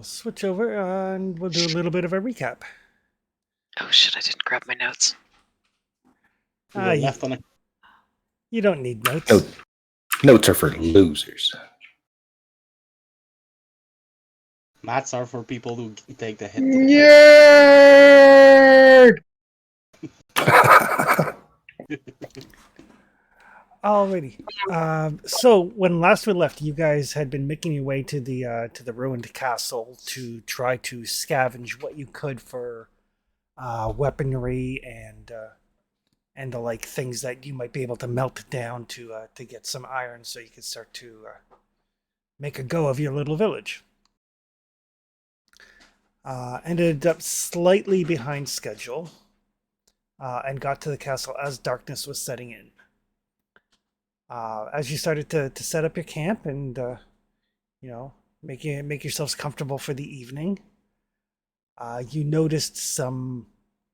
we'll switch over and we'll do a little bit of a recap. Oh shit, I didn't grab my notes. We Ah, were you, left on a you don't need notes. Note, notes are for losers. mats are for people who take the hit. Nerd! Alrighty. So when last we left, you guys had been making your way to the ruined castle to try to scavenge what you could for weaponry and the like things that you might be able to melt down to get some iron, so you could start to make a go of your little village. Ended up slightly behind schedule and got to the castle as darkness was setting in. As you started to set up your camp and make yourselves comfortable for the evening, you noticed some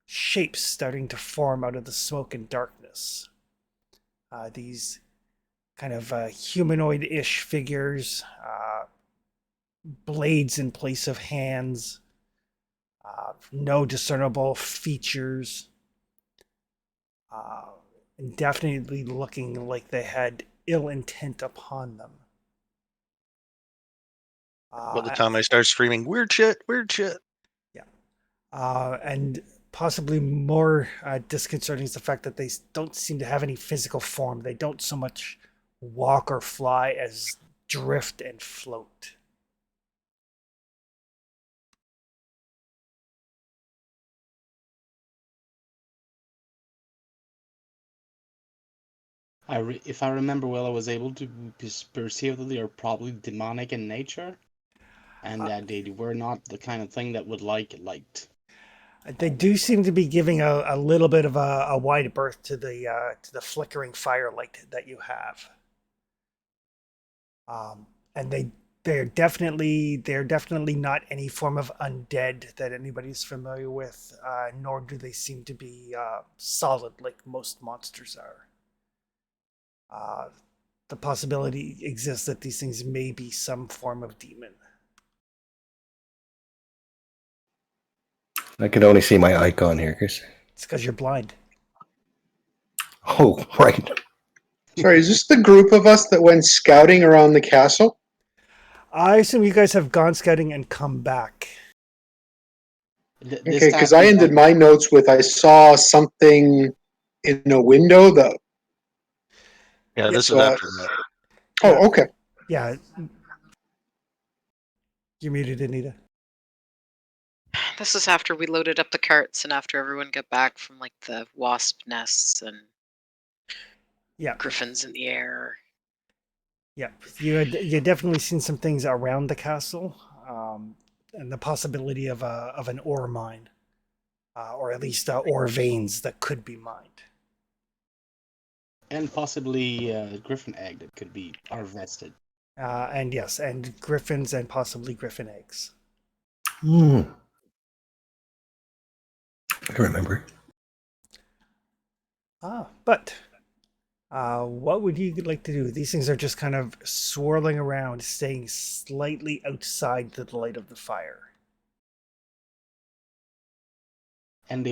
shapes starting to form out of the smoke and darkness. These kind of humanoid-ish figures, blades in place of hands, no discernible features, and definitely looking like they had ill intent upon them. By the time I start screaming, weird shit, weird shit. Yeah. And possibly more disconcerting is the fact that they don't seem to have any physical form. They don't so much walk or fly as drift and float. If I remember well, I was able to perceive that they are probably demonic in nature, and that they were not the kind of thing that would like light. They do seem to be giving a little bit of a wide berth to the flickering firelight that you have. And they're definitely not any form of undead that anybody's familiar with, nor do they seem to be solid like most monsters are. The possibility exists that these things may be some form of demon. I can only see my icon here, Chris. It's because you're blind. Oh, right. Sorry, is this the group of us that went scouting around the castle? I assume you guys have gone scouting and come back. This Okay, because time I ended my notes with I saw something in a window that. Yeah, this is So, after that. Oh, okay. Yeah. You're muted, Anita. This is after we loaded up the carts and after everyone got back from like the wasp nests and Yeah. griffins in the air. Yeah. You definitely seen some things around the castle, and the possibility of an ore mine, or at least ore veins that could be mined. and possibly griffin egg that could be harvested. And yes, and griffins and possibly griffin eggs. I can remember. But what would you like to do? These things are just kind of swirling around, staying slightly outside the light of the fire. And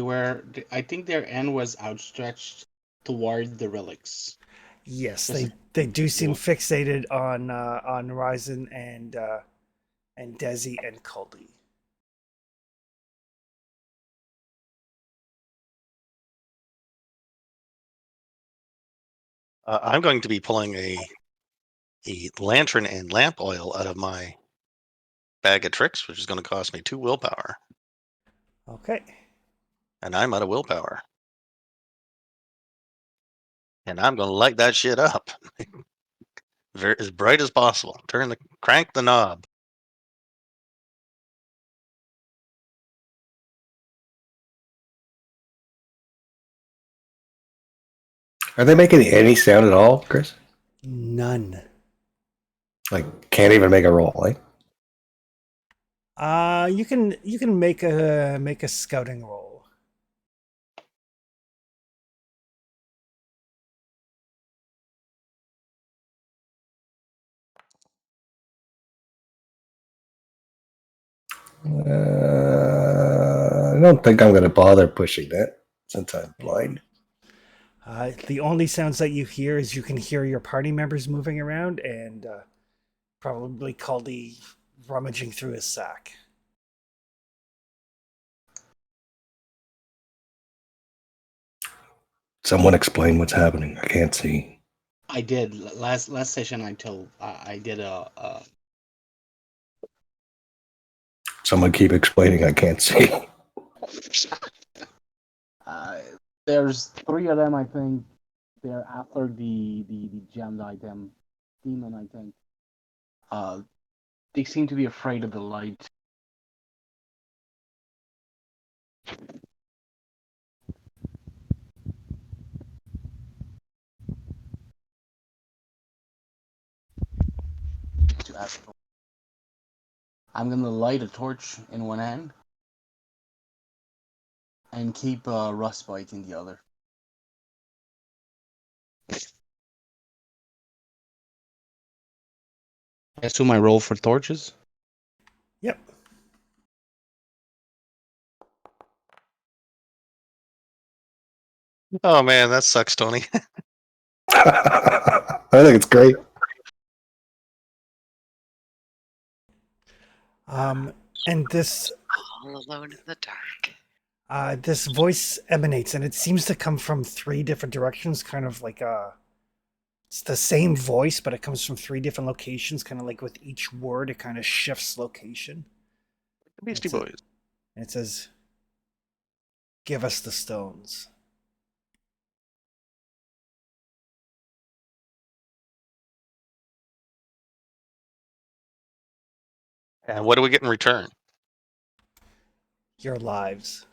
I think their end was outstretched toward the relics. Yes, they do seem fixated on Ryzen and Desi and Culdy. I'm going to be pulling a lantern and lamp oil out of my bag of tricks, which is going to cost me 2 willpower. Okay. And I'm out of willpower. And I'm going to light that shit up. As bright as possible. Crank the knob. Are they making any sound at all, Chris? None. Like, can't even make a roll, like? You can make a scouting roll. I don't think I'm going to bother pushing that since I'm blind. The only sounds that you hear is you can hear your party members moving around and probably Caldy rummaging through his sack. Someone explain what's happening. I can't see. I did last session. I did a Someone keep explaining. I can't see. there's 3 of them. I think they're after the gemmed item demon. I think. They seem to be afraid of the light. To ask for. I'm gonna light a torch in one hand and keep Rustbite in the other. I assume I roll for torches. Yep. Oh man, that sucks, Tony. I think it's great. And this All alone in the dark. this voice emanates, and it seems to come from 3 different directions, kind of like it's the same voice, but it comes from 3 different locations, kind of like with each word, it kind of shifts location. Beastie That's it. Boys. And it says, "Give us the stones." And what do we get in return? Your lives.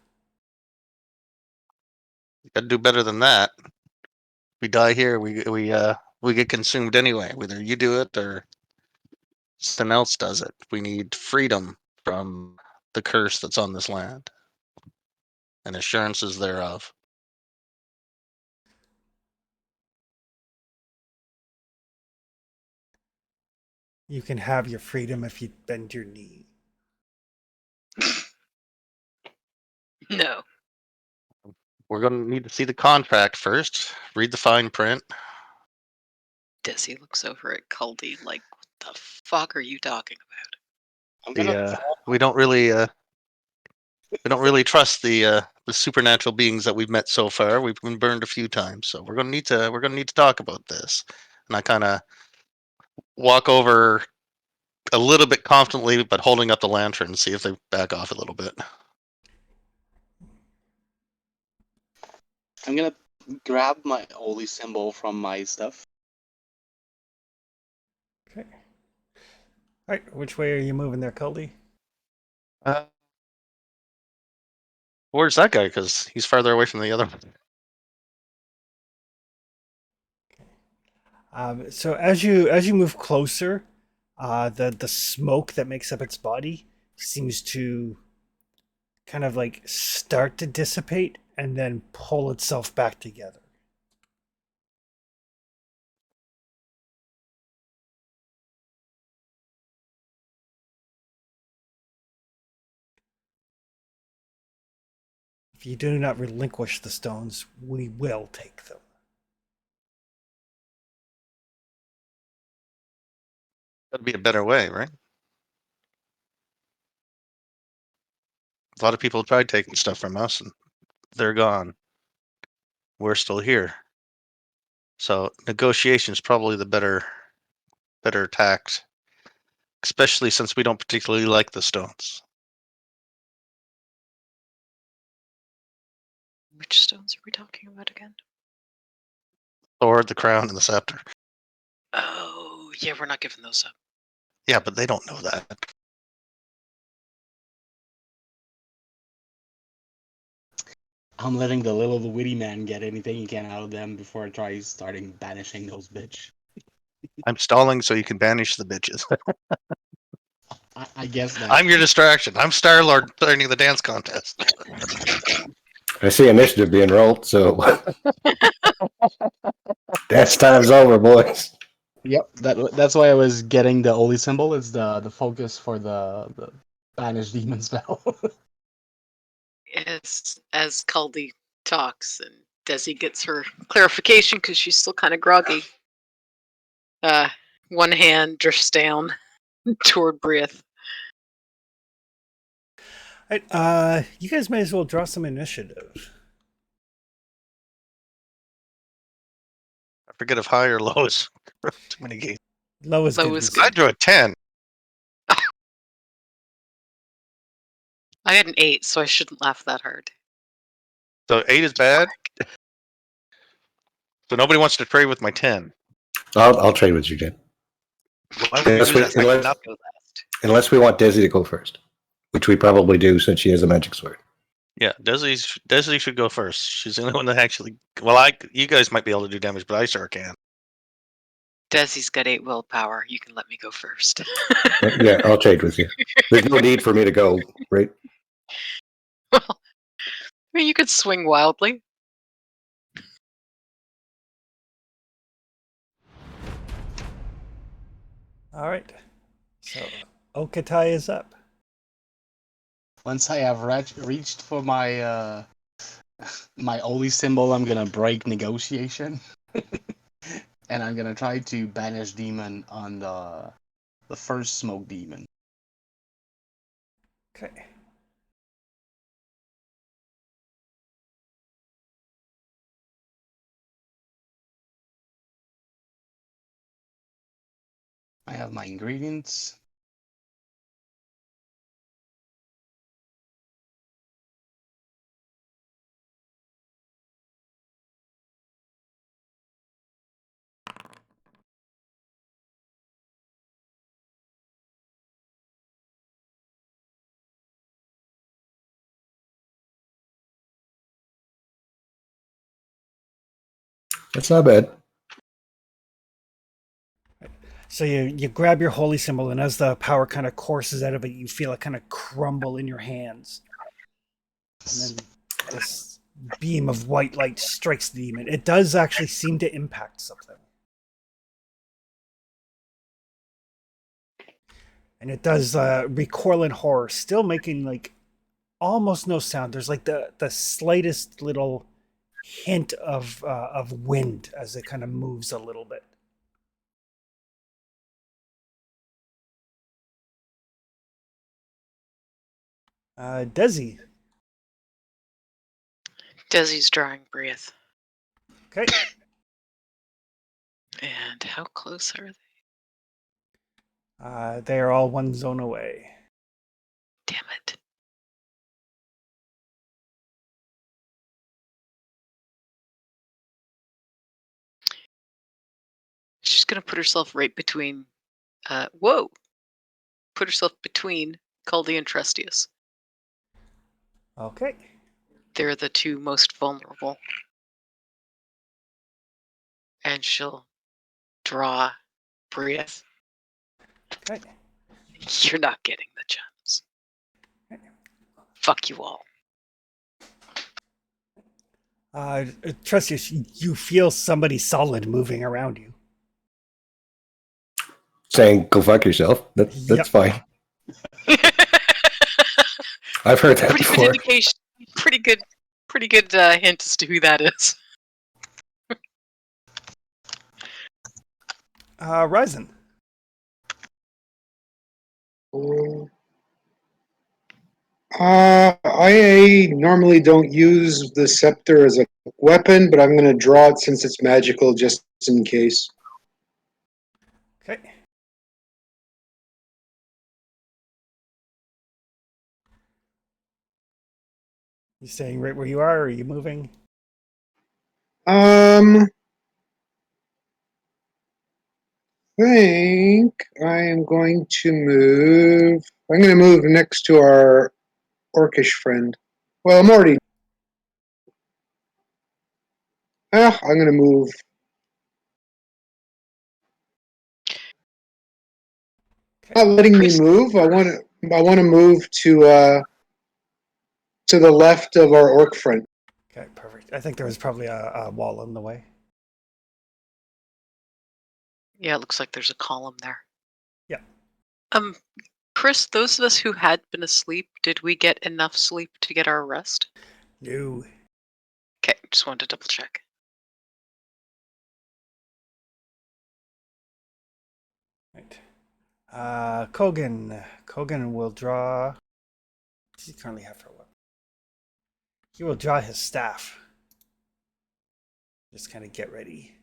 We gotta do better than that. We die here, we get consumed anyway. Whether you do it or someone else does it. We need freedom from the curse that's on this land and assurances thereof. You can have your freedom if you bend your knee. No. We're gonna need to see the contract first. Read the fine print. Desi looks over at Caldy like, what the fuck are you talking about? I'm gonna. We don't really trust the supernatural beings that we've met so far. We've been burned a few times, so we're gonna need to talk about this. And I kind of walk over a little bit confidently, but holding up the lantern, see if they back off a little bit. I'm gonna grab my holy symbol from my stuff. Okay. All right, which way are you moving there, Caldy? Where's that guy? Because he's farther away from the other one. So as you move closer, the smoke that makes up its body seems to kind of like start to dissipate and then pull itself back together. If you do not relinquish the stones, we will take them. That'd be a better way, right? A lot of people tried taking stuff from us, and they're gone. We're still here. So negotiation is probably the better tact, especially since we don't particularly like the stones. Which stones are we talking about again? Or the crown and the scepter. Oh, yeah, we're not giving those up. Yeah, but they don't know that. I'm letting the little witty man get anything he can out of them before I try starting banishing those bitch. I'm stalling so you can banish the bitches. I guess that. I'm your distraction. I'm Star-Lord starting the dance contest. I see initiative being rolled, so dance time's over, boys. Yep, that's why I was getting the holy symbol. It's the focus for the banish demon spell. As Caldi talks and Desi gets her clarification because she's still kind of groggy. One hand drifts down toward Brieth. Right, you guys may as well draw some initiative. I forget if high or low is too many games. Low is Low good. is Lucy. I drew a 10. I had an 8, so I shouldn't laugh that hard. So 8 is bad. So nobody wants to trade with my 10. I'll trade with you, Jen. Why would you Unless do we, that? I unless, cannot- Go last. unless we want Desi to go first, which we probably do since she has a magic sword. Yeah, Desi should go first. She's the only one that actually. Well, you guys might be able to do damage, but I sure can. Desi's got 8 willpower. You can let me go first. But yeah, I'll trade with you. There's no need for me to go, right? Well, I mean, you could swing wildly. All right. So Okatai is up. Once I have reached for my my holy symbol, I'm gonna break negotiation, and I'm gonna try to banish demon on the first smoke demon. Okay. I have my ingredients. That's not bad. So you grab your holy symbol, and as the power kind of courses out of it, you feel it kind of crumble in your hands. And then this beam of white light strikes the demon. It does actually seem to impact something. And it does recoil in horror, still making like almost no sound. There's like the slightest little hint of wind as it kind of moves a little bit. Desi. Desi's drawing Brieth. Okay. And how close are they? They are all one zone away. Damn it. She's gonna put herself right between whoa. Put herself between Caldi and Trustius. Okay. They're the two most vulnerable. And she'll draw Brieth. Okay. You're not getting the gems. Fuck you all. Trustius, you feel somebody solid moving around you. Saying "go fuck yourself." That's Yep. fine. I've heard that Pretty good before. indication. Pretty good hint as to who that is. Ryzen. I normally don't use the scepter as a weapon, but I'm going to draw it since it's magical, just in case. Okay. You staying right where you are, or are you moving? Think I am going to move. I'm going to move next to our orcish friend. Well, I'm already. I'm going to move. Not letting me move. I want to move to the left of our orc friend. Okay, perfect. I think there was probably a wall in the way. Yeah, it looks like there's a column there. Yeah. Chris, those of us who had been asleep, did we get enough sleep to get our rest? No. Okay, just wanted to double check. Right. Kogan. Kogan will draw. What does he currently have for a weapon? He will draw his staff. Just kind of get ready.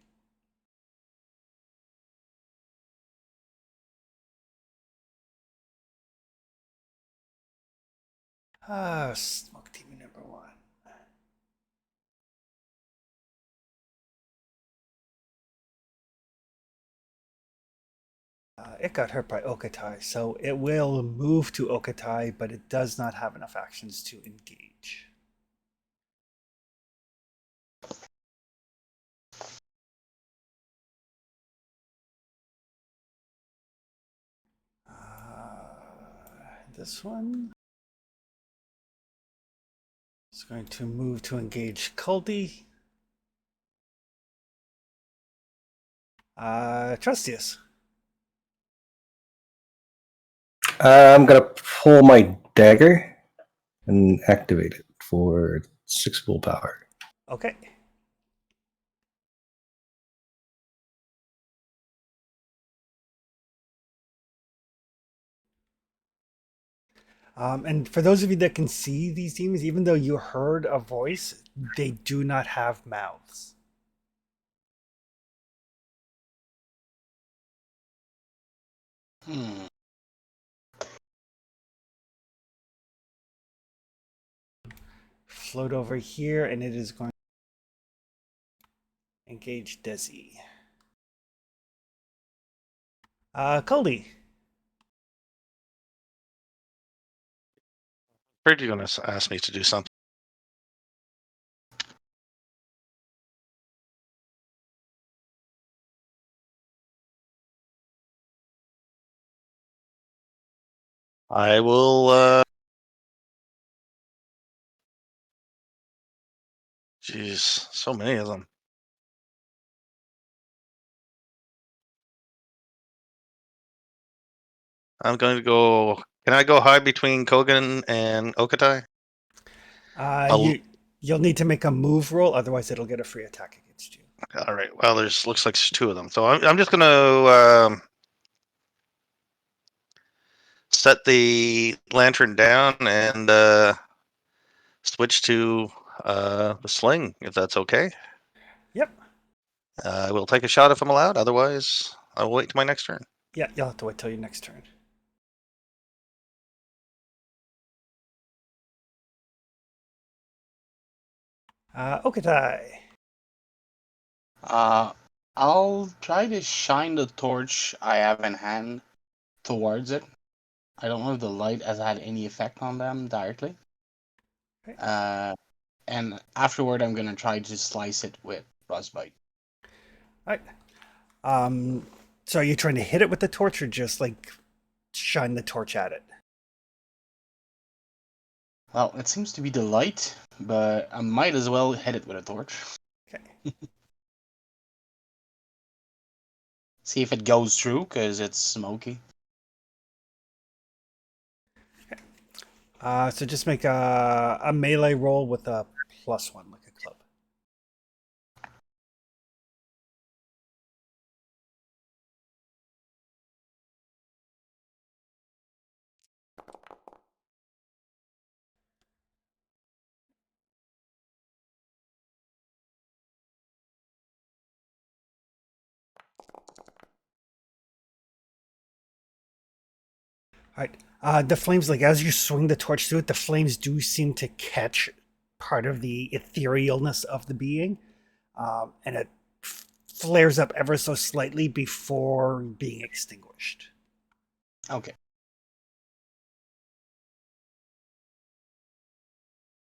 Smoke team number 1. It got hurt by Okatai, so it will move to Okatai, but it does not have enough actions to engage. This one is going to move to engage Kuldi. Trustius. I'm gonna pull my dagger and activate it for 6 willpower. Okay. And for those of you that can see these demons, even though you heard a voice, they do not have mouths. Hmm. Float over here, and it is going to engage Desi. Kuldi. Heard you're going to ask me to do something. I will. Jeez, so many of them. I'm going to go. Can I go high between Kogan and Okatai? You'll need to make a move roll, otherwise it'll get a free attack against you. All right. Well, there's looks like there's 2 of them, so I'm just going to set the lantern down and switch to the sling, if that's okay. Yep. I will take a shot if I'm allowed. Otherwise, I will wait till my next turn. Yeah, you'll have to wait till your next turn. Okatai. I'll try to shine the torch I have in hand towards it. I don't know if the light has had any effect on them directly. Okay. And afterward, I'm gonna try to slice it with frostbite. All right. So are you trying to hit it with the torch or just like shine the torch at it? Well, it seems to be the light, but I might as well hit it with a torch. Okay. See if it goes through, because it's smoky. So just make a melee roll with a +1, like a club. All right. The flames, like as you swing the torch through it, the flames do seem to catch part of the etherealness of the being, and it flares up ever so slightly before being extinguished. Okay.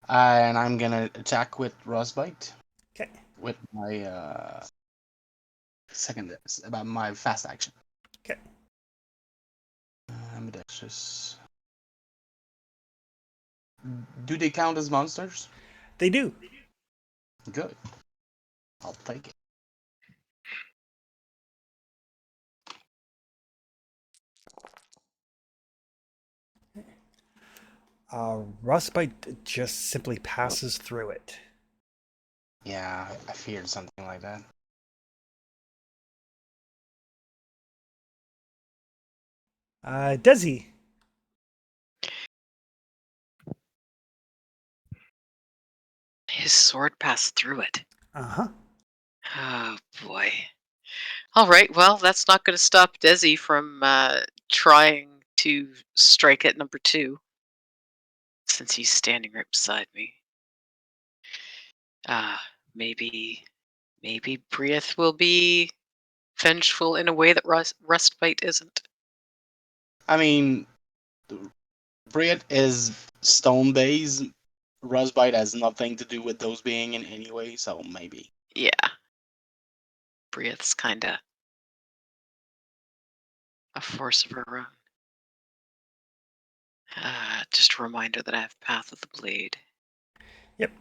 And I'm gonna attack with frostbite. Okay. With my about my fast action. Okay. Ambidextrous. Do they count as monsters? They do. Good. I'll take it. Rustbite just simply passes through it. Yeah, I feared something like that. Desi. His sword passed through it. Uh-huh. Oh boy. All right. Well, that's not going to stop Desi from trying to strike at number 2, since he's standing right beside me. Uh, maybe Brieth will be vengeful in a way that Rustbite isn't. I mean, Briet is stone base. Rustbite has nothing to do with those being in any way, so maybe. Yeah. Brieth's kind of a force of her own. Just a reminder that I have Path of the Blade. Yep.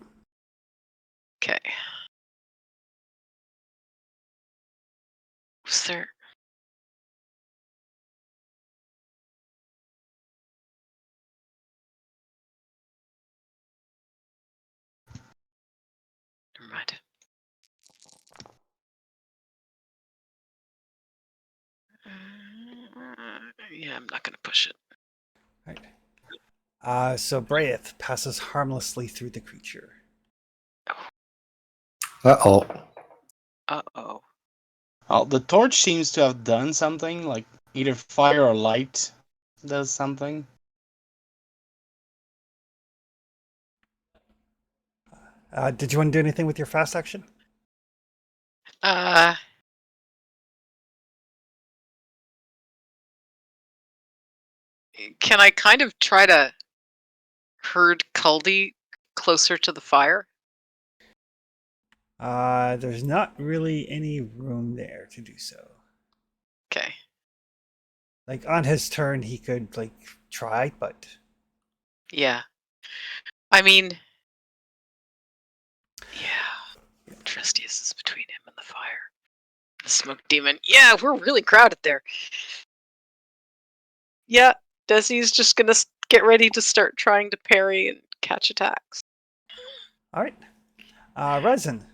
Okay. Was there... Never mind. Yeah, I'm not going to push it. Right. So Braith passes harmlessly through the creature. Uh-oh. Uh-oh. Oh, the torch seems to have done something, like either fire or light does something. Did you want to do anything with your fast action? Can I kind of try to herd Culdy closer to the fire? There's not really any room there to do so. Okay. Like on his turn, he could like try, but Yeah. I mean, yeah. Trustius is between him and the fire. The smoke demon. Yeah, we're really crowded there. Yeah, Desi's just gonna get ready to start trying to parry and catch attacks. all right. Resin.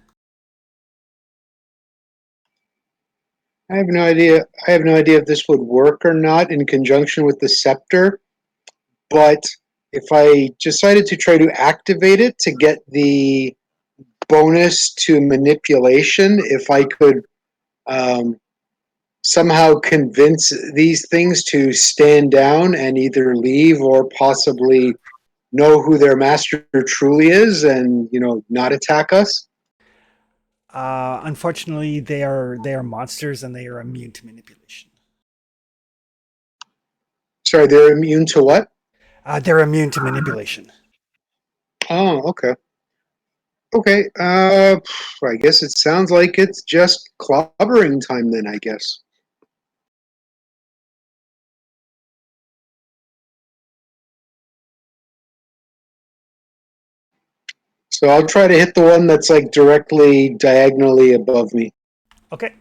I have no idea. I have no idea if this would work or not in conjunction with the scepter. But if I decided to try to activate it to get the bonus to manipulation, if I could um, somehow convince these things to stand down and either leave or possibly know who their master truly is and not attack us. Unfortunately, they are monsters and they are immune to manipulation. Sorry, they're immune to what? They're immune to manipulation. Oh, okay. Okay, I guess it sounds like it's just clobbering time then, I guess. So I'll try to hit the one that's like directly diagonally above me. Okay.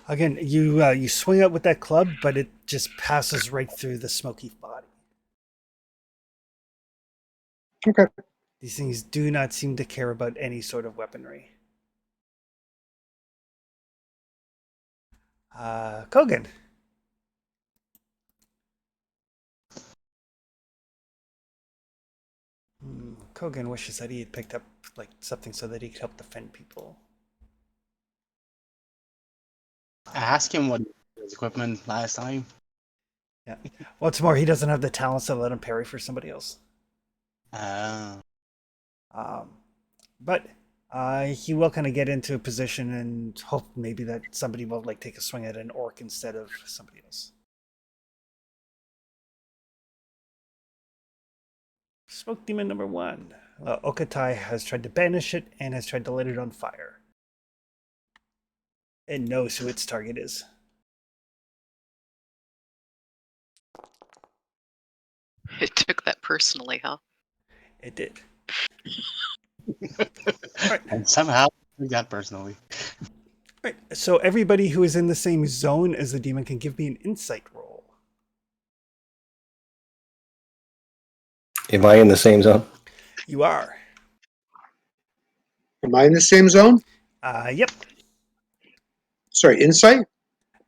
Again, you swing out with that club, but it just passes right through the smoky body. Okay. These things do not seem to care about any sort of weaponry. Kogan. Kogan wishes that he had picked up like something so that he could help defend people. I asked him what his equipment last time. Yeah. What's more, he doesn't have the talents to let him parry for somebody else. Uh, But he will kind of get into a position and hope maybe that somebody will like take a swing at an orc instead of somebody else. Smoke demon number 1. Okatai has tried to banish it and has tried to light it on fire. It knows who its target is. It took that personally, huh? It did. And somehow we got personally. Right. So everybody who is in the same zone as the demon can give me an insight roll. Am I in the same zone? You are. Am I in the same zone? Yep. Sorry, insight?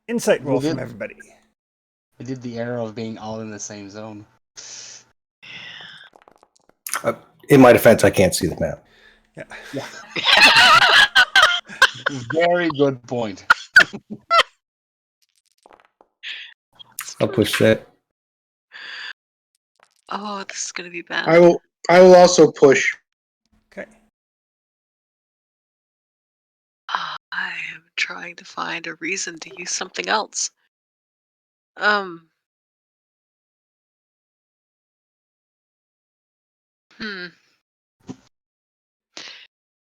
Insight roll We from did. everybody. We did the error of being all in the same zone. In my defense, I can't see the map. Yeah. Very good point. I'll push that. Oh, this is gonna be bad. I will also push. Okay. I am trying to find a reason to use something else. Hmm.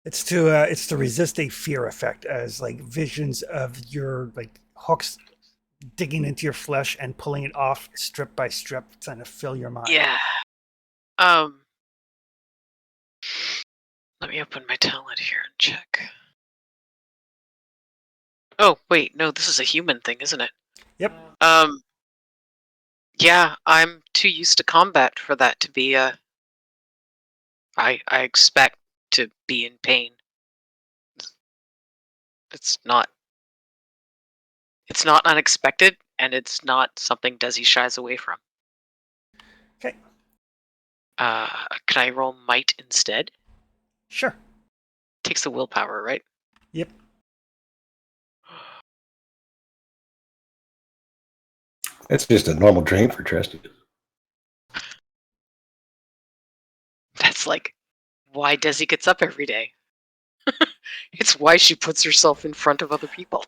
It's to resist a fear effect, as like visions of your like hooks digging into your flesh and pulling it off strip by strip, trying to fill your mind. Yeah. Let me open my talent here and check. Oh, wait, no, this is a human thing, isn't it? Yep. Yeah, I'm too used to combat for that to be I expect to be in pain. It's not unexpected, and it's not something Desi shies away from. Okay. Can I roll might instead? Sure. Takes the willpower, right? Yep. It's just a normal drain for Tresty. That's like why Desi gets up every day. It's why she puts herself in front of other people.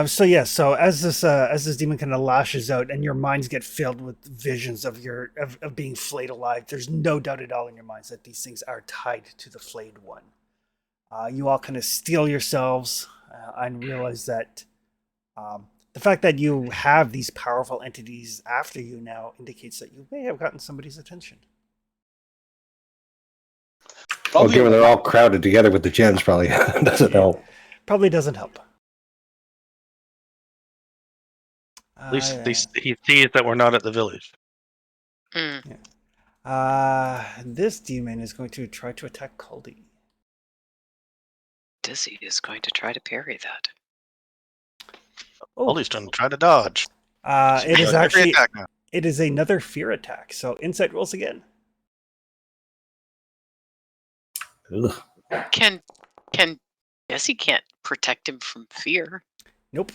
So as this demon kind of lashes out and your minds get filled with visions of of being flayed alive, there's no doubt at all in your minds that these things are tied to the flayed one. You all kind of steel yourselves and realize that the fact that you have these powerful entities after you now indicates that you may have gotten somebody's attention. Well, given they're all crowded together with the gems, probably doesn't help. Probably doesn't help. At least he sees that we're not at the village. This demon is going to try to attack Caldy. Desi is going to try to parry that. All he's done try to dodge. It is Every actually attack now. it is another fear attack. So insight rolls again. Ugh. Can Desi can't protect him from fear. Nope.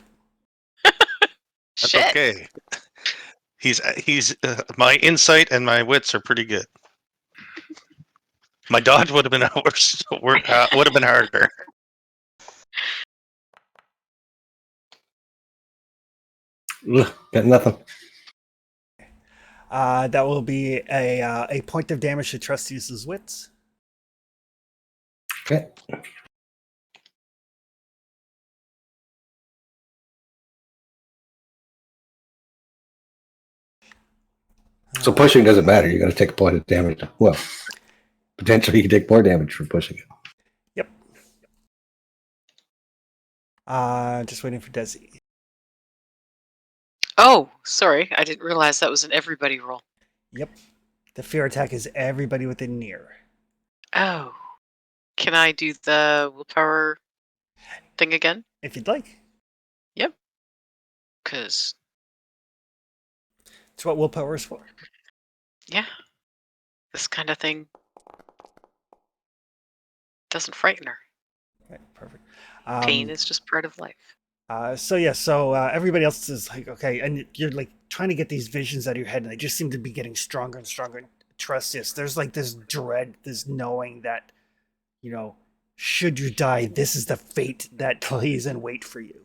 That's Shit. okay. He's my insight and my wits are pretty good. My dodge would have been worse. Would have been harder. Ugh, got nothing. That will be a point of damage to Trustius's wits. Okay. So pushing doesn't matter. You're going to take a point of damage. Well, potentially you can take more damage for pushing it. Yep. Just waiting for Desi. Oh, sorry. I didn't realize that was an everybody roll. Yep. The fear attack is everybody within near. Oh. Can I do the willpower thing again? If you'd like. Yep. Because, It's what willpower is for. yeah, this kind of thing doesn't frighten her. Okay, perfect. Pain is just part of life. So everybody else is like, okay, and you're like trying to get these visions out of your head, and they just seem to be getting stronger and stronger. And Trustius, there's like this dread, this knowing that, you know, should you die, this is the fate that lays in wait for you.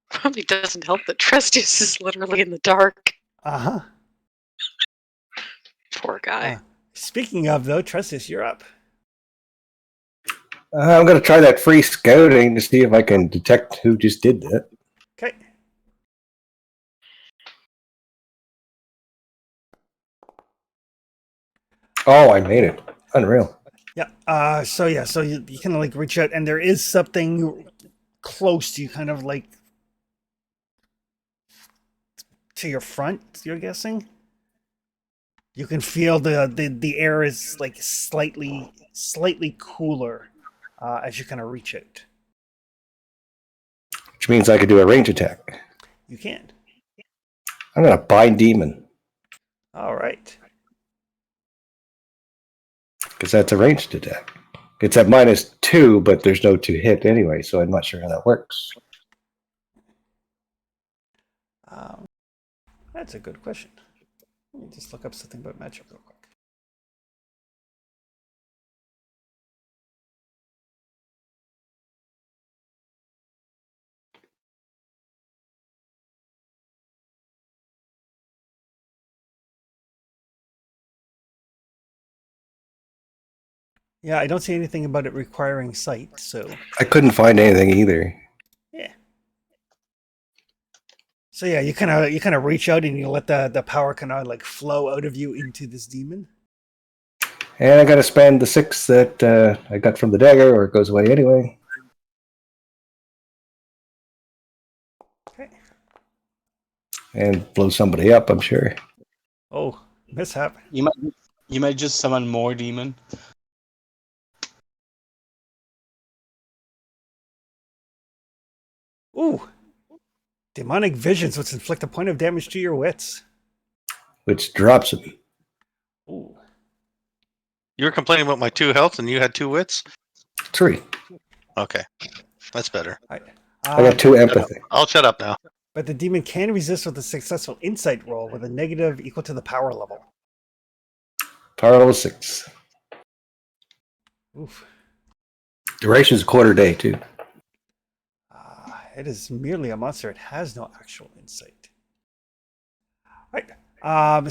Probably doesn't help that Trustius is literally in the dark. Uh-huh. Poor guy. Speaking of, though, Trustius, you're up. I'm going to try that free scouting to see if I can detect who just did that. Okay. Oh, I made it. Unreal. Yeah. So you kind of like reach out, and there is something close to you, kind of like to your front. You're guessing. You can feel the air is like slightly cooler as you kind of reach out. Which means I could do a range attack. You can. I'm going to bind demon. All right. Because that's a ranged attack. It's at -2, but there's no 2 hit anyway, so I'm not sure how that works. That's a good question. Let me just look up something about magic real quick. Yeah, I don't see anything about it requiring sight, so I couldn't find anything either. yeah. So yeah, you kind of reach out and you let the power kind of like flow out of you into this demon. And I got to spend the 6 that I got from the dagger, or it goes away anyway. Okay. And blow somebody up, I'm sure. Oh, mishap. You might just summon more demon. Ooh. Demonic visions, which inflict a point of damage to your wits. Which drops me. Ooh. You were complaining about my 2 health, and you had 2 wits. 3. Okay, that's better. All right. I got 2 empathy. I'll shut up now. But the demon can resist with a successful insight roll with a negative equal to the power level. Power level 6. Oof. Duration's a quarter day, too. It is merely a monster. It has no actual insight. Right.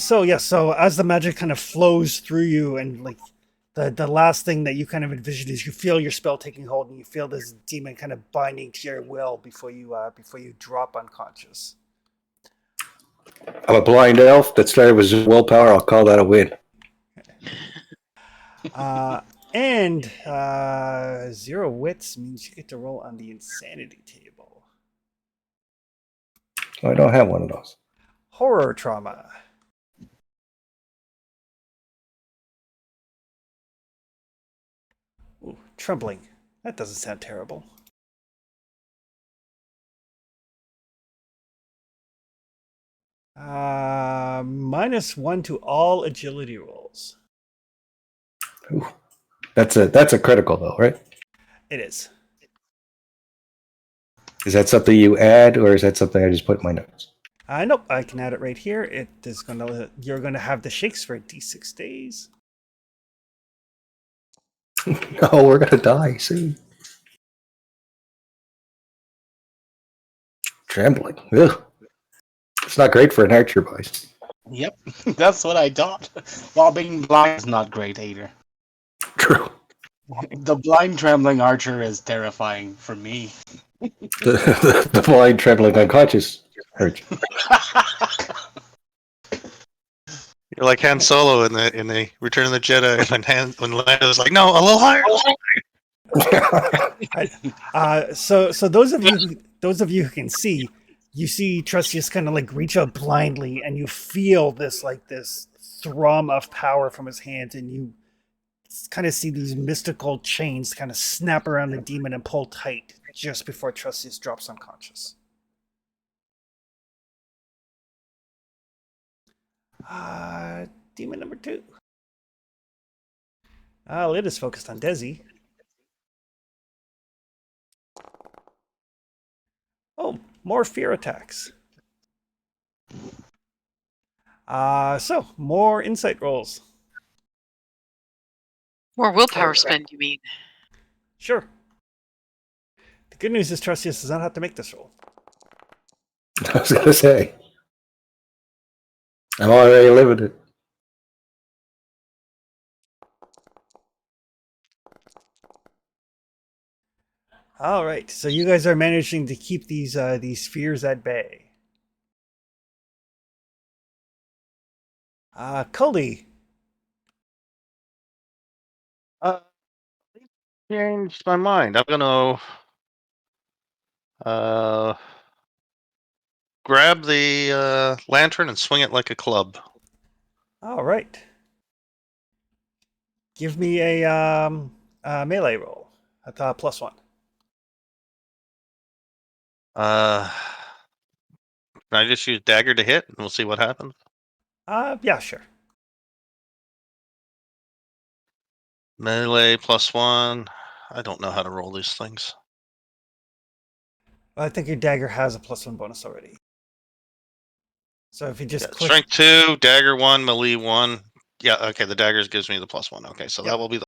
So as the magic kind of flows through you, and like the last thing that you kind of envision is you feel your spell taking hold, and you feel this demon kind of binding to your will before you drop unconscious. I'm a blind elf that started with willpower. I'll call that a win. And 0 wits means you get to roll on the insanity table. Oh, I don't have one of those. Horror trauma. Ooh, trembling. That doesn't sound terrible. -1 to all agility rolls. Ooh. That's a critical though, right? It is. Is that something you add, or is that something I just put in my notes? Nope, I can add it right here. You're gonna have the shakes for D6 days. No, we're gonna die soon. Trembling. Ugh. It's not great for an archer, boys. Yep, that's what I thought. While being blind is not great either. True. The blind trembling archer is terrifying for me. The blind, trembling, unconscious archer. You're like Han Solo in the Return of the Jedi when Lando's like, no, a little higher. So those of you who can see, you see Trustius kind of like reach out blindly, and you feel this thrum of power from his hands, and you kind of see these mystical chains kind of snap around the demon and pull tight just before Trustius drops unconscious. Demon number 2. It is focused on Desi. Oh, more fear attacks. So more insight rolls. More willpower spend, you mean? Sure. The good news is Trustius does not have to make this roll. I was gonna say. I'm already living it. All right, so you guys are managing to keep these fears at bay. Cully. Uh, changed my mind. I'm gonna grab the lantern and swing it like a club. All right. Give me a melee roll at +1. Can I just use dagger to hit, and we'll see what happens? Yeah, sure. Melee +1. I don't know how to roll these things. I think your dagger has a +1 bonus already. So if you just Yeah, click, strength 2, dagger 1, melee 1. Yeah, okay. The daggers gives me the +1. Okay, so Yep. that will be the.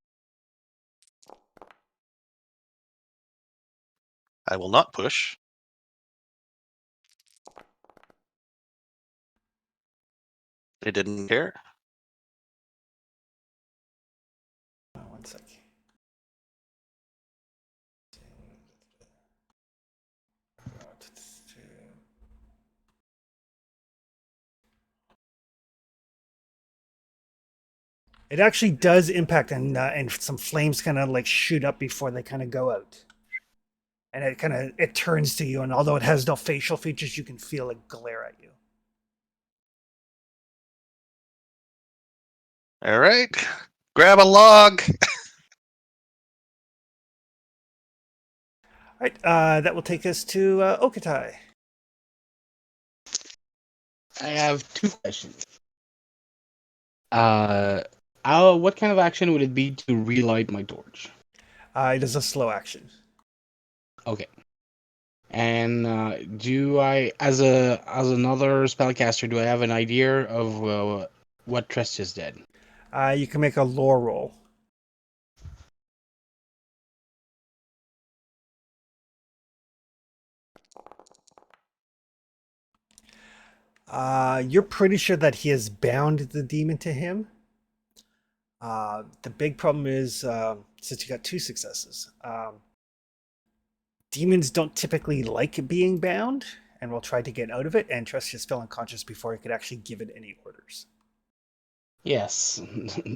I will not push. They didn't care. 1 sec. It actually does impact, and some flames kind of like shoot up before they kind of go out, and it turns to you, and although it has no facial features, you can feel it glare at you. All right, grab a log. All right, that will take us to Okatai. I have 2 questions. What kind of action would it be to relight my torch? It is a slow action. Okay. And do I, as another spellcaster, do I have an idea of what Tress just did? You can make a lore roll. You're pretty sure that he has bound the demon to him. The big problem is, since you got 2 successes, demons don't typically like being bound and will try to get out of it, and Tress just fell unconscious before he could actually give it any orders. Yes,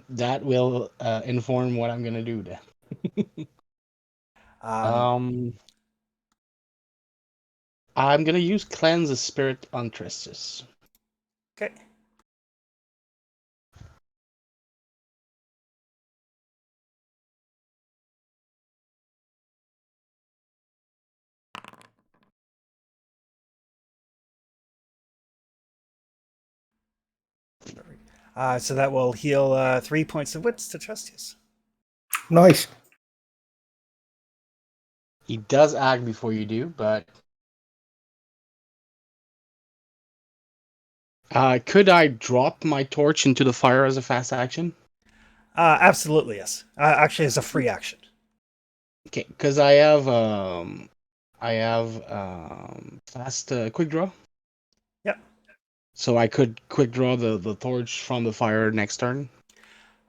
that will inform what I'm gonna do then. Um, I'm gonna use Cleanse the Spirit on Tristis. okay. So that will heal 3 points of wits to Trustius. Nice. He does act before you do, but could I drop my torch into the fire as a fast action? Absolutely, yes. Actually, it's a free action. Okay, because I have fast quick draw. Yep. So I could quick draw the torch from the fire next turn.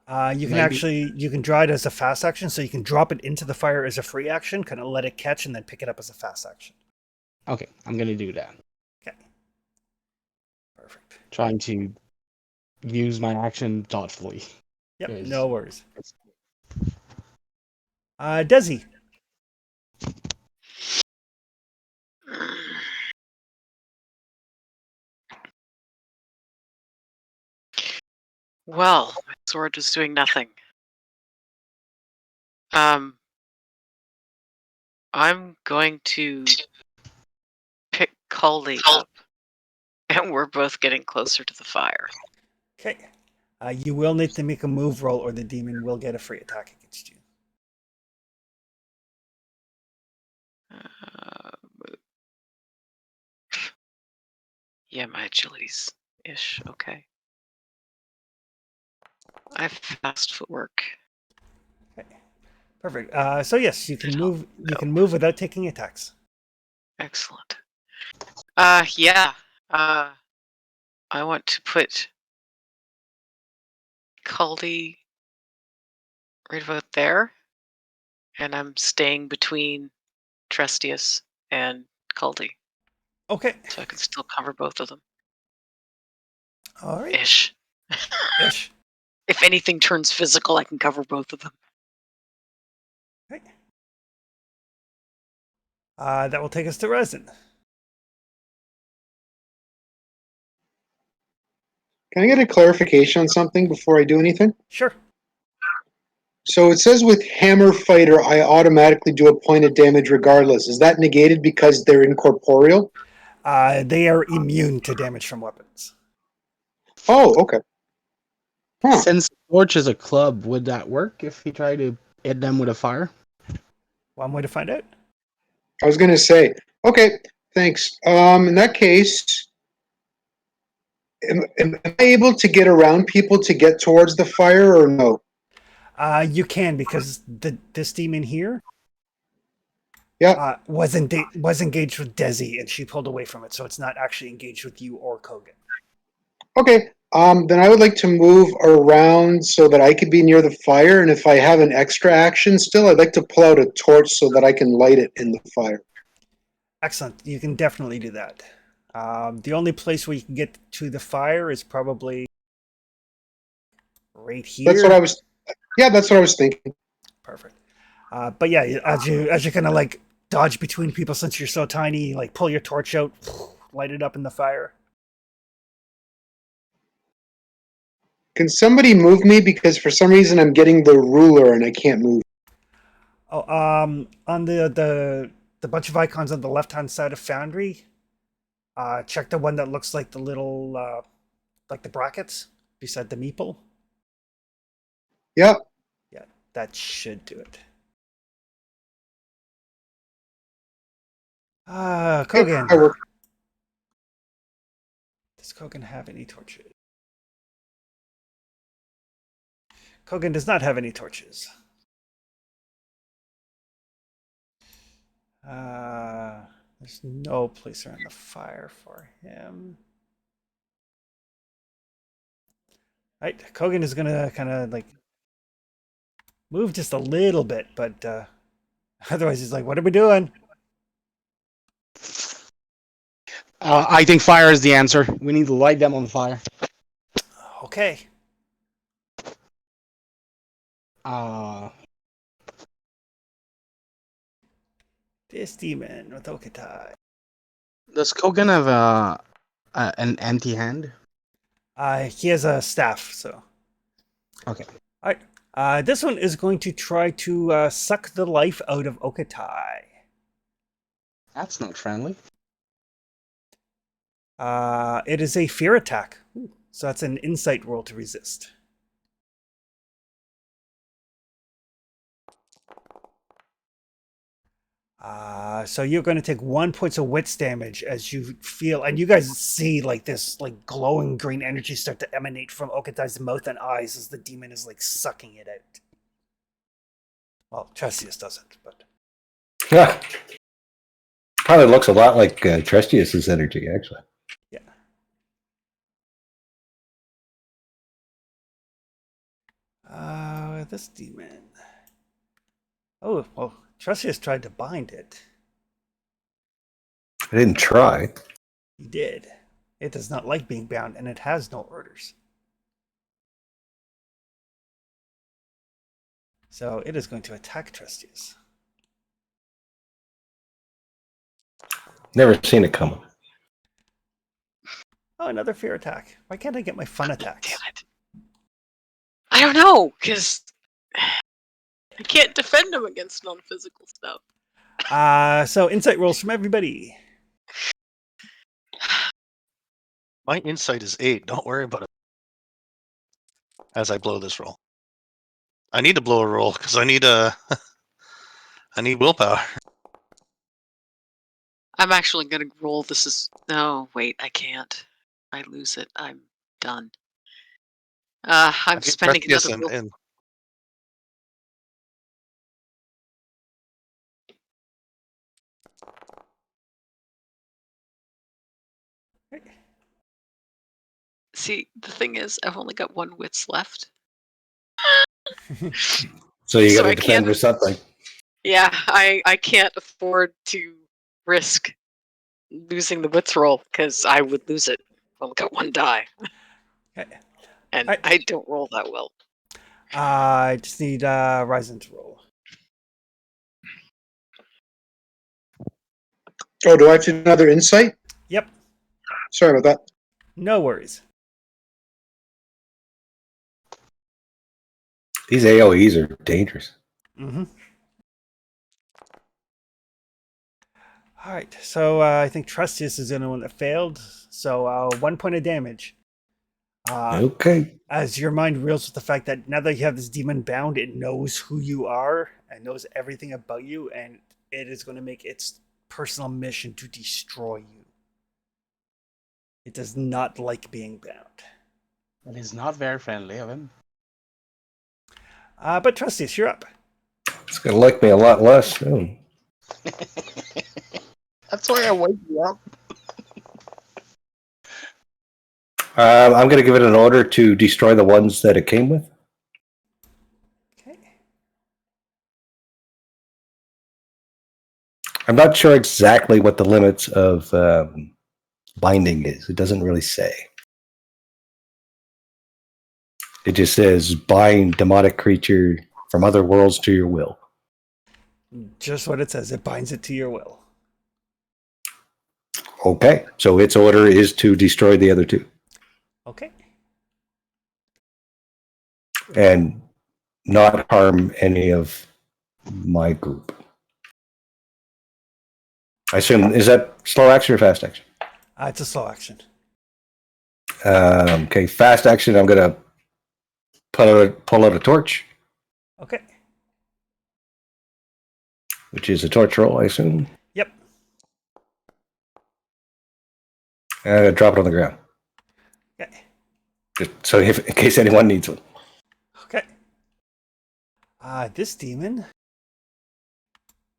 You can Maybe. you can draw it as a fast action, so you can drop it into the fire as a free action, kind of let it catch, and then pick it up as a fast action. Okay, I'm gonna do that. Okay. Perfect. Trying to use my action thoughtfully. Yep, 'Cause- no worries. Desi. Well, my sword is doing nothing. I'm going to pick Cully up, and we're both getting closer to the fire. Okay. You will need to make a move roll, or the demon will get a free attack against you. Yeah, my agility's ish. Okay. I have fast footwork. Okay. Perfect. So yes, you can move. You can move without taking attacks. Excellent. Yeah. I want to put Cully right about there, and I'm staying between Trestius and Caldy, Okay. so I can still cover both of them. All right. Ish. Ish. If anything turns physical, I can cover both of them. Okay. That will take us to resin. Can I get a clarification on something before I do anything? Sure. So it says with Hammer Fighter, I automatically do a point of damage regardless. Is that negated because they're incorporeal? They are immune to damage from weapons. Oh, okay. Huh. Since Torch is a club, would that work if he tried to hit them with a fire? One way to find out. I was going to say, okay, thanks. In that case, am I able to get around people to get towards the fire or no? You can, because this demon here Yeah. was engaged with Desi, and she pulled away from it, so it's not actually engaged with you or Kogan. Okay. Then I would like to move around so that I could be near the fire, and if I have an extra action still, I'd like to pull out a torch so that I can light it in the fire. Excellent. You can definitely do that. The only place where you can get to the fire is probably right here. That's what I was. Yeah, that's what I was thinking. Perfect. But yeah, as you kind of like dodge between people, since you're so tiny, like pull your torch out, light it up in the fire. Can somebody move me, because for some reason I'm getting the ruler and I can't move? Oh, on the bunch of icons on the left hand side of Foundry, check the one that looks like the little like the brackets beside the meeple. Yeah. Yeah, that should do it. Kogan. I work. Does Kogan have any torches? Kogan does not have any torches. There's no place around the fire for him. Right, Kogan is gonna kind of like move just a little bit, but otherwise he's like, "What are we doing?" I think fire is the answer. We need to light them on fire. Okay. This demon with Okatai. Does Kogan have an empty hand? He has a staff, so. Okay. All right. This one is going to try to suck the life out of Okatai. That's not friendly. It is a fear attack. So that's an insight roll to resist. So you're going to take 1 point of wits damage as you feel, and you guys see like this like glowing green energy start to emanate from Okatai's mouth and eyes as the demon is like sucking it out. Well, Trestius doesn't, but Yeah. Probably looks a lot like Trestius's energy, actually. yeah. This demon. Oh, well, Trestius tried to bind it. I didn't try. He did. It does not like being bound, and it has no orders. So it is going to attack Trestius. Never seen it coming. Oh, another fear attack. Why can't I get my fun attacks? Damn it. I don't know, because I can't defend him against non-physical stuff. So insight rolls from everybody. My insight is 8. Don't worry about it. As I blow this roll, I need to blow a roll because I need I need willpower. I'm actually going to roll. This is... No, wait, I can't. I lose it. I'm done. I'm spending another will. And See, the thing is, I've only got 1 wits left. So you So got I to defend can't- or something. Yeah, I can't afford to risk losing the wits roll because I would lose it. I've only got one die, Okay. and Alright. I don't roll that well. I just need Ryzen to roll. Oh, do I have to do another insight? Yep. Sorry about that. No worries. These AoEs are dangerous. Mm-hmm. All right. So I think Trustius is the only one that failed. So 1 point of damage. Okay. As your mind reels with the fact that now that you have this demon bound, it knows who you are and knows everything about you, and it is going to make its personal mission to destroy you. It does not like being bound. It is not very friendly of him. But Trustius, you're up. It's going to like me a lot less soon. That's why I wake you up. I'm going to give it an order to destroy the ones that it came with. Okay. I'm not sure exactly what the limits of binding is. It doesn't really say. It just says bind demonic creature from other worlds to your will. Just what it says. It binds it to your will. Okay, so its order is to destroy the other two Okay. and not harm any of my group. I assume, is that slow action or fast action? It's a slow action. Okay, fast action, I'm going to pull out a torch, Okay. which is a torch roll, I assume. Yep. And I'm going to drop it on the ground, Okay. just so in case anyone needs one. Okay. This demon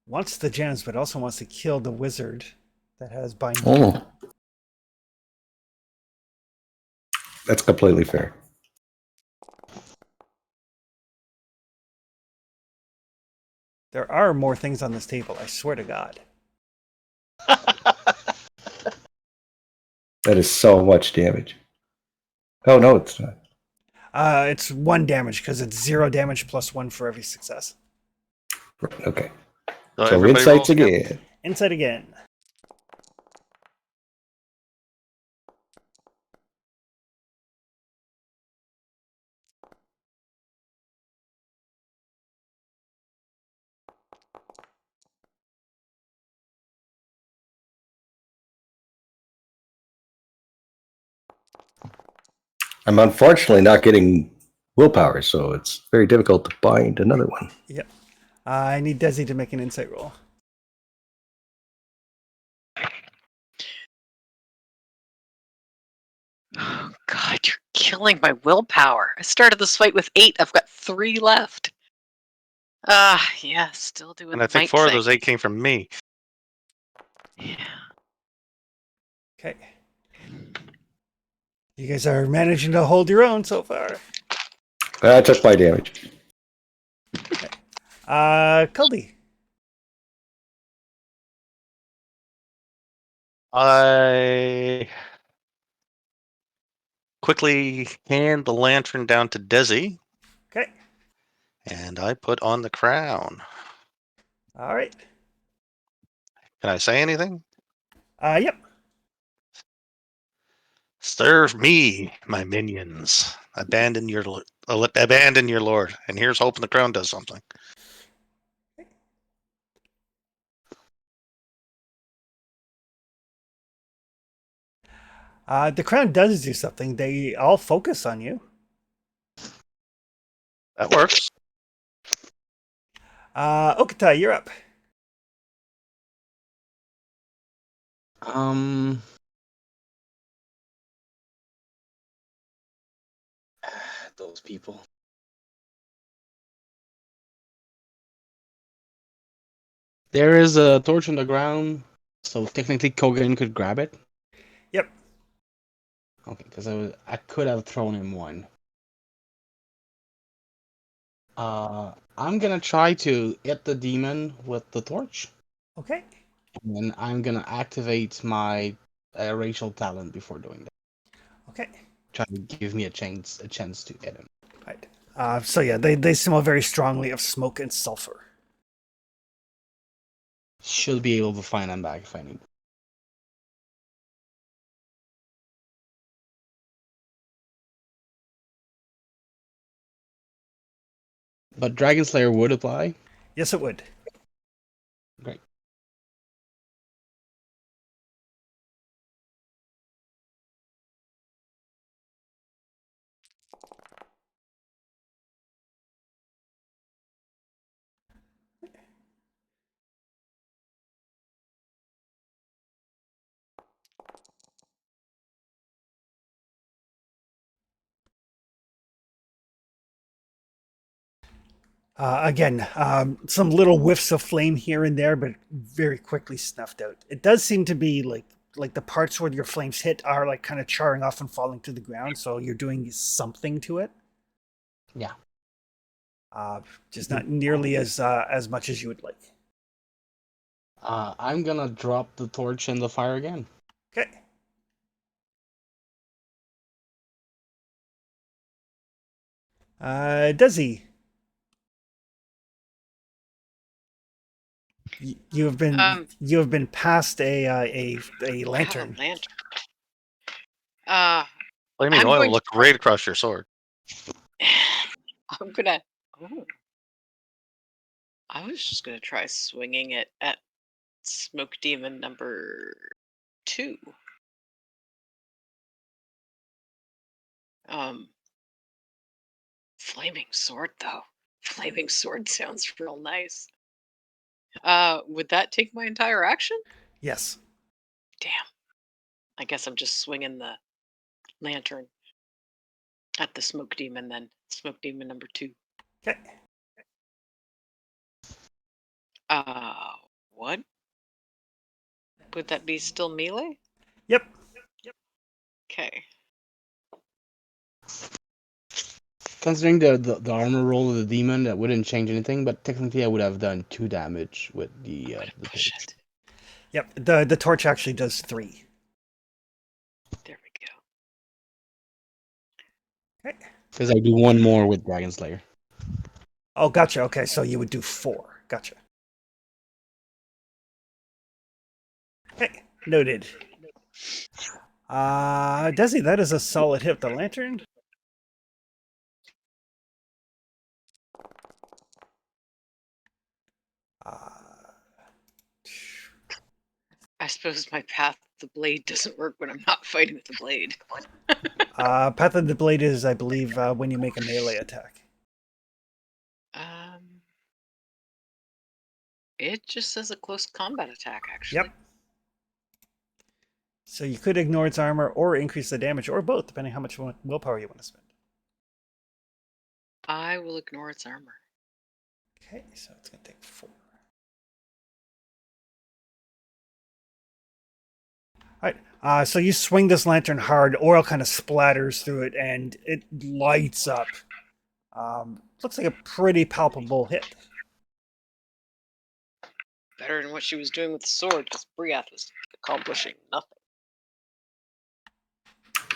wants the gems, but also wants to kill the wizard that has binding. Oh. That's completely fair. There are more things on this table, I swear to God. That is so much damage. Oh, no, it's not. It's 1 damage because it's 0 damage plus 1 for every success. Okay. So So everybody insights rolls again. again. Insight again. I'm unfortunately not getting willpower, so it's very difficult to bind another one. Yep. I need Desi to make an insight roll. Oh God, you're killing my willpower. I started this fight with 8. I've got 3 left. Yeah, still doing And the I think might 4 of thing. those 8 came from me. Yeah. Okay. You guys are managing to hold your own so far. I took my damage. Kuldi. I quickly hand the lantern down to Desi, Okay. and I put on the crown. All right. Can I say anything? Yep. Serve me, my minions. Abandon your lord, and here's hoping the crown does something. The crown does do something. They all focus on you. That works. Okata, you're up. Um, those people. There is a torch on the ground, so technically Kogan could grab it. Yep. Okay, because I could have thrown him one. I'm gonna try to hit the demon with the torch, Okay. and then I'm gonna activate my racial talent before doing that. Okay. Try to give me a chance to hit him. Right. So yeah, they smell very strongly of smoke and sulfur. Should be able to find him back if I need. But Dragon Slayer would apply. Yes, it would. Great. Again, some little whiffs of flame here and there, but very quickly snuffed out. It does seem to be like the parts where your flames hit are like kind of charring off and falling to the ground. So you're doing something to it. Yeah. Just not nearly as much as you would like. I'm gonna drop the torch in the fire again. Okay. Does he? You have been passed a lantern. Lantern. Flaming I'm oil going to looked great across your sword. I'm gonna. Oh, I was just gonna try swinging it at Smoke Demon number 2. Flaming sword though. Flaming sword sounds real nice. Would that take my entire action? Yes. Damn. I guess I'm just swinging the lantern at the Smoke Demon then. Smoke Demon number 2. Okay. What? Would that be still melee? Yep. Okay. Considering the armor roll of the demon, that wouldn't change anything. But technically, I would have done 2 damage with the Push torch. it. Yep. The torch actually does 3. There we go. Okay. Because I do 1 more with Dragon Slayer. Oh, gotcha. Okay, so you would do 4. Gotcha. Okay, noted. Desi, that is a solid hit. The lantern. I suppose my path to the blade doesn't work when I'm not fighting with the blade. Path of the Blade is, I believe, when you make a melee attack. It just says a close combat attack, actually. Yep. So you could ignore its armor or increase the damage, or both, depending how much willpower you want to spend. I will ignore its armor. Okay, so it's going to take 4. All right, so you swing this lantern hard, oil kind of splatters through it, and it lights up. Looks like a pretty palpable hit. Better than what she was doing with the sword, because Briath was accomplishing nothing.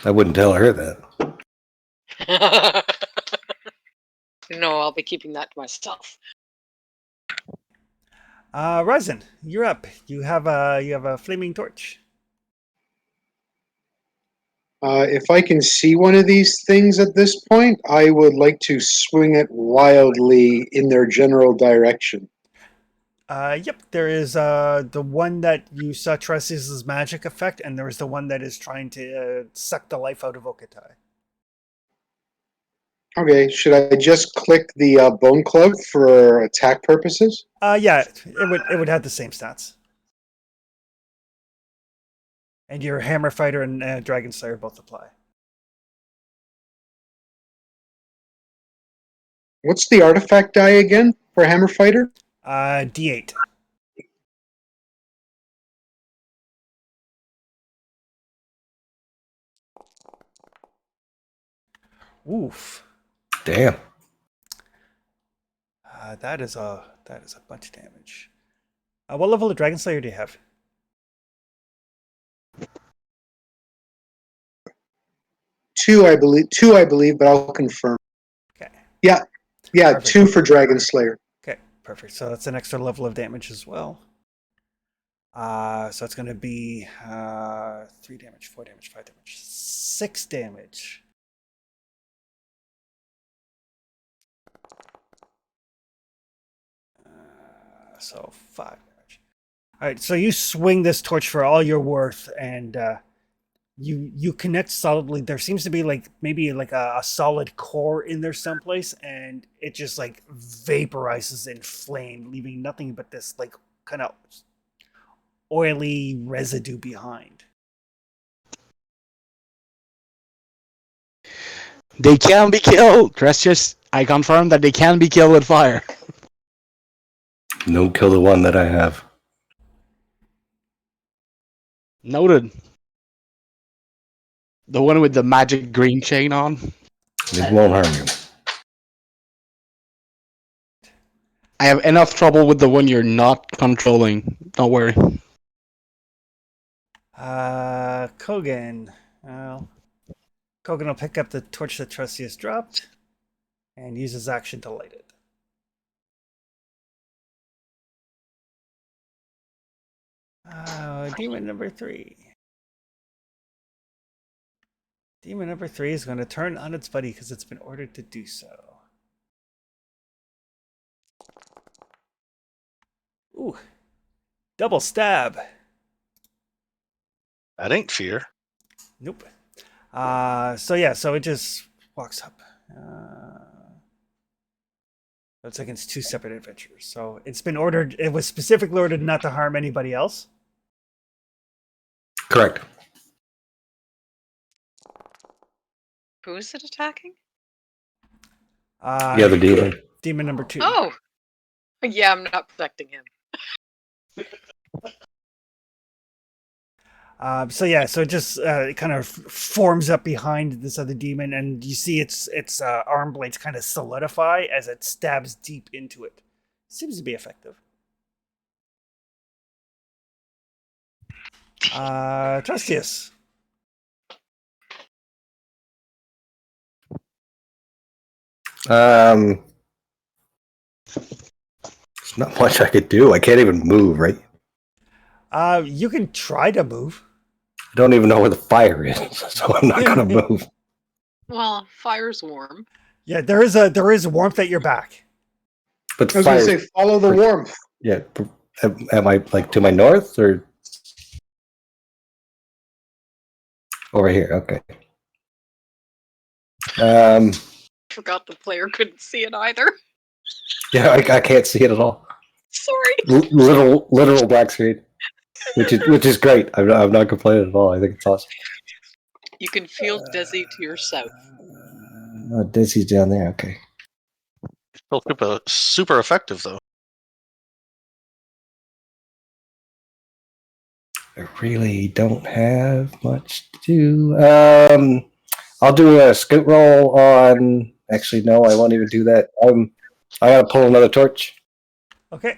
I wouldn't tell her that. No, I'll be keeping that to myself. Ryzen, you're up. You have a flaming torch. If I can see one of these things at this point, I would like to swing it wildly in their general direction. Yep, there is the one that you saw Tresi's magic effect, and there is the one that is trying to suck the life out of Okatai. Okay, should I just click the Bone Club for attack purposes? Yeah, it would have the same stats. And your Hammer Fighter and Dragon Slayer both apply. What's the artifact die again for Hammer Fighter? D8. Oof. Damn. That is a bunch of damage. What level of Dragon Slayer do you have? 2, I believe, but I'll confirm. Okay. Yeah, Perfect. 2 for Dragon Slayer. Okay, perfect. So that's an extra level of damage as well. So it's going to be 3 damage, 4 damage, 5 damage, 6 damage. So 5 damage. All right, so you swing this torch for all you're worth, and you connect solidly. There seems to be maybe a solid core in there someplace, and it just vaporizes in flame, leaving nothing but this kind of oily residue behind. They can be killed. I confirm that they can be killed with fire. No, kill the one that I have. Noted. The one with the magic green chain on. It won't harm you. I have enough trouble with the one you're not controlling. Don't worry. Kogan. Well, Kogan will pick up the torch that Trustius dropped and use his action to light it. Demon number 3. Demon number 3 is going to turn on its buddy because it's been ordered to do so. Ooh. Double stab. That ain't fear. Nope. So it just walks up. It's against 2 separate adventurers. So it's been ordered. It was specifically ordered not to harm anybody else. Correct. Who is it attacking? The other demon. Demon number 2. Oh! Yeah, I'm not protecting him. So it just kind of forms up behind this other demon, and you see its arm blades kind of solidify as it stabs deep into it. Seems to be effective. Trustius. There's not much I could do. I can't even move, right? You can try to move. I don't even know where the fire is, so I'm not gonna move. Well, fire's warm. Yeah, there is warmth at your back. But I was fire. going to say, follow the warmth. Yeah. Am I to my north or over here? Okay. Forgot the player couldn't see it either. Yeah, I can't see it at all. Sorry. Literal black screen, which is great. I'm not complaining at all. I think it's awesome. You can feel Desi to your south. Dizzy's down there. Okay. Still super effective though. I really don't have much to do. I'll do a scout roll on. Actually, no, I won't even do that. I gotta pull another torch. Okay.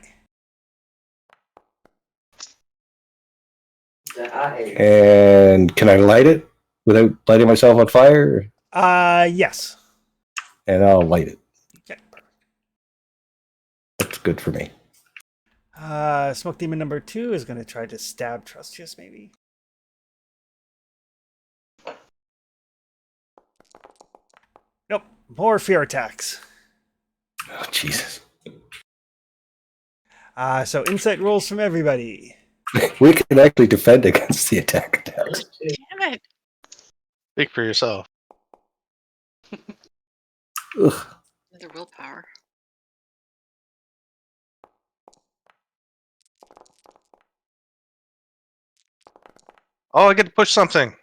And can I light it without lighting myself on fire? Yes. And I'll light it. Okay, perfect. That's good for me. Smoke Demon number 2 is going to try to stab Trustius, maybe. Nope. More fear attacks. Oh, Jesus. So insight rolls from everybody. We can actually defend against the attack attacks. Damn it. Speak for yourself. Ugh. Another willpower. Oh, I get to push something.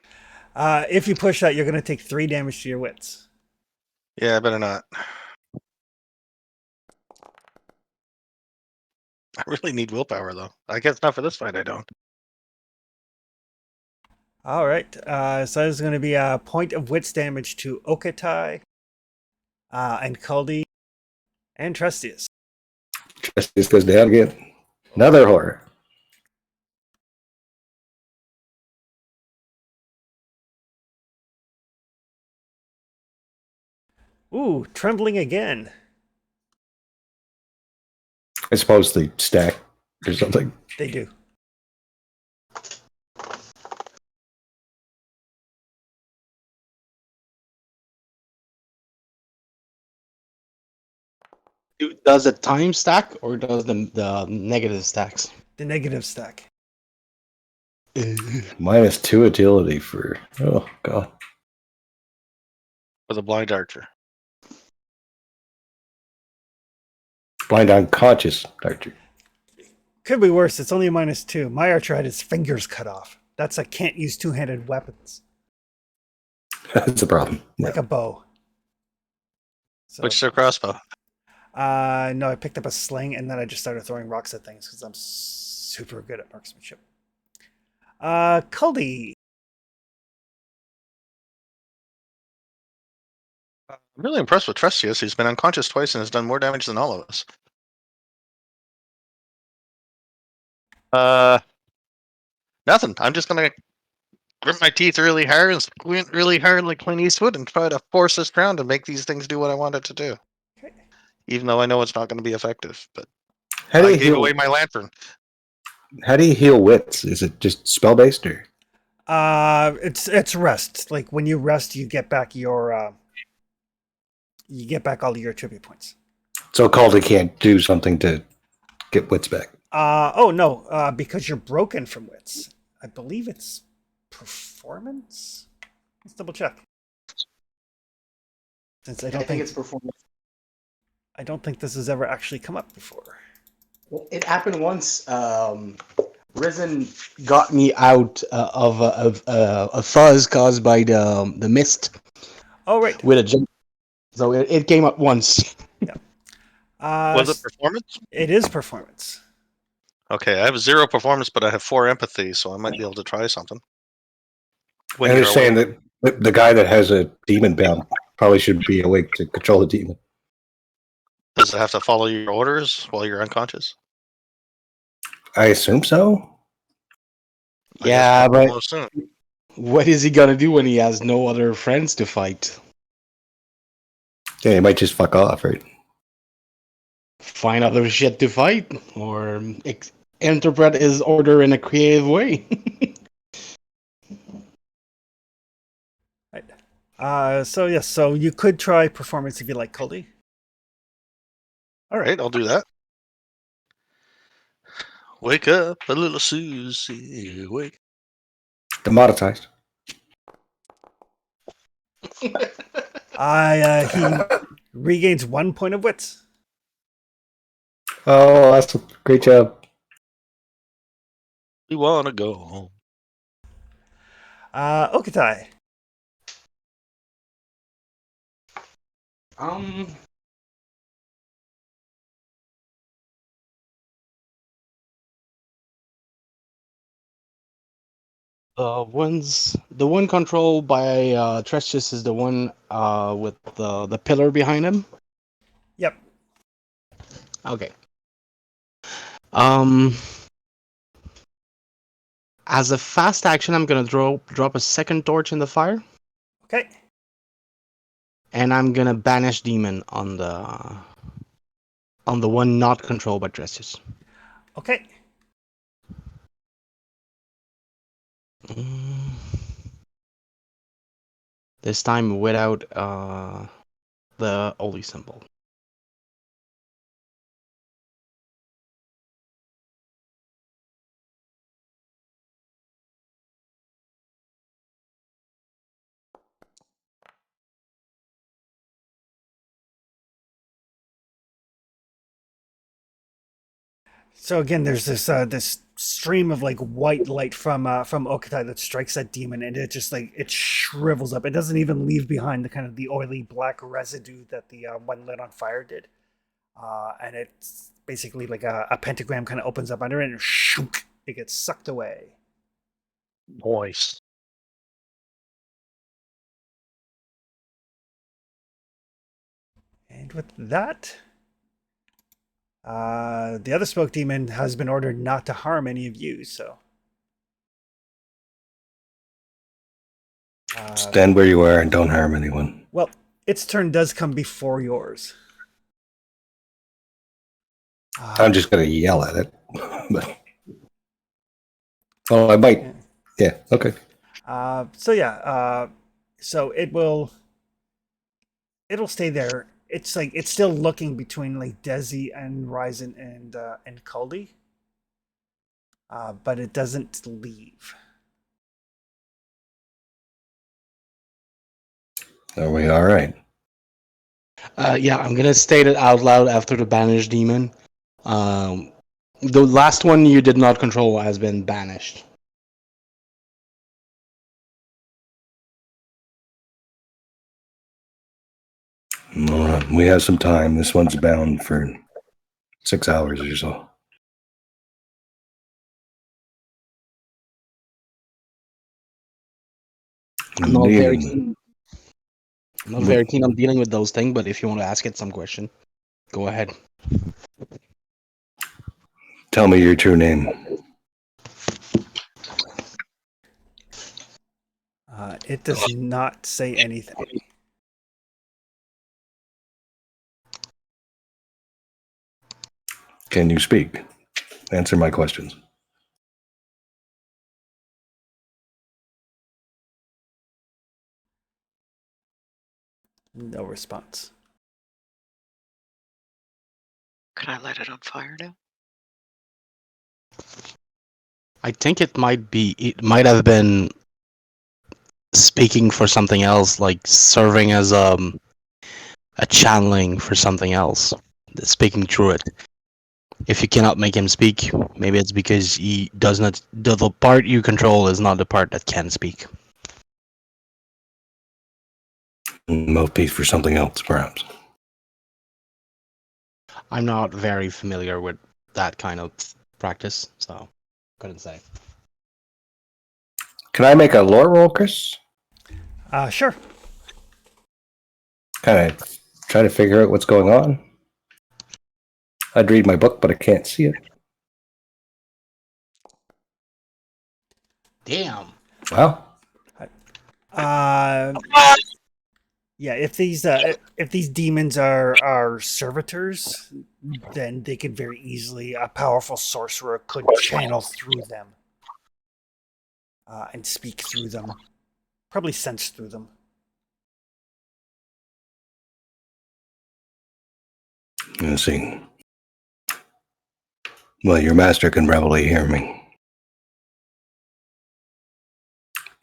If you push that, you're going to take 3 damage to your wits. Yeah, I better not. I really need willpower though. I guess not for this fight. I don't. All right. So there's going to be a point of wits damage to Okatai, and Kaldi, and Trustius. This goes down again. Another horror. Ooh, trembling again. I suppose they stack or something. They do. Does the time stack or does the negative stacks? The negative stack. -2 agility for. Oh, God. With a blind archer. Blind unconscious archer. Could be worse. It's only a -2. My archer had his fingers cut off. That's a can't use two-handed weapons That's a problem. like a bow. So, Which is their crossbow. no, I picked up a sling and then I just started throwing rocks at things because I'm super good at marksmanship. Culdy. I'm really impressed with Trestius. He's been unconscious twice and has done more damage than all of us. Nothing. I'm just gonna grit my teeth really hard and squint really hard like Clint Eastwood and try to force this round and make these things do what I want it to do. Okay. Even though I know it's not going to be effective, but How do I you gave heal? away my lantern. How do you heal wits? Is it just spell based or? It's rest. Like when you rest, you get back all of your tribute points. So Calder can't do something to get wits back. Oh no, because you're broken from wits. I believe it's performance. Let's double check. Since I I don't think it's performance. I don't think this has ever actually come up before. It happened once. Risen got me out of a fuzz caused by the mist Oh right. with a jump. So it came up once. Was it performance? It is performance. Okay, I have 0 performance, but I have 4 empathy, so I might be able to try something. When I you're understand awake. that the guy that has a demon bound probably should be awake to control the demon. Does it have to follow your orders while you're unconscious? I assume so. I guess Yeah, we'll but know soon. what is he gonna do when he has no other friends to fight? Yeah, he might just fuck off, right? Find other shit to fight, or interpret his order in a creative way. Right. So yes, so you could try performance if you like, Culdy. All right, I'll do that. Wake up, a little Susie. Wake. Demonetized. He regains 1 point of wits. Oh, that's a great job. We wanna go home. Okatai. The one controlled by Trestius is the one with the pillar behind him. Yep. Okay. As a fast action, I'm gonna drop a second torch in the fire, Okay. and I'm gonna banish demon on the one not controlled by Trestius. Okay. This time without the holy symbol. So again, there's this stream of like white light from Okatai that strikes that demon, and it just like it shrivels up. It doesn't even leave behind the kind of the oily black residue that the one lit on fire did, and it's basically like a pentagram kind of opens up under it, and shook, it gets sucked away. Voice. And with that, The other smoke demon has been ordered not to harm any of you, so. Stand where you are and don't harm anyone. Well, its turn does come before yours. I'm just going to yell at it. But, oh, I might. Yeah, okay. So it'll stay there. It's like it's still looking between like Desi and Ryzen and Culdy, but it doesn't leave. Are we all right? Yeah, I'm gonna state it out loud after the banished demon. The last one you did not control has been banished. All right, we have some time. This one's bound for 6 hours or so. I'm not very Demon. keen. I'm not very keen on dealing with those things, but if you want to ask it some question, go ahead. Tell me your true name. It does not say anything. Can you speak? Answer my questions. No response. Can I light it on fire now? I think it might have been speaking for something else, like serving as a channeling for something else, speaking through it. If you cannot make him speak, maybe it's because he does not. The part you control is not the part that can speak. Mouthpiece for something else, perhaps. I'm not very familiar with that kind of practice, so couldn't say. Can I make a lore roll, Chris? Sure. Kind of try to figure out what's going on. I'd read my book, but I can't see it. Damn. Wow. Yeah, if these demons are servitors, then they could very easily, a powerful sorcerer could channel through them and speak through them, probably sense through them. Let's see. Well, your master can probably hear me.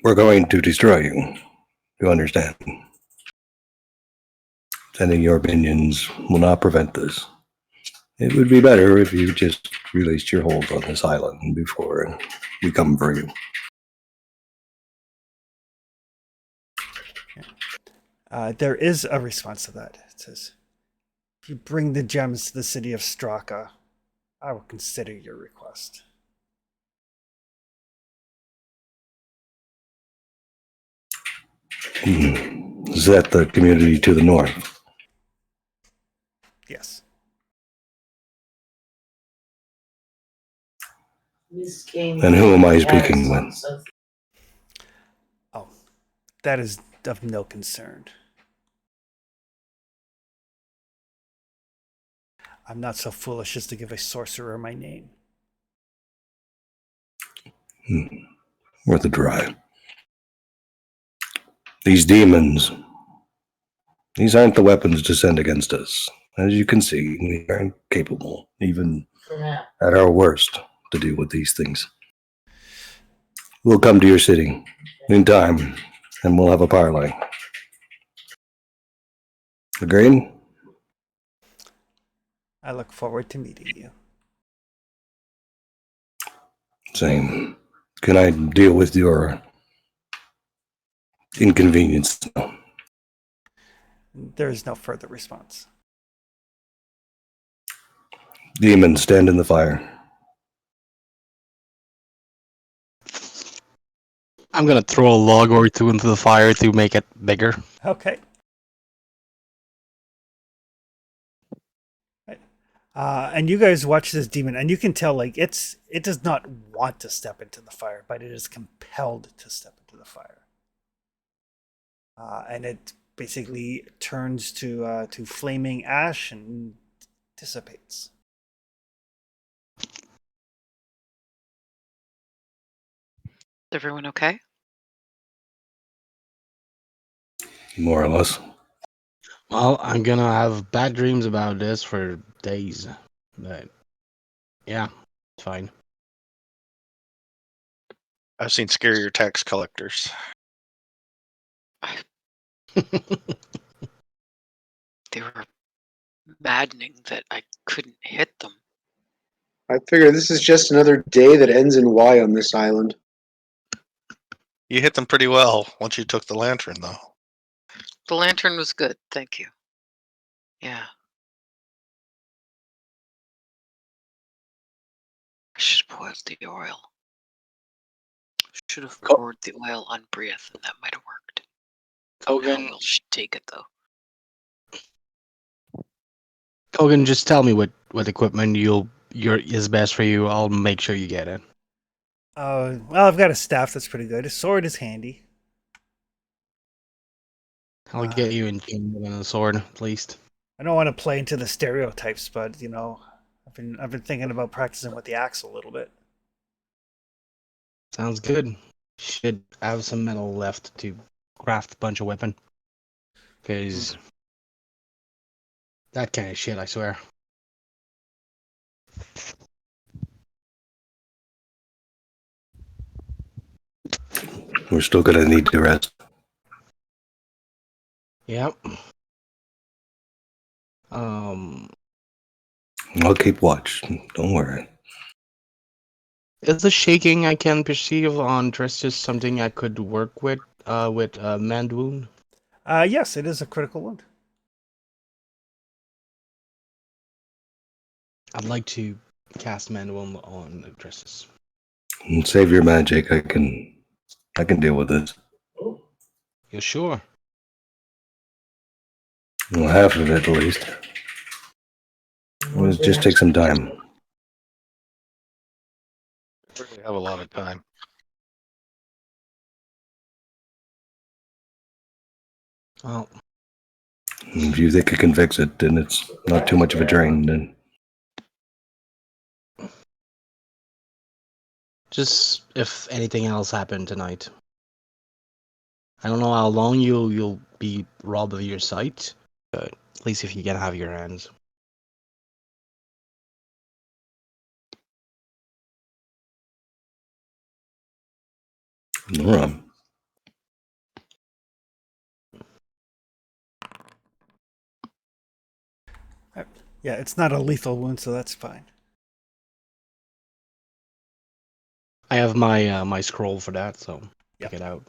We're going to destroy you. You understand? Sending your minions will not prevent this. It would be better if you just released your hold on this island before we come for you. There is a response to that. It says, if you bring the gems to the city of Straka, I will consider your request. Is that the community to the north? Yes. And who am I speaking with? Oh, that is of no concern. I'm not so foolish as to give a sorcerer my name. Worth a try. These demons, these aren't the weapons to send against us. As you can see, we are incapable, even at our worst, to deal with these things. We'll come to your city in time, and we'll have a parley. Agreed? I look forward to meeting you. Same. Can I deal with your inconvenience now? There is no further response. Demons, stand in the fire. I'm gonna throw a log or two into the fire to make it bigger. Okay. Right. And you guys watch this demon, and you can tell like it does not want to step into the fire, but it is compelled to step into the fire. And it basically turns to flaming ash and dissipates. Is everyone okay? More or less. Well, I'm gonna have bad dreams about this for days. But yeah, it's fine. I've seen scarier tax collectors. They were maddening that I couldn't hit them. I figure this is just another day that ends in Y on this island. You hit them pretty well once you took the lantern, though. The lantern was good, thank you. Yeah. I should have boiled the oil. Should have poured the oil on Briath, and that might have worked. Kogan, We'll take it though. Kogan, just tell me what equipment is best for you. I'll make sure you get it. Well, I've got a staff that's pretty good. A sword is handy. I'll get you in chain and a sword, at least. I don't want to play into the stereotypes, but I've been thinking about practicing with the axe a little bit. Sounds good. Should have some metal left to craft a bunch of weapon. Because that kind of shit, I swear. We're still gonna need to rest. Yep. I'll keep watch. Don't worry. Is the shaking I can perceive on Tristis something I could work with Mandoon? Yes, it is a critical wound. I'd like to cast Mandoon on Tristis. Save your magic. I can deal with this. You sure? Well, half of it at least. Let's just take some time. We have a lot of time. Well, If you think you can fix it, then it's not too much of a drain. Then just if anything else happened tonight. I don't know how long you'll be robbed of your sight, but at least if you can have your hands. no wrong. Yeah, it's not a lethal wound, so that's fine. I have my my scroll for that, so Yep. check it out.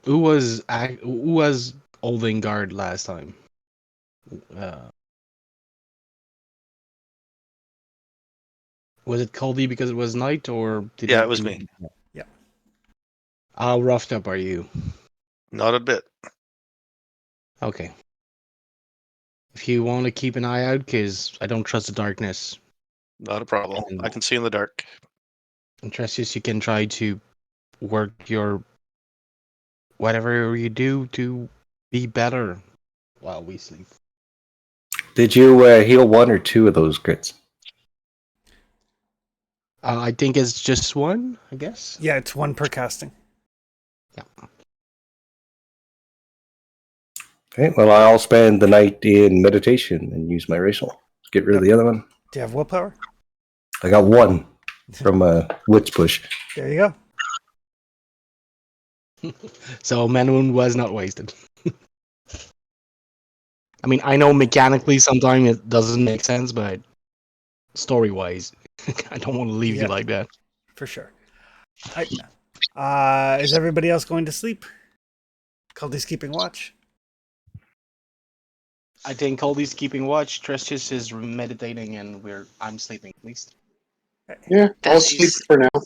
Who was holding guard last time? Was it Colby because it was night, or did Yeah, it was me. Yeah. How roughed up are you? Not a bit. Okay. If you want to keep an eye out, because I don't trust the darkness. Not a problem. I can see in the dark. Interestius, you can try to work your whatever you do to be better while we sleep. Did you heal one or two of those crits? I think it's just one, I guess. Yeah, it's one per casting. Yeah. Okay, well, I'll spend the night in meditation and use my racial. Get rid of the other one. Do you have willpower? I got one from Wits Push. There you go. So Manwoon was not wasted. I mean, I know mechanically sometimes it doesn't make sense, but story-wise, I don't want to leave you like that. For sure. Is everybody else going to sleep? Caldy's keeping watch. I think Colby's keeping watch, Trestius is meditating, and I'm sleeping at least. Yeah, I'll Desi's- sleep for now.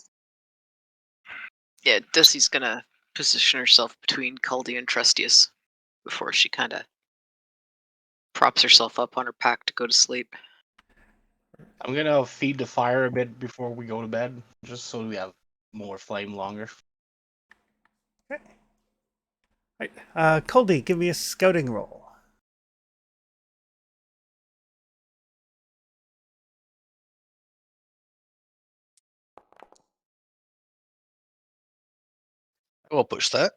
Yeah, Desi's gonna position herself between Caldy and Trustius before she kind of props herself up on her pack to go to sleep. I'm gonna feed the fire a bit before we go to bed, just so we have more flame longer. Okay. Right. Coldy, give me a scouting roll. We'll push that.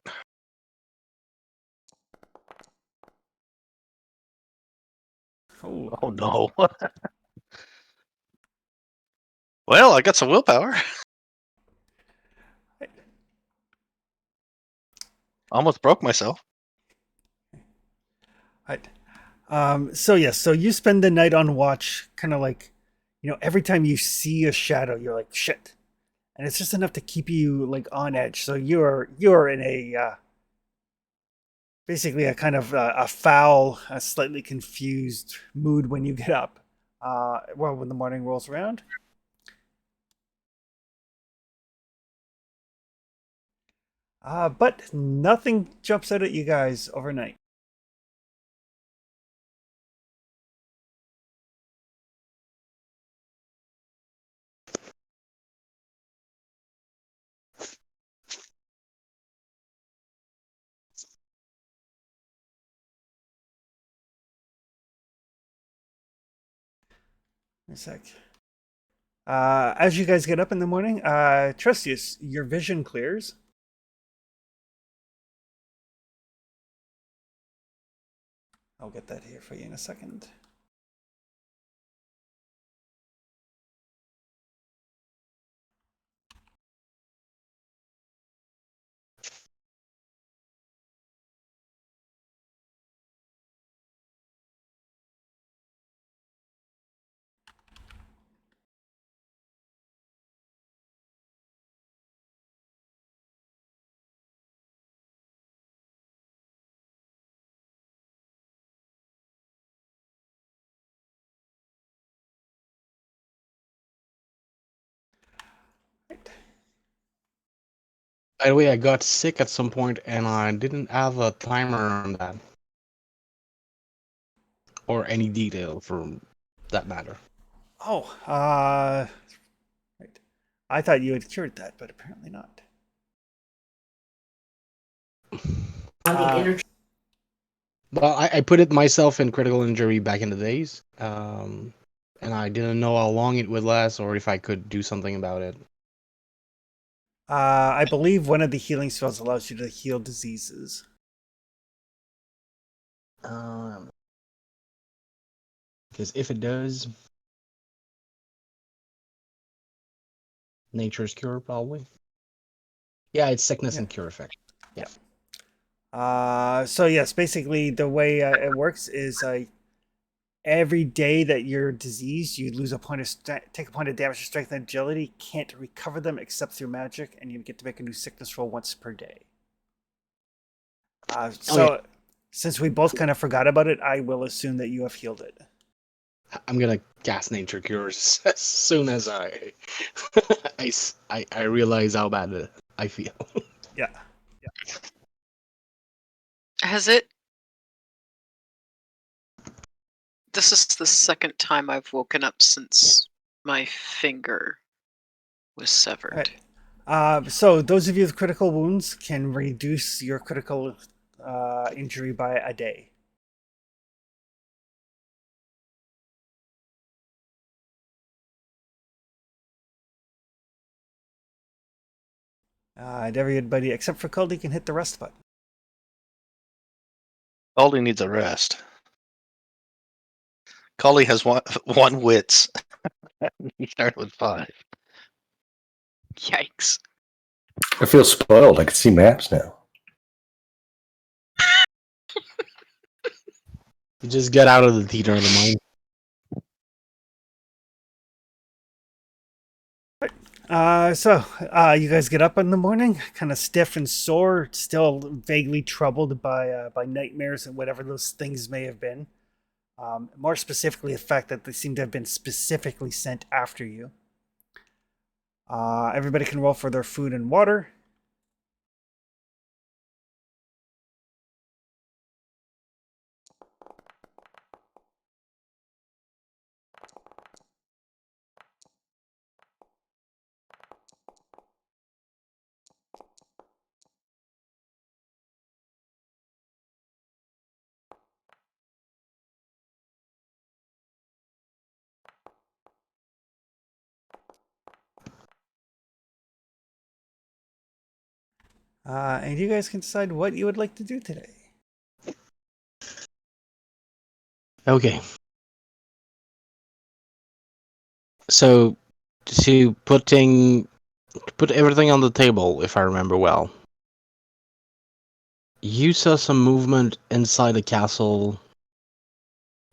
Oh, Oh no. Well, I got some willpower. Almost broke myself. right. So yes, so you spend the night on watch, kind of like, every time you see a shadow, you're like, shit. And it's just enough to keep you like on edge. So you're in a basically a kind of a foul, a slightly confused mood when you get up. Well, when the morning rolls around. But nothing jumps out at you guys overnight. A sec. As you guys get up in the morning, Trustius, your vision clears. I'll get that here for you in a second. Right. By the way, I got sick at some point, and I didn't have a timer on that, or any detail for that matter. Oh, right. I thought you had cured that, but apparently not. Well, I put it myself in critical injury back in the days, and I didn't know how long it would last or if I could do something about it. I believe one of the healing spells allows you to heal diseases. Because if it does, nature's cure probably. Yeah, it's sickness Yeah. and cure effect. Yeah. So yes, basically the way it works is every day that you're diseased, you lose a point of take a point of damage to strength and agility. Can't recover them except through magic, and you get to make a new sickness roll once per day. So since we both kind of forgot about it, I will assume that you have healed it. I'm gonna cast nature cures as soon as I I realize how bad I feel. Yeah. Has it? This is the second time I've woken up since my finger was severed. Right. So those of you with critical wounds can reduce your critical injury by a day. And everybody except for Caldy can hit the rest button. Caldy needs a rest. Caldy has one wits. He started with 5. Yikes. I feel spoiled. I can see maps now. You just get out of the theater of the mind. So you guys get up in the morning, kind of stiff and sore, still vaguely troubled by nightmares and whatever those things may have been. More specifically, the fact that they seem to have been specifically sent after you. Everybody can roll for their food and water. And you guys can decide what you would like to do today. Okay. So, to put everything on the table, if I remember well. You saw some movement inside the castle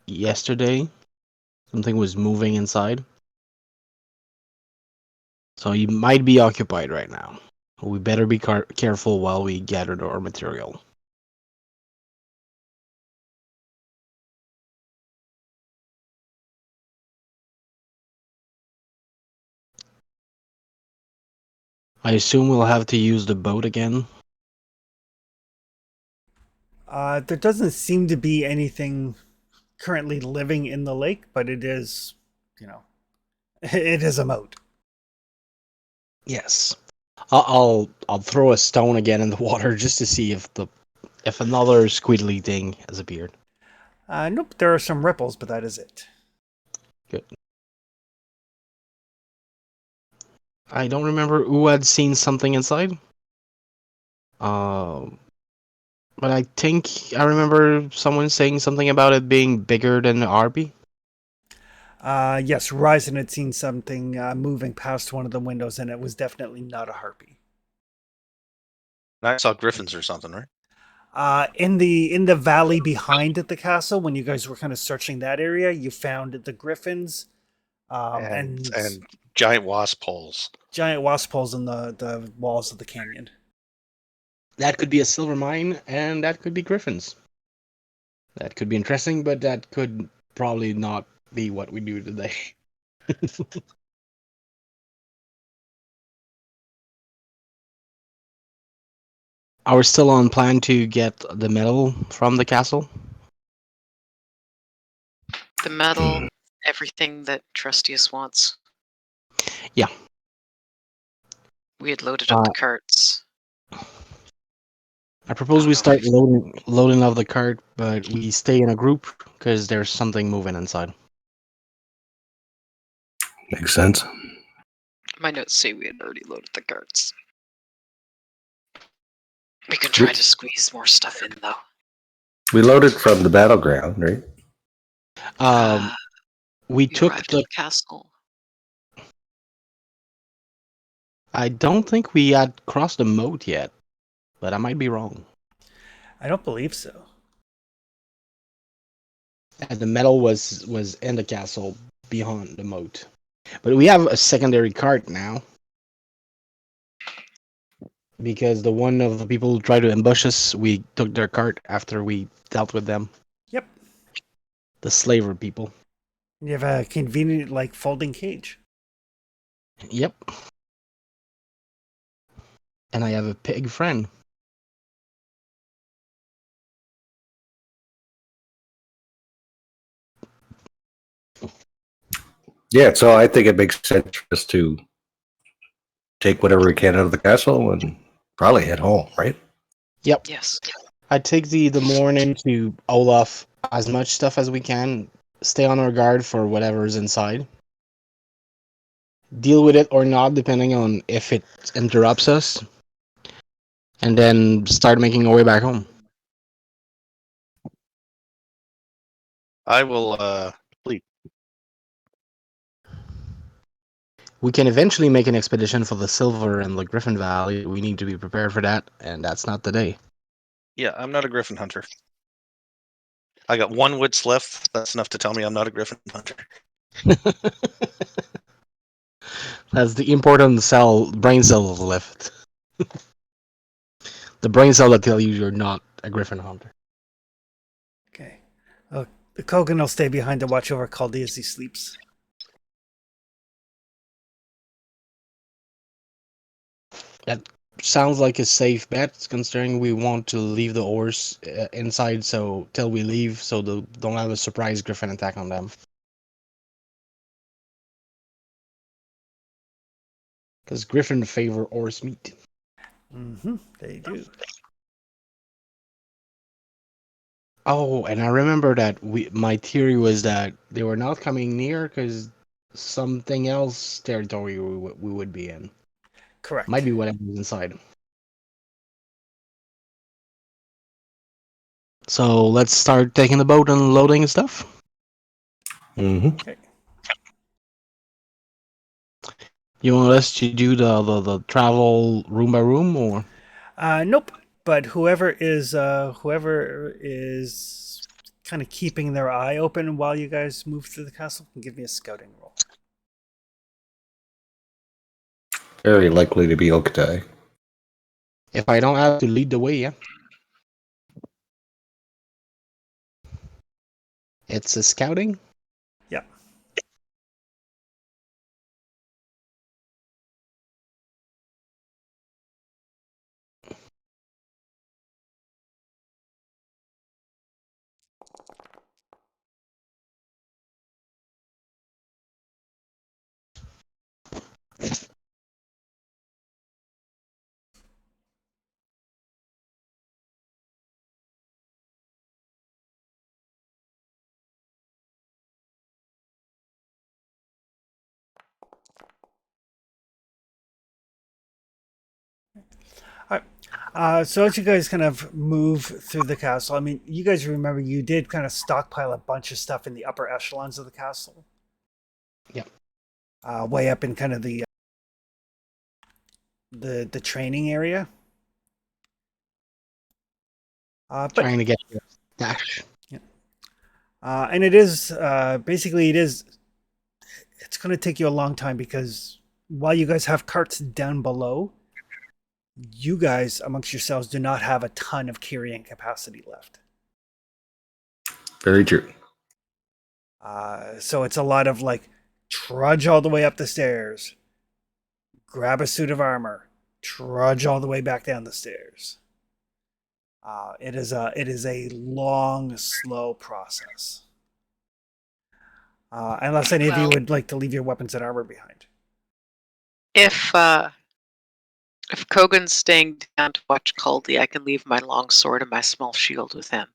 yesterday. Something was moving inside. So you might be occupied right now. We better be careful while we gather our material. I assume we'll have to use the boat again. There doesn't seem to be anything currently living in the lake, but it is, it is a moat. Yes. I'll throw a stone again in the water just to see if another squiddly thing has appeared. Nope, there are some ripples, but that is it. Good. I don't remember who had seen something inside. But I think I remember someone saying something about it being bigger than the RP. Yes, Ryzen had seen something moving past one of the windows, and it was definitely not a harpy. I saw griffins or something, right? In the valley behind the castle, when you guys were kind of searching that area, you found the griffins and giant wasp holes. giant wasp holes in the walls of the canyon. That could be a silver mine, and that could be griffins. That could be interesting, but that could probably not be what we do today. Are we still on plan to get the metal from the castle? The metal, everything that Trustius wants. Yeah. We had loaded up the carts. I propose we start loading off the cart, but we stay in a group because there's something moving inside. Makes sense. My notes say we had already loaded the carts. We can try to squeeze more stuff in, though. We loaded from the battleground, right? We took arrived at the castle. I don't think we had crossed the moat yet, but I might be wrong. I don't believe so. And the metal was in the castle beyond the moat. But we have a secondary cart now. Because the one of the people who tried to ambush us, we took their cart after we dealt with them. Yep. The slaver people. You have a convenient, folding cage. Yep. And I have a pig friend. Yeah, so I think it makes sense for us to take whatever we can out of the castle and probably head home, right? Yep. Yes. I take the morning to Olaf as much stuff as we can. Stay on our guard for whatever's inside. Deal with it or not, depending on if it interrupts us. And then start making our way back home. I will sleep. We can eventually make an expedition for the Silver and the Griffin Valley. We need to be prepared for that, and that's not today. Yeah, I'm not a griffin hunter. I got one wits left. That's enough to tell me I'm not a griffin hunter. That's the important brain cell left. The brain cell that tells you you're not a griffin hunter. Okay. The Kogan will stay behind to watch over Caldi as he sleeps. That sounds like a safe bet, considering we want to leave the ores inside till we leave, so they don't have a surprise griffin attack on them. Because griffin favor ores meat. Mm-hmm, they do. Oh, and I remember that my theory was that they were not coming near because something else territory we would be in. Correct. Might be whatever's inside. So let's start taking the boat and loading stuff. Mm-hmm. Okay. You want us to do the travel room by room, or Nope. But whoever is kind of keeping their eye open while you guys move through the castle can give me a scouting roll. Very likely to be Okatai. if I don't have to lead the way, yeah. It's a scouting. Yeah. All right. So as you guys kind of move through the castle, I mean, you guys remember you did kind of stockpile a bunch of stuff in the upper echelons of the castle. Yeah. Way up in kind of the training area. But Trying to get your dash. and it is basically it's going to take you a long time because while you guys have carts down below, you guys amongst yourselves do not have a ton of carrying capacity left. Very true. So it's a lot of like trudge all the way up the stairs, grab a suit of armor, trudge all the way back down the stairs. It is a long, slow process. Unless any of you Well- would like to leave your weapons and armor behind. If Kogan's staying down to watch Caldy, I can leave my long sword and my small shield with him.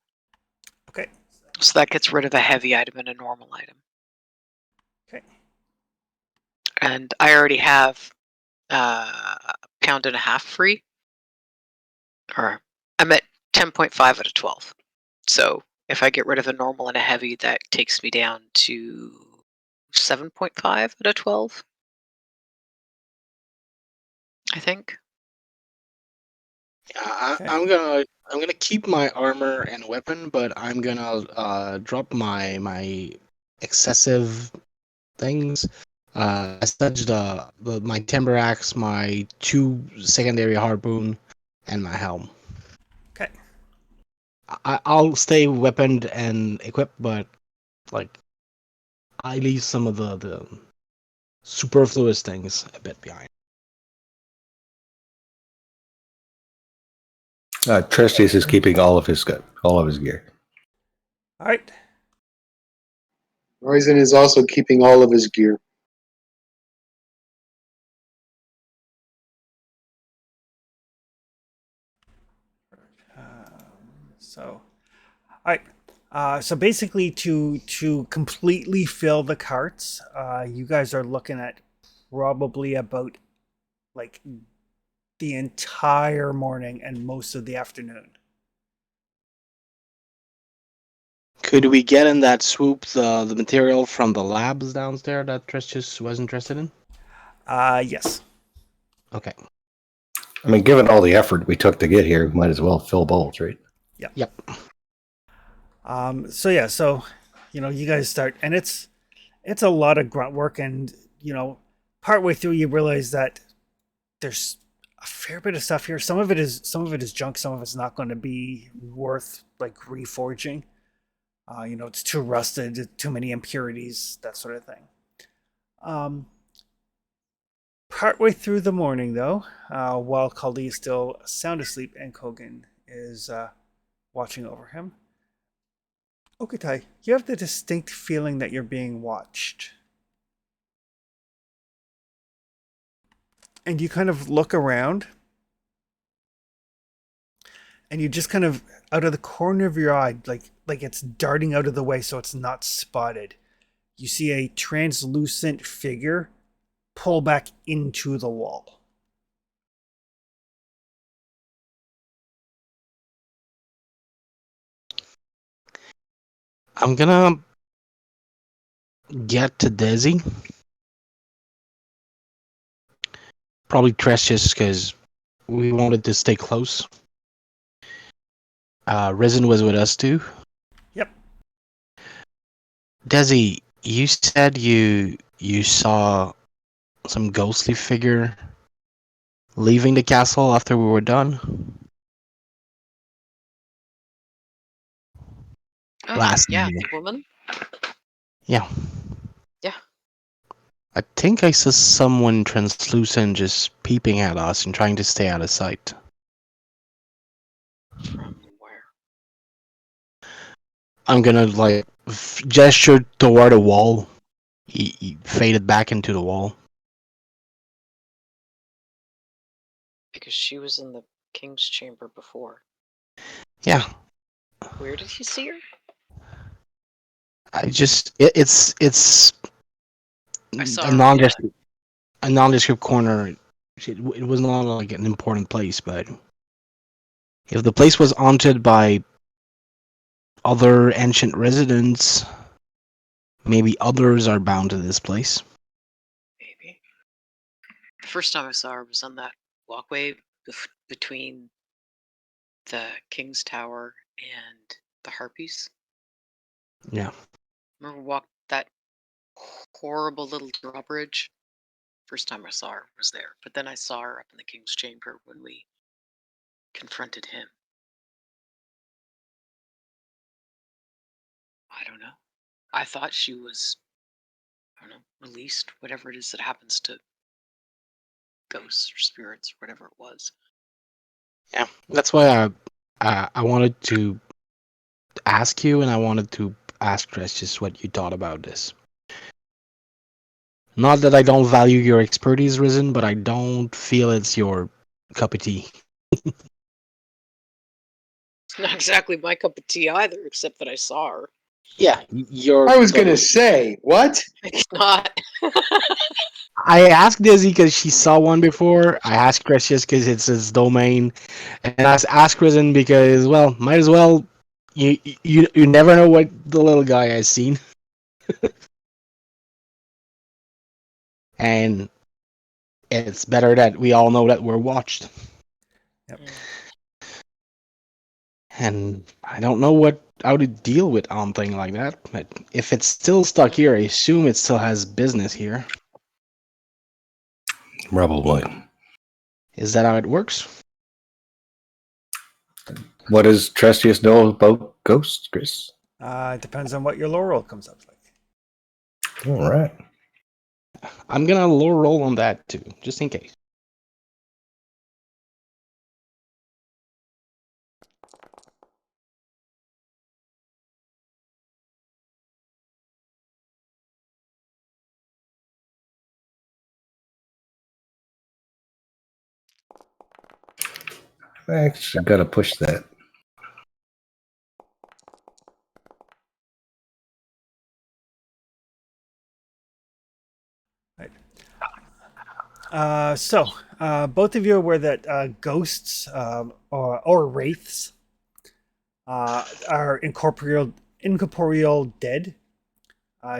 Okay. So that gets rid of a heavy item and a normal item. Okay. And I already have a pound and a half free. Or I'm at 10.5 out of 12. So if I get rid of a normal and a heavy, that takes me down to 7.5 out of 12. I think. Okay. I'm gonna keep my armor and weapon, but I'm gonna drop my excessive things. As such, my timber axe, my 2 secondary harpoon, and my helm. Okay. I'll stay weaponed and equipped, but like I leave some of the superfluous things a bit behind. Trestius is keeping all of his gear. All right. Ryzen is also keeping all of his gear. So, all right. So basically, to completely fill the carts, you guys are looking at probably about like the entire morning and most of the afternoon. Could we get in that swoop the material from the labs downstairs that Trestius was interested in? Yes. Okay. I mean, given all the effort we took to get here, we might as well fill both, right? Yep. So yeah, so you guys start, and it's a lot of grunt work, and partway through you realize that there's a fair bit of stuff here. Some of it is junk. Some of it's not going to be worth like reforging. It's too rusted, too many impurities, that sort of thing. Partway through the morning, though, while Caldy is still sound asleep and Kogan is watching over him, Okatai, you have the distinct feeling that you're being watched. And you kind of look around, and you just kind of, out of the corner of your eye, like it's darting out of the way so it's not spotted, you see a translucent figure pull back into the wall. I'm gonna get to Desi. Probably Tresh just because we wanted to stay close. Risen was with us too. Yep. Desi, you said you saw some ghostly figure leaving the castle after we were done. Oh, Last yeah, night. the woman. Yeah. Yeah. I think I saw someone translucent just peeping at us and trying to stay out of sight. From where? I'm gonna like gesture toward a wall. He faded back into the wall. Because she was in the king's chamber before. Yeah, Where did you see her? I just it's I saw a her. nondescript corner. It was not like an important place, but if the place was haunted by other ancient residents, maybe others are bound to this place. Maybe. The first time I saw her was on that walkway between the king's tower and the harpies. Yeah. Remember walked that horrible little drawbridge? First time I saw her was there. But then I saw her up in the king's chamber when we confronted him. I don't know. I thought she was, I don't know, released, whatever it is that happens to ghosts or spirits, or whatever it was. Yeah, that's why I wanted to ask you, and I wanted to ask Chris just what you thought about this. Not that I don't value your expertise, Risen, but I don't feel it's your cup of tea. It's not exactly my cup of tea either, except that I saw her. Yeah, you're. I was gonna say, what? It's not. I asked Dizzy because she saw one before. I asked Chris just because it's his domain, and I asked Risen because, well, might as well. You never know what the little guy has seen, and it's better that we all know that we're watched. Yep. And I don't know how to deal with something like that. But if it's still stuck here, I assume it still has business here. Probably. Is that how it works? What does Trestius know about ghosts, Chris? It depends on what your lore roll comes up like. All right. I'm gonna low roll on that too, just in case. I actually got to push that. Both of you are aware that ghosts or wraiths are incorporeal dead.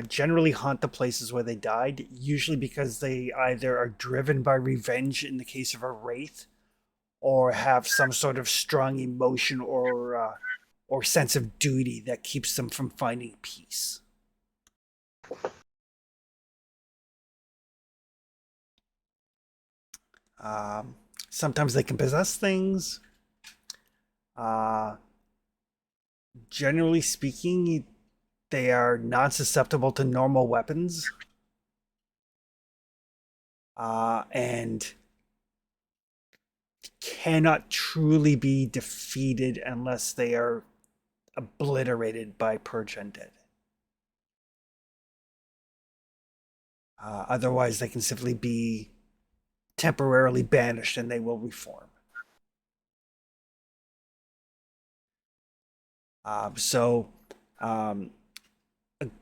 Generally haunt the places where they died, usually because they either are driven by revenge in the case of a wraith, or have some sort of strong emotion or sense of duty that keeps them from finding peace. Sometimes they can possess things. Generally speaking, they are non-susceptible to normal weapons. And cannot truly be defeated unless they are obliterated by Purge Undead. Otherwise, they can simply be temporarily banished and they will reform. A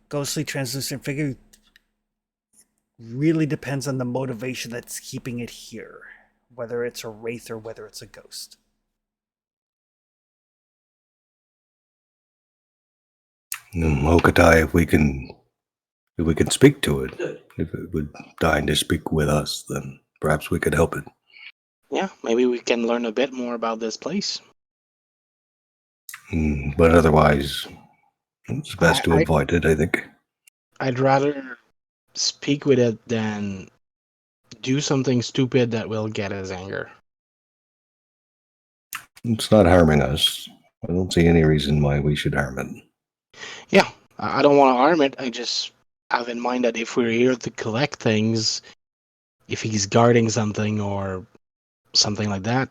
ghostly translucent figure really depends on the motivation that's keeping it here, whether it's a wraith or whether it's a ghost. Hokatai, if we can speak to it, if it would deign to speak with us, then perhaps we could help it. Yeah, maybe we can learn a bit more about this place. But otherwise, it's best to I- avoid it, I think. I'd rather speak with it than do something stupid that will get his anger. It's not harming us. I don't see any reason why we should harm it. Yeah, I don't want to harm it. I just have in mind that if we're here to collect things, if he's guarding something or something like that,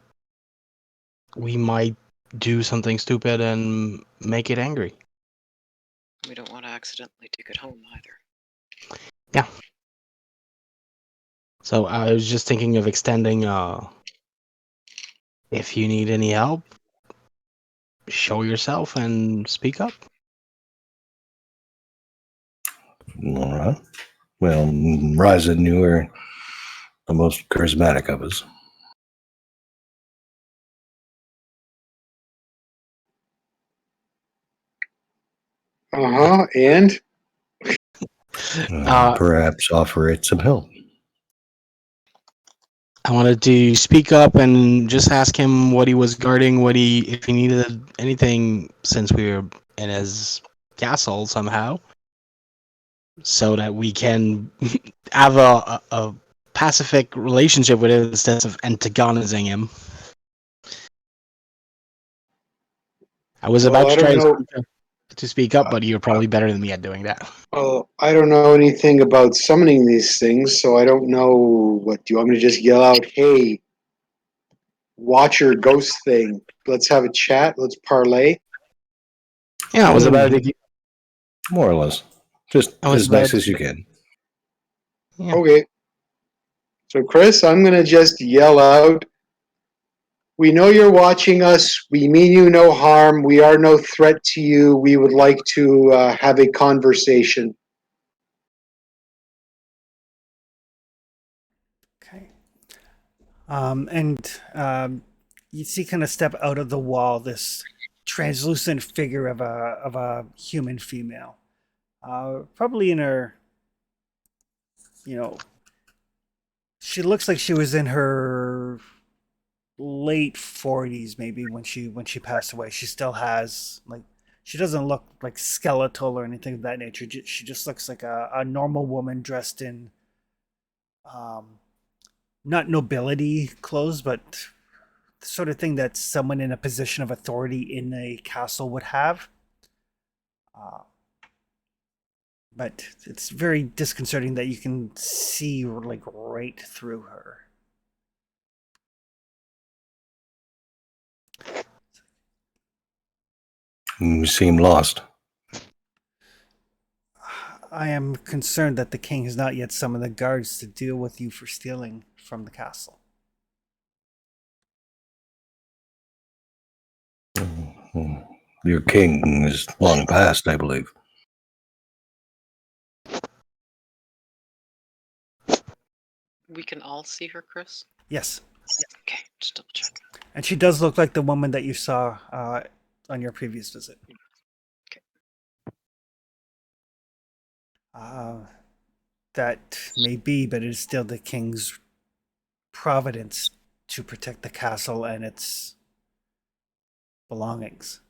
we might do something stupid and make it angry. We don't want to accidentally take it home either. Yeah. So I was just thinking of extending, if you need any help, show yourself and speak up. All right. Well, Ryzen, you are the most charismatic of us. And Perhaps offer it some help. I wanted to speak up and just ask him what he was guarding, if he needed anything, since we were in his castle somehow, so that we can have a pacific relationship with him instead of antagonizing him. I was Well, about I to try don't to speak up, but you're probably better than me at doing that. I don't know anything about summoning these things, so I don't know. What do you want me to just yell out? Hey, watch your ghost thing. Let's have a chat. Let's parlay. Yeah, I was about to. More or less. Just as nice as you can. Yeah. Okay. So, Chris, I'm going to just yell out. We know you're watching us. We mean you no harm. We are no threat to you. We would like to have a conversation. Okay. And you see, kind of step out of the wall, this translucent figure of a human female, probably in her, she looks like she was in her late 40s, maybe when she passed away. She still has she doesn't look like skeletal or anything of that nature. She just looks like a normal woman dressed in not nobility clothes, but the sort of thing that someone in a position of authority in a castle would have. But it's very disconcerting that you can see like right through her. You seem lost. I am concerned that the king has not yet summoned the guards to deal with you for stealing from the castle. Your king is long past, I believe. We can all see her, Chris? Yes. Okay, just double check. And she does look like the woman that you saw on your previous visit. Okay. That may be, but it is still the king's providence to protect the castle and its belongings.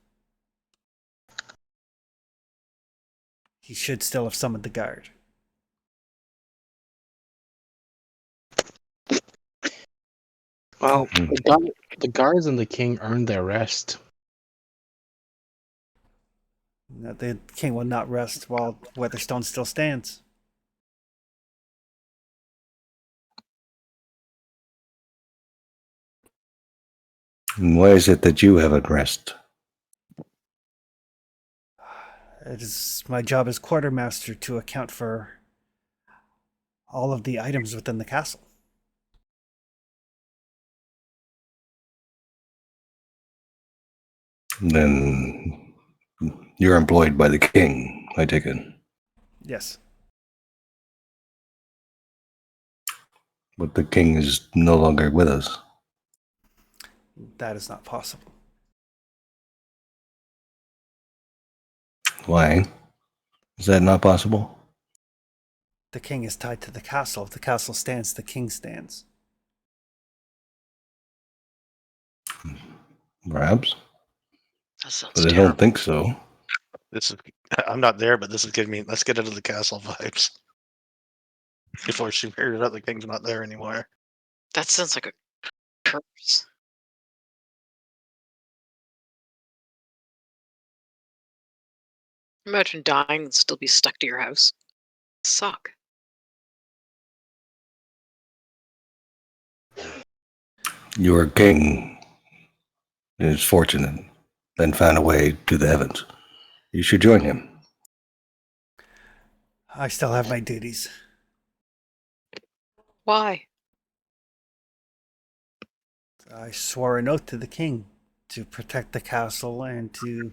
He should still have summoned the guard. Well, the guards and the king earned their rest. The king will not rest while Weatherstone still stands. Why is it that you haven't rest? It is my job as quartermaster to account for all of the items within the castle. Then you're employed by the king, I take it. Yes. But the king is no longer with us. That is not possible. Why? Is that not possible? The king is tied to the castle. If the castle stands, the king stands. Perhaps, That sounds but I terrible. don't think so. This is I'm not there, but this is giving me let's get into the castle vibes. Before she figured out the king's not there anymore. That sounds like a curse. Imagine dying and still be stuck to your house. Suck. Your king is fortunate and found a way to the heavens. You should join him. I still have my duties. Why? I swore an oath to the king to protect the castle and to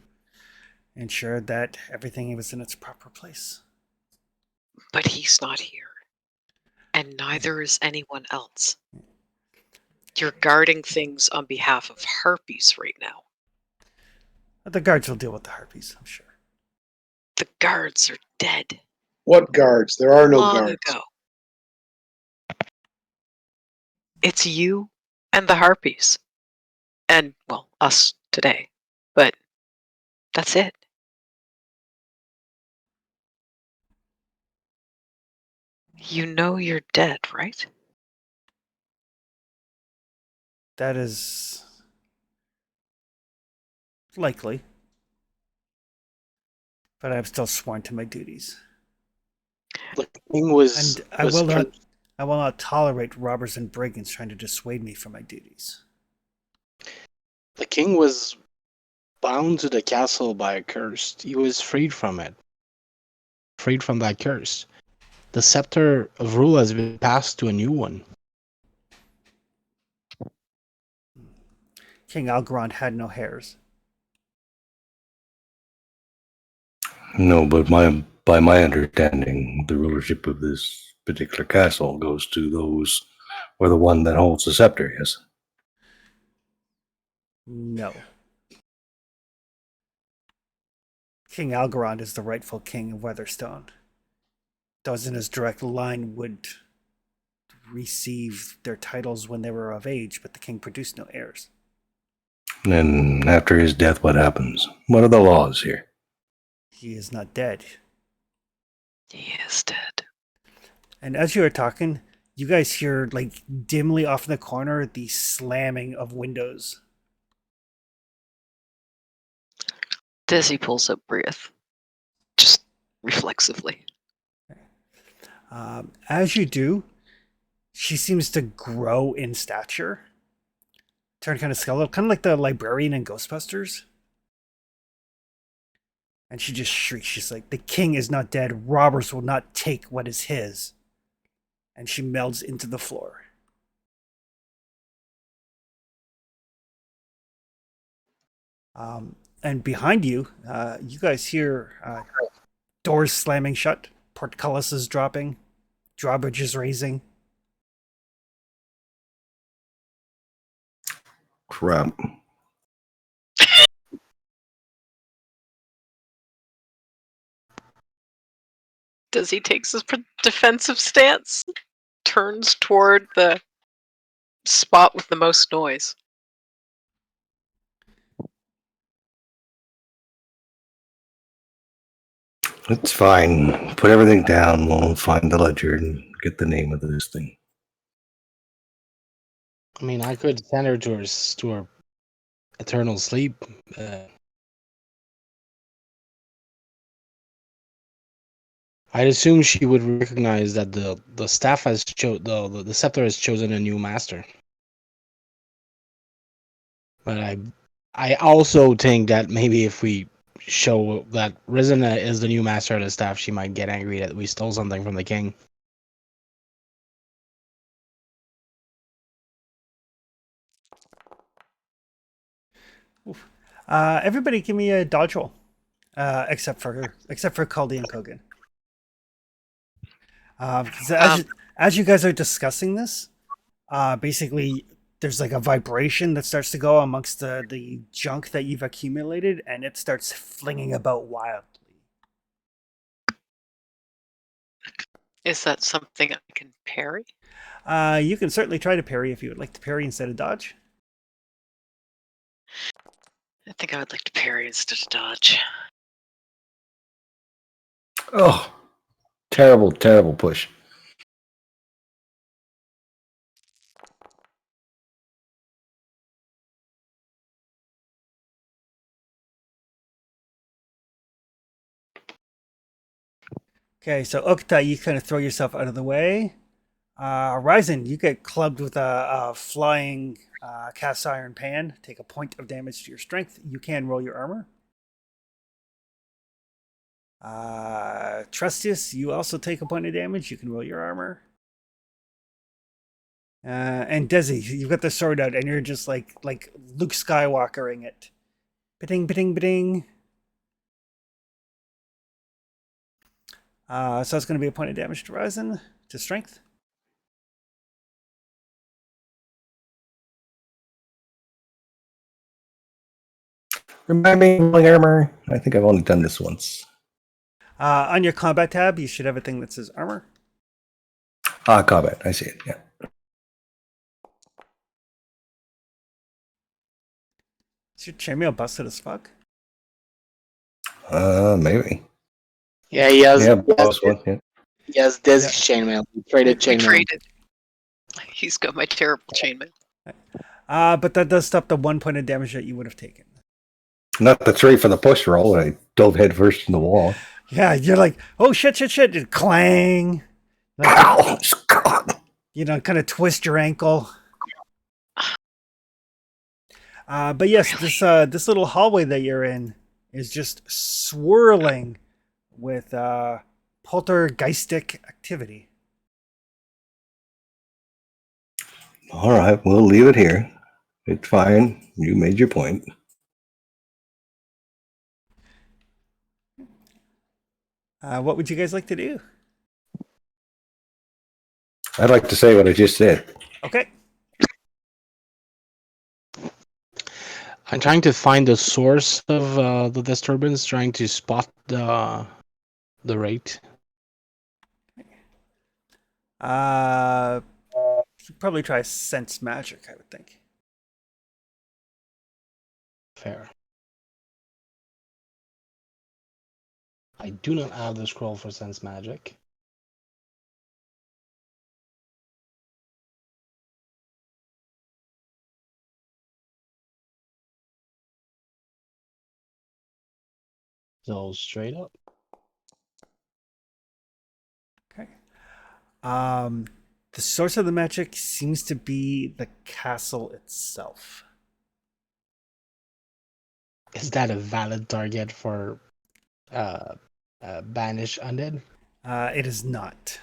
ensure that everything was in its proper place. But he's not here. And neither is anyone else. You're guarding things on behalf of harpies right now. The guards will deal with the harpies, I'm sure. The guards are dead. What guards? There are no long guards. ago. It's you and the harpies. And, well, us today. But that's it. You know you're dead, right? That is likely. But I'm still sworn to my duties. The king was. And I was will not tolerate robbers and brigands trying to dissuade me from my duties. The king was bound to the castle by a curse. He was freed from it. Freed from that curse. The scepter of rule has been passed to a new one. King Algorand had no heirs. No, but by my understanding, the rulership of this particular castle goes to those, or the one that holds the scepter, yes? No. King Algorand is the rightful king of Weatherstone. Those in his direct line would receive their titles when they were of age, but the king produced no heirs. And after his death, what happens? What are the laws here? He is not dead. He is dead. And as you are talking, you guys hear, like, dimly off in the corner, the slamming of windows. Desi pulls up breath. Just reflexively. As you do, she seems to grow in stature. Turn kind of skeletal, kind of like the librarian in Ghostbusters. And she just shrieks. She's like, "The king is not dead. Robbers will not take what is his." And she melds into the floor. And behind you, you guys hear doors slamming shut, portcullises dropping, drawbridges raising. Crap. Desi takes his defensive stance, turns toward the spot with the most noise. It's fine. Put everything down. We'll find the ledger and get the name of this thing. I mean, I could send her to her eternal sleep. I'd assume she would recognize that the staff has the scepter has chosen a new master. But I also think that maybe if we show that Rizina is the new master of the staff, she might get angry that we stole something from the king. Everybody, give me a dodge roll, except for Caldi and Kogan. 'Cause as you guys are discussing this, basically there's like a vibration that starts to go amongst the junk that you've accumulated, and it starts flinging about wildly. Is that something I can parry? You can certainly try to parry if you would like to parry instead of dodge. I think I would like to parry instead of dodge. Oh, terrible, terrible push. Okay, so Okta, you kind of throw yourself out of the way. Ryzen, you get clubbed with a flying cast iron pan. Take a point of damage to your strength. You can roll your armor. Trustius, you also take a point of damage. You can roll your armor. And Desi, you've got the sword out, and you're just like Luke Skywalkering it. Biting, biting, biting. So that's going to be a point of damage to Ryzen, to strength. Remind me of my armor. I think I've only done this once. On your combat tab, you should have a thing that says armor. Combat. I see it. Yeah. Is your chainmail busted as fuck? Maybe. Yeah, he has. Yeah, he has, boss one. Yeah. he has Desi's chainmail. We traded We chainmail. traded. He's got my terrible chainmail. But that does stop the 1 point of damage that you would have taken. Not the 3 for the push roll. I dove headfirst in the wall. Yeah, you're like, oh shit, and clang. Like, Ow! God. you know, kind of twist your ankle. But yes, this little hallway that you're in is just swirling with poltergeistic activity. All right, we'll leave it here. It's fine. You made your point. What would you guys like to do? I'd like to say what I just said. Okay. I'm trying to find the source of the disturbance, trying to spot the rate. Should probably try sense magic, I would think. Fair. I do not have the scroll for sense magic. So straight up. Okay. The source of the magic seems to be the castle itself. Is that a valid target for banish undead? It is not.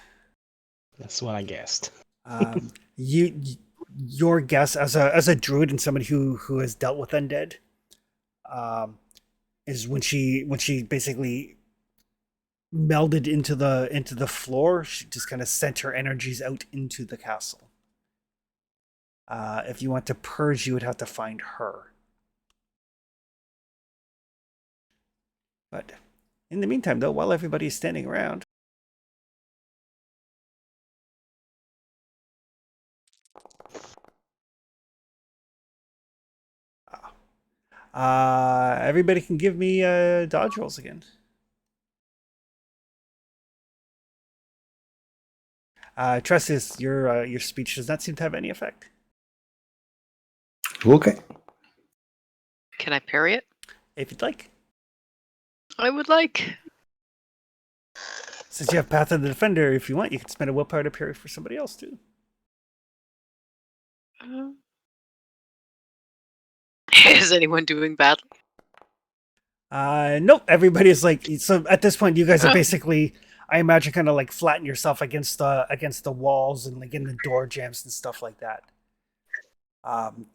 That's what I guessed. Your guess as a druid and somebody who has dealt with undead, is when she basically melded into the floor, she just kind of sent her energies out into the castle. If you want to purge, you would have to find her. But in the meantime, though, while everybody is standing around, everybody can give me dodge rolls again. Tressis, your speech does not seem to have any effect. Okay. Can I parry it? If you'd like. I would like. Since you have Path of the Defender, if you want, you can spend a willpower to parry for somebody else too. Is anyone doing badly? Nope. Everybody is like, so at this point, you guys are basically, I imagine, kind of like flatten yourself against the walls and like in the door jams and stuff like that.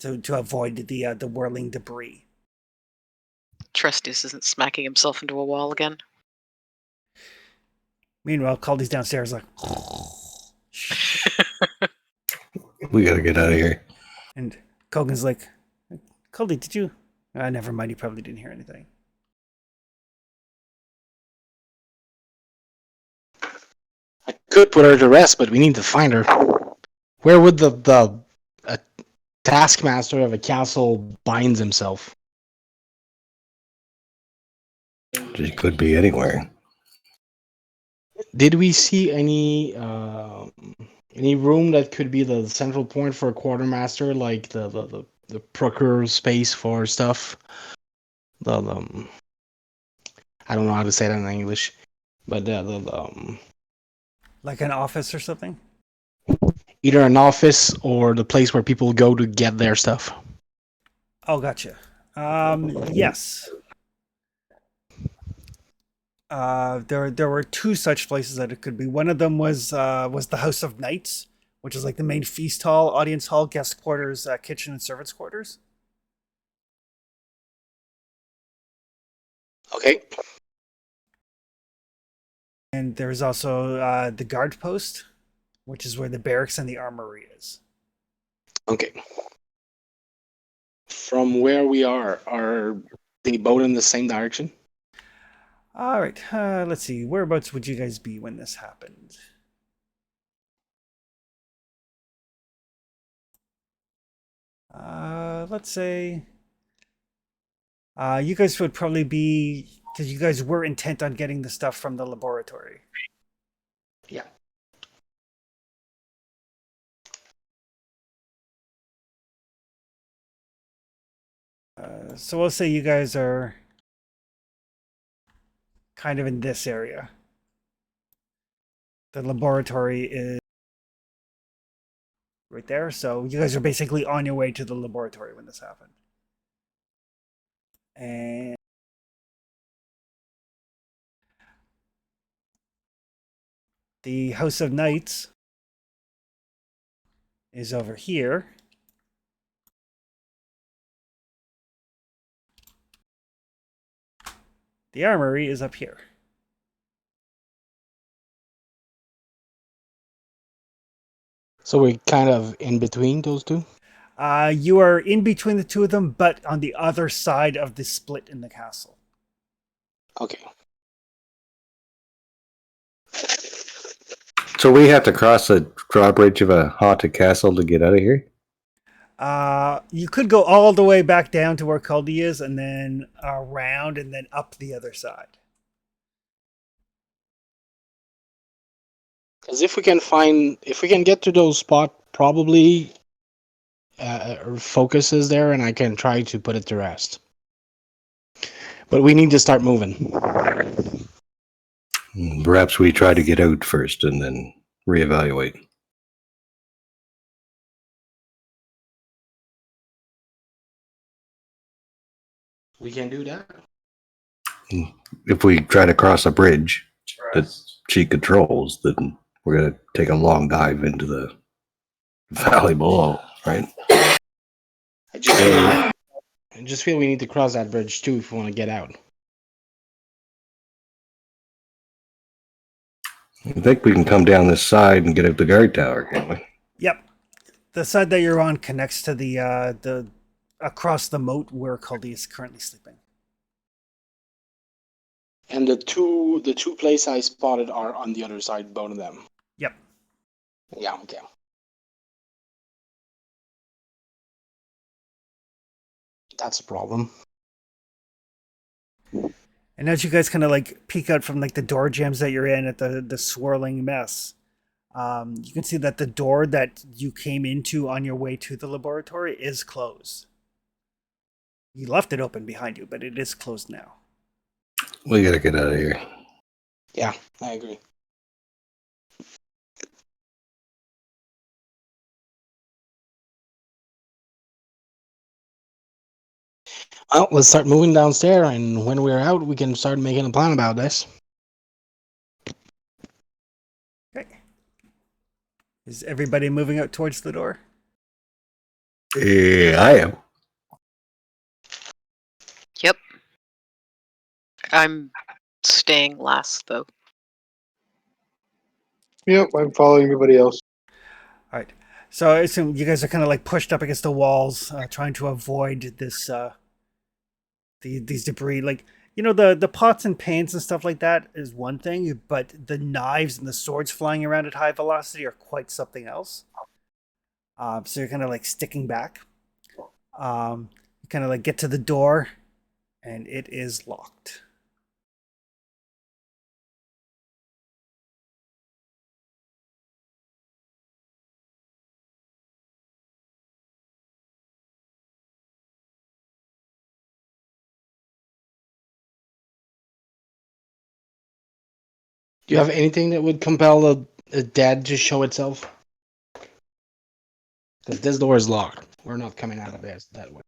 To avoid the whirling debris. Trustius isn't smacking himself into a wall again. Meanwhile, Caldy's downstairs like, We gotta get out of here. and Kogan's like, Caldy, did you? Never mind. You probably didn't hear anything. I could could put her to rest, but we need to find her. Where would the taskmaster of a castle binds himself? She could be anywhere. Did we see any room that could be the central point for a quartermaster, like the procure space for stuff? I don't know how to say that in English, but Like an office or something? either an office or the place where people go to get their stuff. Oh, gotcha. Yes. There were two such places that it could be. One of them was the House of Knights, which is like the main feast hall, audience hall, guest quarters, kitchen, and servants' quarters. Okay. And there's also the guard post, which is where the barracks and the armory is. Okay. From where we are they both in the same direction? All right. Let's see. Whereabouts would you guys be when this happened? Let's say you guys would probably be, because you guys were intent on getting the stuff from the laboratory. Yeah. So we'll say you guys are kind of in this area. The laboratory is right there. So you guys are basically on your way to the laboratory when this happened. And the House of Knights is over here. The armory is up here. So we're kind of in between those two? You are in between the two of them, but on the other side of the split in the castle. Okay. So we have to cross the drawbridge of a haunted castle to get out of here? You could go all the way back down to where Caldi is, and then around, and then up the other side. Because if we can get to those spot, probably focus is there, and I can try to put it to rest. But we need to start moving. Perhaps we try to get out first and then reevaluate. We can do that. If we try to cross a bridge that she controls, then we're going to take a long dive into the valley below, right? I just feel we need to cross that bridge too if we want to get out. I think we can come down this side and get out the guard tower, can't we? Yep. The side that you're on connects to the across the moat where Caldi is currently sleeping. And the two places I spotted are on the other side, both of them. Yep. Yeah, okay. That's a problem. And as you guys kind of like peek out from like the door jams that you're in at the swirling mess, you can see that the door that you came into on your way to the laboratory is closed. You left it open behind you, but it is closed now. We got to get out of here. Yeah, I agree. Well, let's start moving downstairs, and when we're out, we can start making a plan about this. Okay. Is everybody moving out towards the door? Yeah, I am. Yep. I'm staying last, though. Yep, I'm following everybody else. All right. So I assume you guys are kind of like pushed up against the walls, trying to avoid this these debris. Like You know, the pots and pans and stuff like that is one thing, but the knives and the swords flying around at high velocity are quite something else. So you're kind of like sticking back. You kind of like get to the door, and it is locked. Do you have anything that would compel a dead to show itself? Because this door is locked. We're not coming out of this that way.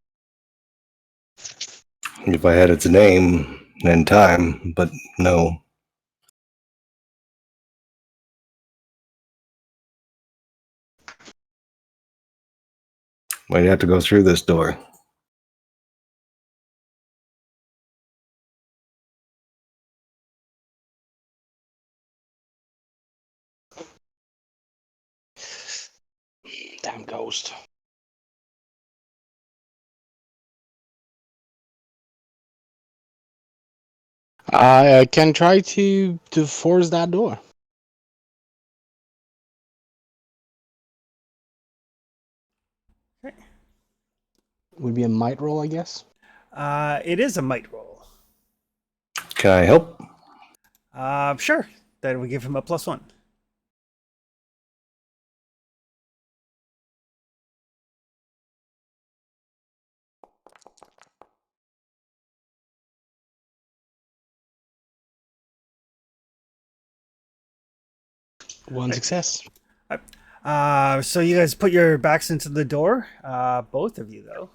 If I had its name and time, but no. Might have to go through this door. Damn ghost. I can try to force that door. Okay. Would be a might roll, I guess. It is a might roll. Can I help? Sure. Then we give him a +1. One success. So you guys put your backs into the door. Both of you, though.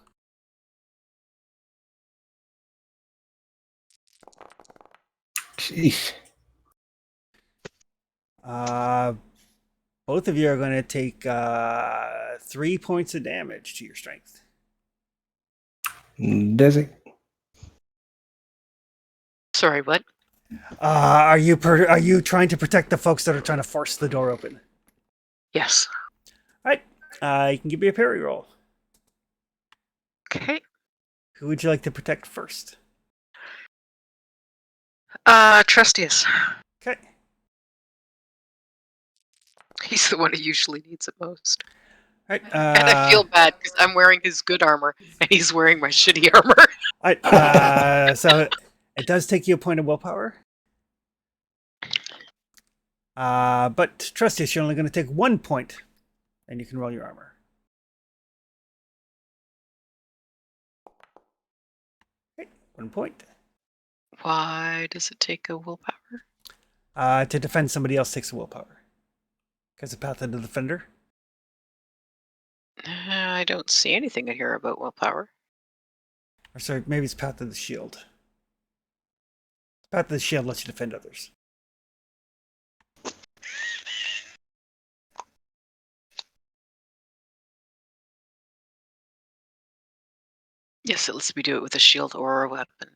Sheesh. Both of you are going to take 3 points of damage to your strength. Desi? Sorry, what? Are you trying to protect the folks that are trying to force the door open? Yes. All right. You can give me a parry roll. Okay. Who would you like to protect first? Trustius. Okay. He's the one who usually needs it most. All right. And I feel bad because I'm wearing his good armor and he's wearing my shitty armor. All right. So it does take you a point of willpower. But Trustius, you're only going to take 1 point, and you can roll your armor. Okay, 1 point. Why does it take a willpower? To defend somebody else takes a willpower. Because of Path of the Defender. I don't see anything in here about willpower. Or sorry, maybe it's Path of the Shield. Path of the Shield lets you defend others. Yes, it lets me do it with a shield or a weapon.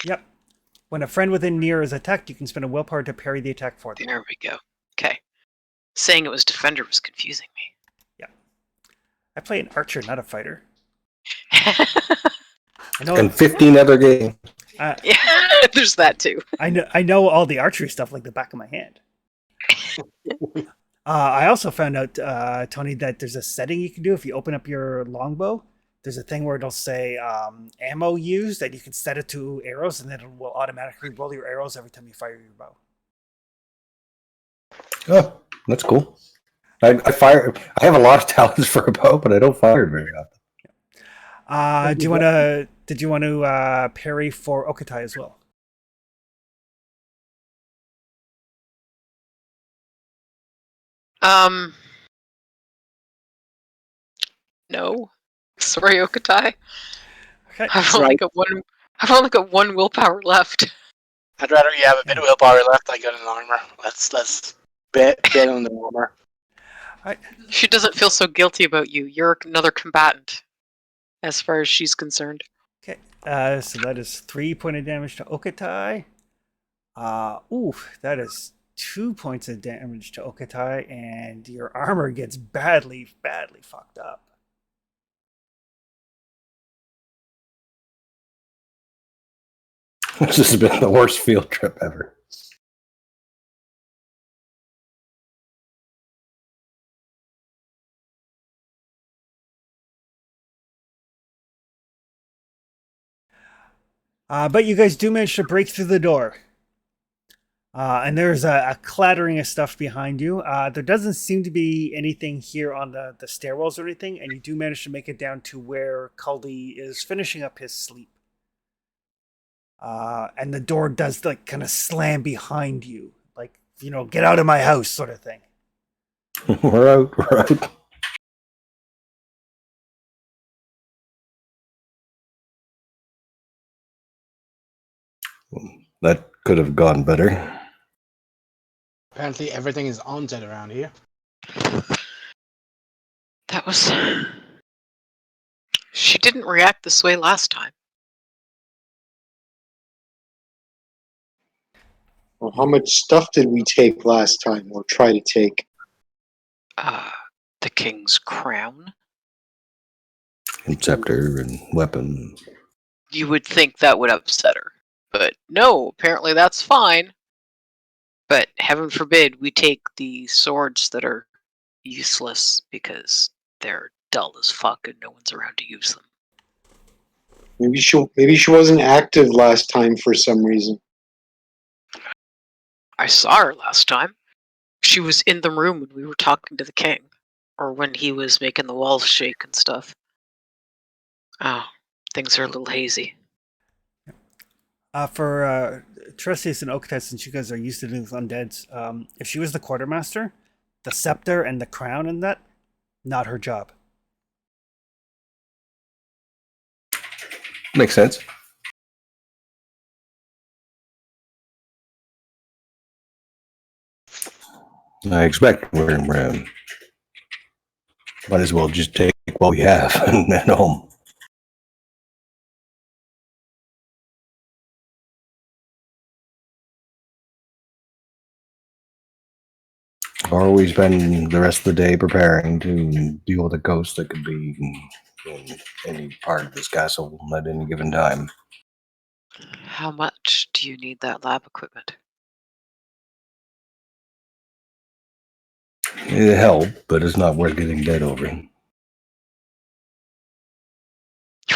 Yep. When a friend within near is attacked, you can spend a willpower to parry the attack for them. There we go. Okay. Saying it was defender was confusing me. I play an archer, not a fighter. Yeah, I know. And 15 other games. there's that too. I know all the archery stuff like the back of my hand. I also found out, Tony, that there's a setting you can do if you open up your longbow. There's a thing where it'll say ammo used, that you can set it to arrows, and then it will automatically roll your arrows every time you fire your bow. Oh, that's cool. I fire. I have a lot of talents for a bow, but I don't fire it very often. Did you want to parry for Okatai as well? No. Sorry, Okatai. Okay. I've only got one willpower left. I'd rather you have a bit of willpower left. I got an armor. Let's bet on the armor. She doesn't feel so guilty about you. You're another combatant, as far as she's concerned. Okay. So that is 3 points of damage to Okatai. That is 2 points of damage to Okatai, and your armor gets badly fucked up. This has been the worst field trip ever. But you guys do manage to break through the door. And there's a clattering of stuff behind you. There doesn't seem to be anything here on the stairwells or anything, and you do manage to make it down to where Caldi is finishing up his sleep. And the door does like kind of slam behind you, like, you know, get out of my house sort of thing. We're out. We're out. That could have gone better. Apparently, everything is haunted around here. That was. She didn't react this way last time. Well, how much stuff did we take last time, or try to take? The king's crown. And scepter and weapon. You would think that would upset her. But no, apparently that's fine. But heaven forbid we take the swords that are useless because they're dull as fuck and no one's around to use them. Maybe she wasn't active last time for some reason. I saw her last time. She was in the room when we were talking to the king. Or when he was making the walls shake and stuff. Oh, things are a little hazy. For Tresius and Okatet, since you guys are used to dealing with undeads, if she was the quartermaster, the scepter and the crown and that, not her job. Makes sense. I expect we're might as well just take what we have and head home. Or we spend the rest of the day preparing to deal with a ghost that could be in any part of this castle at any given time. How much do you need that lab equipment? It'll help, but it's not worth getting dead over. You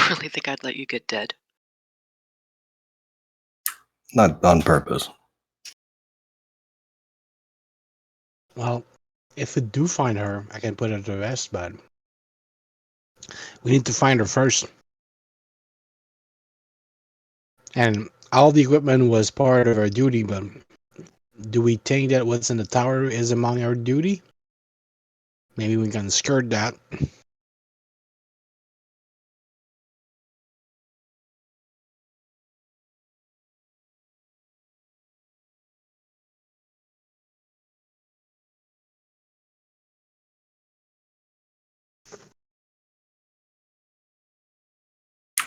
really think I'd let you get dead? Not on purpose. Well, if we do find her, I can put her to rest, but we need to find her first. And all the equipment was part of our duty, but do we think that what's in the tower is among our duty? Maybe we can skirt that.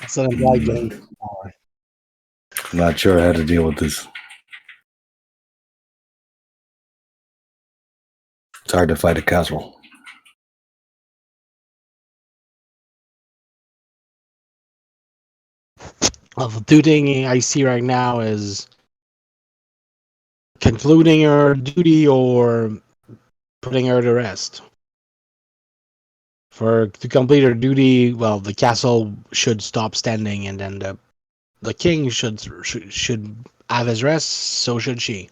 So then why getting the tower? I'm not sure how to deal with this. It's hard to fight a castle. Well, the two things I see right now is concluding her duty or putting her to rest. To complete her duty, well, the castle should stop standing, and then the king should have his rest. So should she.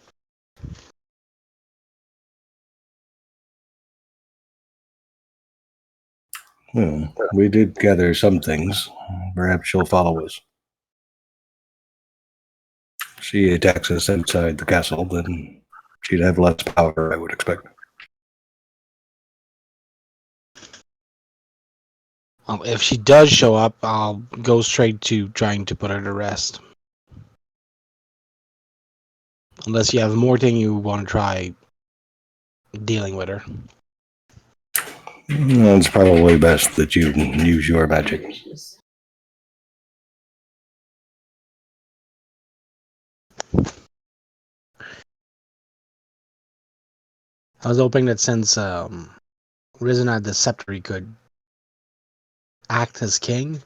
Well, we did gather some things. Perhaps she'll follow us. If she attacks us inside the castle, then she'd have less power, I would expect. If she does show up, I'll go straight to trying to put her to rest. Unless you have more thing you want to try dealing with her. It's probably best that you use your magic. I was hoping that since Risen had the scepter, he could act as king.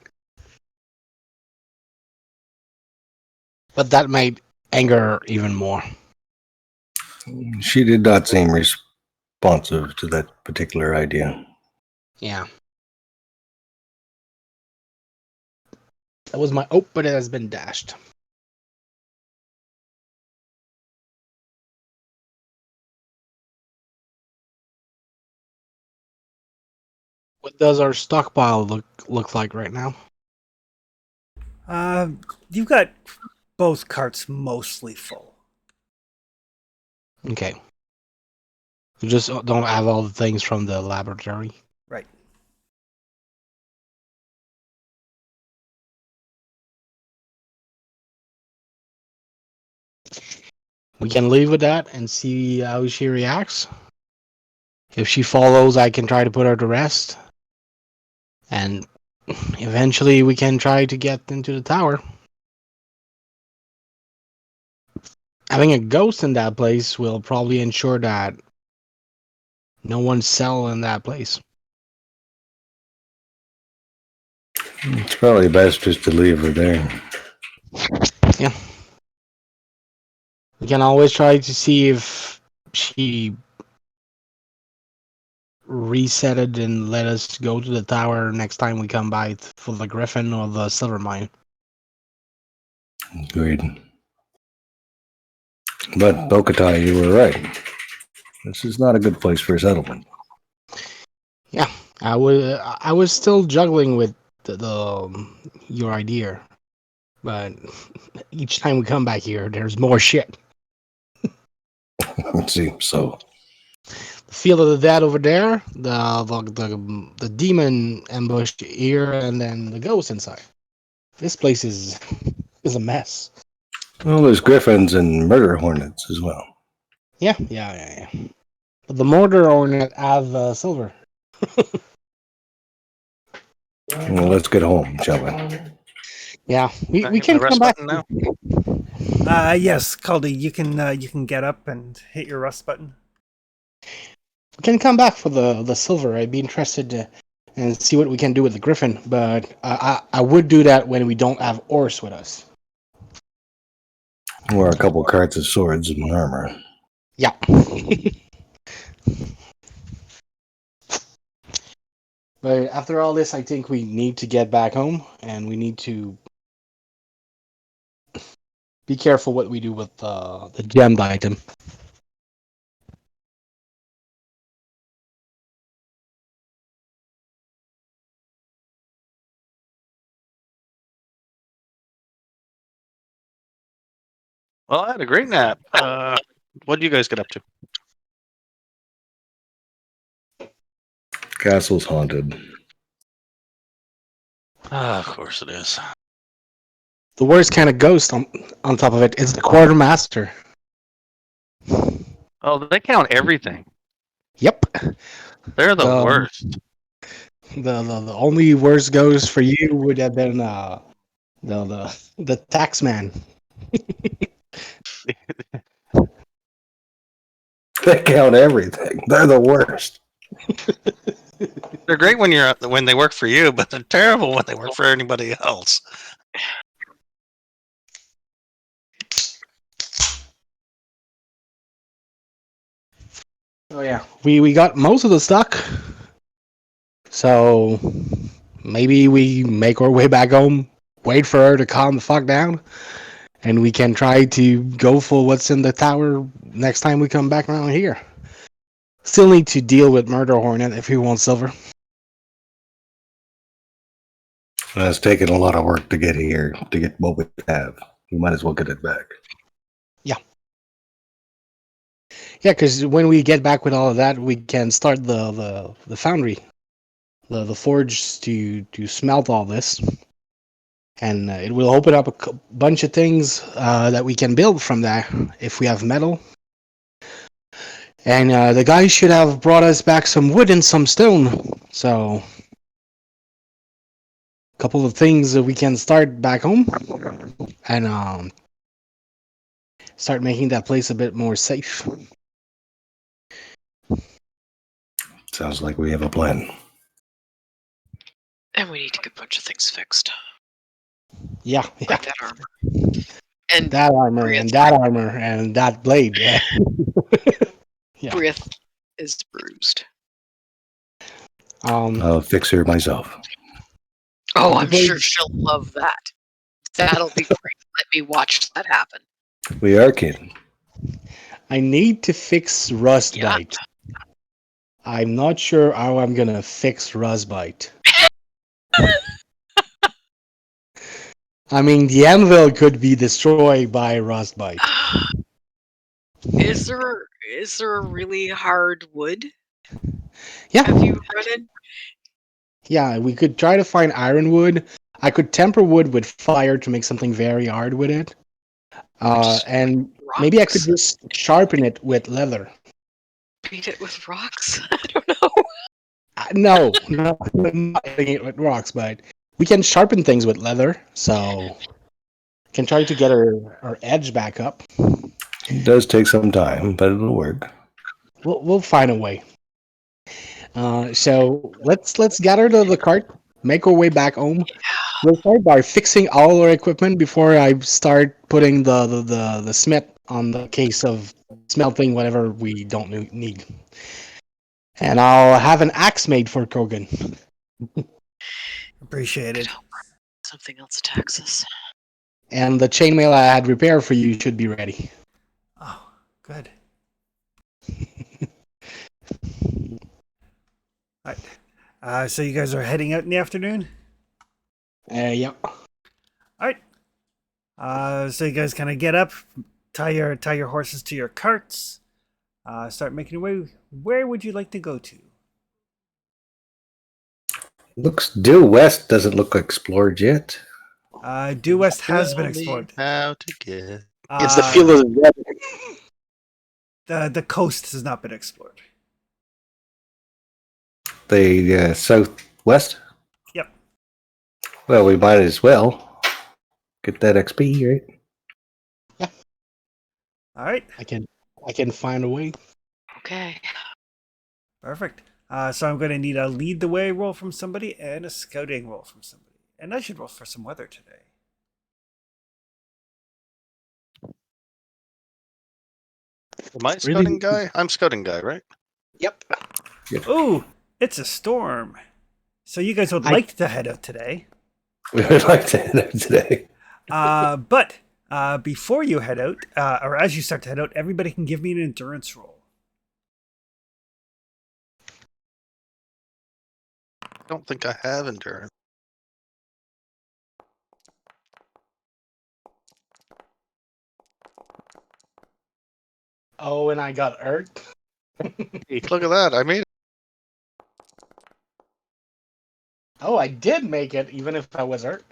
But that might anger her even more. She did not seem responsive to that particular idea. Yeah. That was my hope, but it has been dashed. What does our stockpile look like right now? You've got both carts mostly full. Okay. We just don't have all the things from the laboratory. Right. We can leave with that and see how she reacts. If she follows, I can try to put her to rest. And eventually we can try to get into the tower. Having a ghost in that place will probably ensure that no one's cell in that place. It's probably best just to leave her there. Yeah. We can always try to see if she reset it and let us go to the tower next time we come by for the Griffin or the Silver Mine. Agreed. But Bokatai, you were right. This is not a good place for a settlement. Yeah, I was still juggling with your idea, but each time we come back here, there's more shit. It seems so. The Field of the Dead over there, the demon ambush here, and then the ghost inside. This place is a mess. Well, there's griffins and murder hornets as well. Yeah. But the mortar ornament have silver. Well, let's get home, shall we? Yeah, we Hit can my rest come back button now. Yes, Caldy, you can get up and hit your rust button. We can come back for the silver. I'd be interested to and see what we can do with the Griffin, but I would do that when we don't have Ors with us. Or a couple carts of swords and armor. Yeah. But after all this, I think we need to get back home, and we need to be careful what we do with the gemmed item. Well, I had a great nap. What did you guys get up to? Castle's haunted. Of course it is. The worst kind of ghost on top of it is the quartermaster. Oh, they count everything. Yep. They're the worst. The only worst ghost for you would have been the tax man. They count everything. They're the worst. They're great when they work for you, but they're terrible when they work for anybody else. Oh yeah, we got most of the stock, so maybe we make our way back home, wait for her to calm the fuck down, and we can try to go for what's in the tower next time we come back around here. Still need to deal with Murder Hornet if we want silver. It's taken a lot of work to get here, to get what we have. We might as well get it back. Yeah, because when we get back with all of that, we can start the foundry, the forge to smelt all this, and it will open up a bunch of things that we can build from there if we have metal. And the guys should have brought us back some wood and some stone, so a couple of things that we can start back home and start making that place a bit more safe. Sounds like we have a plan. And we need to get a bunch of things fixed. Yeah. Like that armor. And that armor and that armor and that blade. Yeah. Yeah. Brith is bruised. I'll fix her myself. Oh, I'm blade- sure she'll love that. That'll be great. Let me watch that happen. We are kin. I need to fix Rustbite. I'm not sure how I'm gonna fix Rustbite. I mean, the anvil could be destroyed by Rustbite. Is there a really hard wood? Yeah, Have you run in? yeah. We could try to find ironwood. I could temper wood with fire to make something very hard with it. And maybe I could Rocks? just sharpen it with leather. Beat it with rocks? I don't know. No, I'm not hitting it with rocks, but we can sharpen things with leather. So can try to get our edge back up. It does take some time, but it'll work. We'll find a way. So let's gather the cart, make our way back home. We'll start by fixing all our equipment before I start putting the smith on the case of smelting whatever we don't need. And I'll have an axe made for Kogan. Appreciated. Something else attacks us. And the chainmail I had repaired for you should be ready. Oh, good. All right. So you guys are heading out in the afternoon? Yep. All right. So you guys kind of get up, tie your horses to your carts, start making your way. Where would you like to go to? Looks due west doesn't look explored yet. Due West has been Tell me explored. How to get. It's the field of the The coast has not been explored. The southwest? Yep. Well, we might as well get that XP, right? All right. I can find a way. Okay. Perfect. So I'm going to need a lead the way roll from somebody and a scouting roll from somebody. And I should roll for some weather today. Am I scouting guy? I'm scouting guy, right? Yep. Ooh, it's a storm. So you guys would like to head out today. We would like to head out today. But before you head out, or as you start to head out, everybody can give me an endurance roll. I don't think I have endurance. Oh, and I got hurt. Hey, look at that! I made it. Oh, I did make it, even if I was hurt.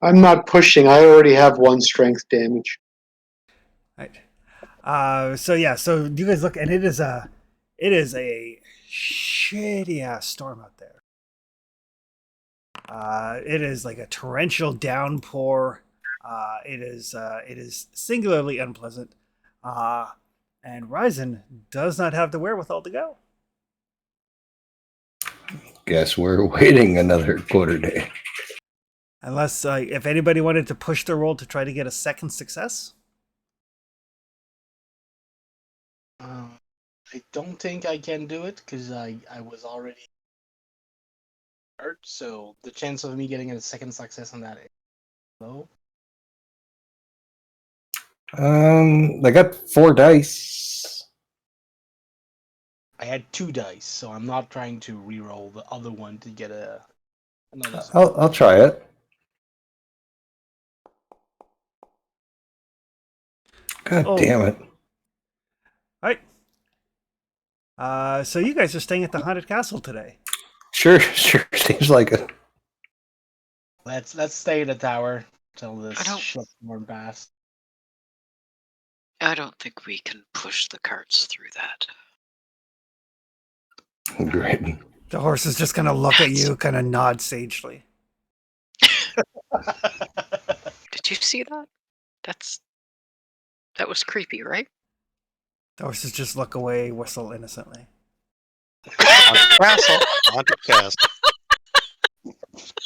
I'm not pushing. I already have 1 strength damage. Right. So you guys look, and it is a shitty ass storm out there. It is like a torrential downpour. It is singularly unpleasant. And Ryzen does not have the wherewithal to go. Guess we're waiting another quarter day. Unless if anybody wanted to push the roll to try to get a second success. I don't think I can do it because I was already hurt, so the chance of me getting a second success on that is low. I got 4 dice. I had 2 dice, so I'm not trying to re-roll the other one to get another. I'll try it. God damn it. All right. So you guys are staying at the haunted castle today. Sure seems like it. Let's stay in the tower till this I don't- shitstorm pass. I don't think we can push the carts through that. Great. The horses just kind of look at you, kind of nod sagely. Did you see that? That was creepy, right? The horses just look away, whistle innocently. Haunted castle. Haunted castle.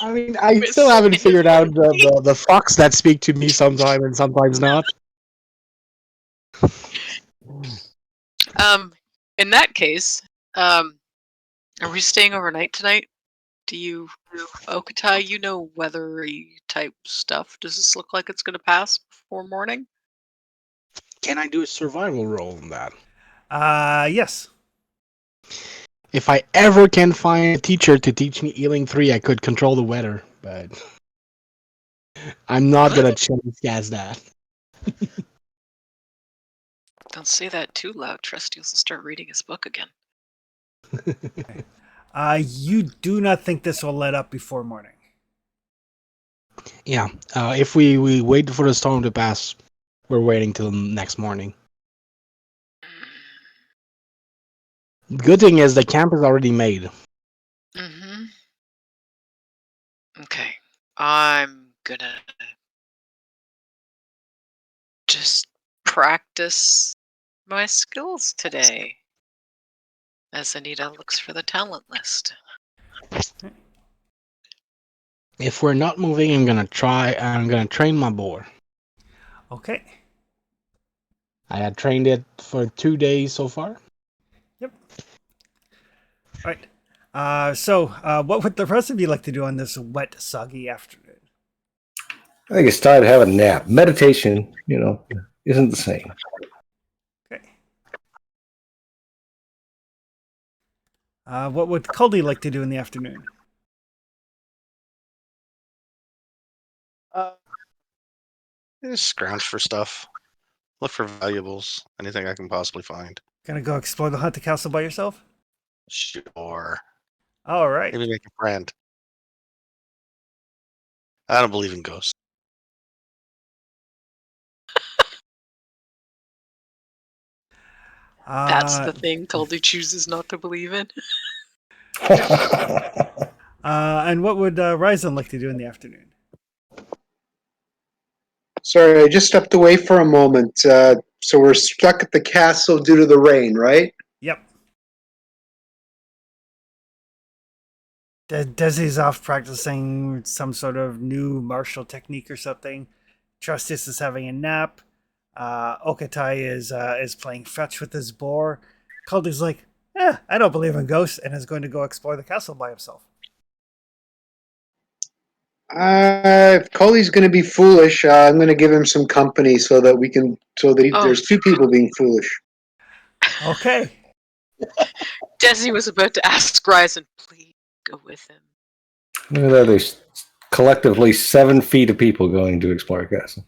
I mean, I Miss still haven't Sage. figured out the fox that speak to me sometime and sometimes not. In that case, are we staying overnight tonight? Do you, Okatai, you know weathery type stuff. Does this look like it's going to pass before morning? Can I do a survival roll on that? Yes. If I ever can find a teacher to teach me Ealing 3, I could control the weather, but I'm not gonna chance guess that. Don't say that too loud. Trusty will start reading his book again. You do not think this will let up before morning. Yeah, if we wait for the storm to pass, we're waiting till next morning. Good thing is the camp is already made. Mm-hmm. Okay. I'm gonna just practice my skills today as Anita looks for the talent list. If we're not moving, I'm gonna train my boar. Okay. I had trained it for 2 days so far. Yep. All right. So, what would the rest of you like to do on this wet, soggy afternoon? I think it's time to have a nap. Meditation, isn't the same. Okay. What would Caldy like to do in the afternoon? Just scrounge for stuff. Look for valuables. Anything I can possibly find. Gonna go explore the haunted castle by yourself? Sure. All right. Maybe make a friend. I don't believe in ghosts. That's the thing Caldy chooses not to believe in. And what would Ryzen like to do in the afternoon? Sorry, I just stepped away for a moment. So we're stuck at the castle due to the rain, right? Yep. Desi's off practicing some sort of new martial technique or something. Justice is having a nap. Okatai is playing fetch with his boar. Caldy's like, I don't believe in ghosts, and is going to go explore the castle by himself. If Cully's going to be foolish, I'm going to give him some company so that there's two people being foolish. Okay. Desi was about to ask Ryzen, please go with him. Look at that. There's collectively 7 feet of people going to explore a castle.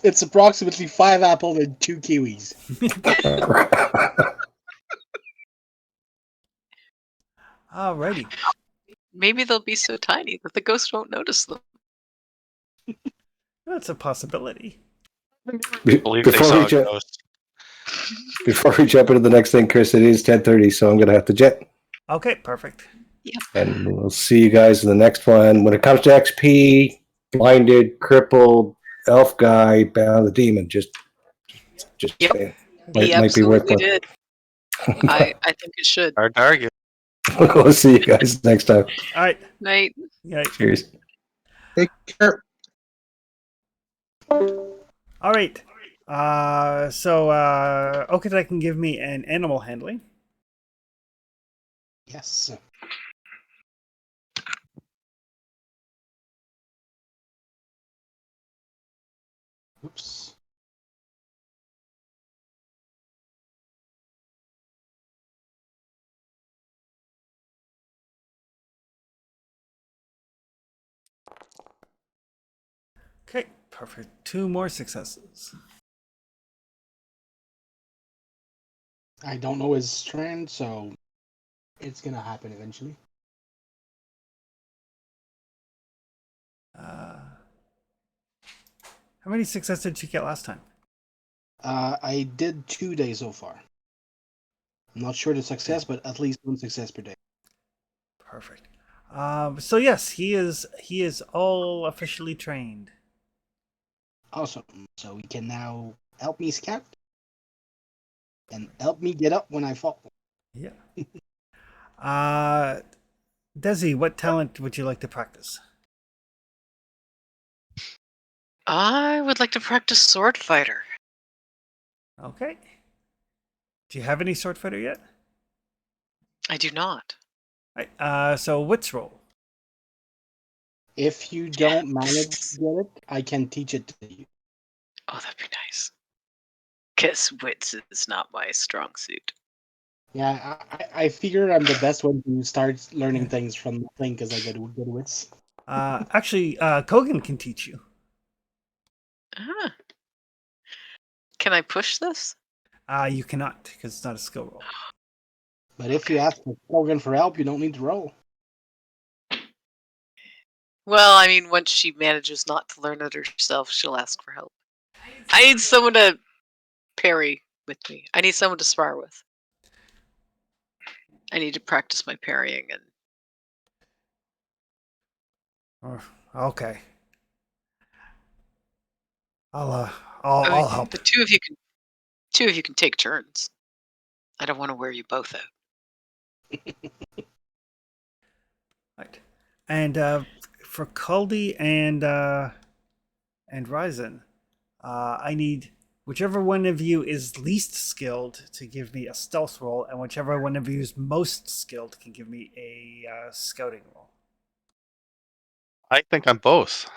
It's approximately 5 apples and 2 kiwis. Alrighty. Maybe they'll be so tiny that the ghost won't notice them. That's a possibility. Believe they saw a ghost. Before we jump into the next thing, Chris, it is 10:30, so I'm going to have to jet. Okay, perfect. Yep. And we'll see you guys in the next one. When it comes to XP, blinded, crippled, elf guy, bound the demon, just Yep. saying. He Might be worth absolutely it. did. I think it should. Hard to argue. We'll see you guys next time. All right. Night. Yeah. Cheers. Take care. All right. So Okatai can give me an animal handling. Yes. Oops. Okay, perfect. 2 more successes. I don't know his strength, so it's gonna happen eventually. How many successes did you get last time? I did 2 days so far. I'm not sure the success, but at least 1 success per day. Perfect. So yes, he is all officially trained. Awesome. So he can now help me scout and help me get up when I fall. Yeah. Desi, what talent would you like to practice? I would like to practice sword fighter. Okay. Do you have any sword fighter yet? I do not. Right. So wits roll. If you don't manage Yes. to get it, I can teach it to you. Oh, that'd be nice. Because wits is not my strong suit. Yeah, I figure I'm the best one to start learning things from nothing because I get good wits. Actually, Kogan can teach you. Ah. Can I push this? You cannot because it's not a skill roll. But if you ask Morgan for help, you don't need to roll. Well, I mean, once she manages not to learn it herself, she'll ask for help. I need someone to parry with me. I need someone to spar with. I need to practice my parrying and Okay. I'll I I'll mean, help. the two of you can take turns. I don't want to wear you both out. Right. And for Kaldi and Ryzen, I need whichever one of you is least skilled to give me a stealth roll, and whichever one of you is most skilled can give me a scouting roll. I think I'm both.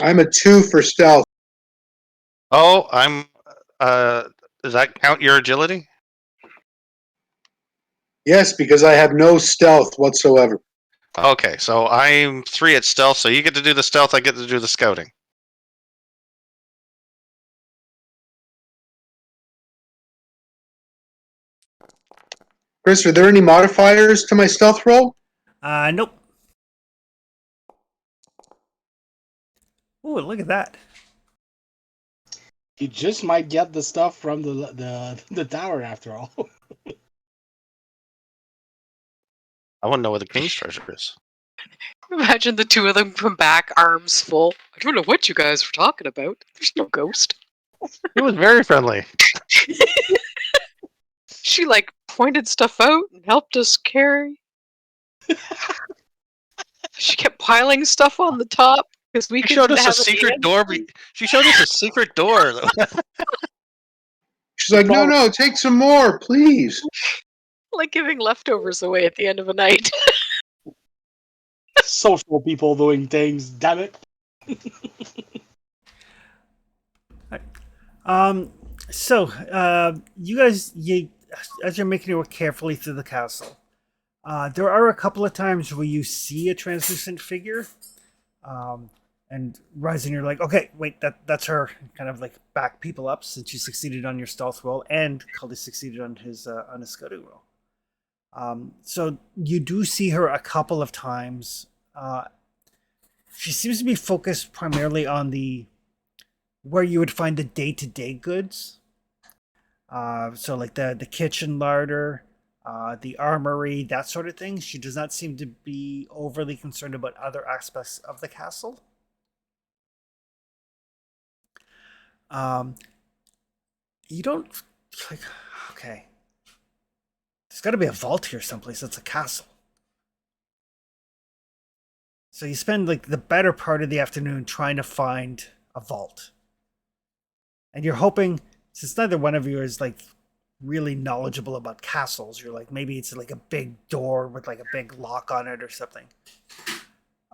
I'm a 2 for stealth. Oh, I'm. Does that count your agility? Yes, because I have no stealth whatsoever. Okay, so I'm 3 at stealth. So you get to do the stealth. I get to do the scouting. Chris, are there any modifiers to my stealth roll? Nope. Ooh, look at that. You just might get the stuff from the tower after all. I want to know where the king's treasure is. Imagine the two of them come back, arms full. I don't know what you guys were talking about. There's no ghost. He was very friendly. She like pointed stuff out and helped us carry. She kept piling stuff on the top because we She could showed us a have secret door. She showed us a secret door. She's like, no, take some more, please. like giving leftovers away at the end of a night. Social people doing things, damn it. So you guys, as you're making your way carefully through the castle, there are a couple of times where you see a translucent figure, and Ryzen, you're like, okay, wait, that's her. Kind of like back people up since you succeeded on your stealth roll, and Cully succeeded on his scouting roll. So you do see her a couple of times. She seems to be focused primarily on where you would find the day-to-day goods. So like the kitchen larder, the armory, that sort of thing. She does not seem to be overly concerned about other aspects of the castle. You don't like, okay. There's got to be a vault here someplace. That's a castle. So you spend like the better part of the afternoon trying to find a vault. And you're hoping, since neither one of you is like really knowledgeable about castles, you're like, maybe it's like a big door with like a big lock on it or something.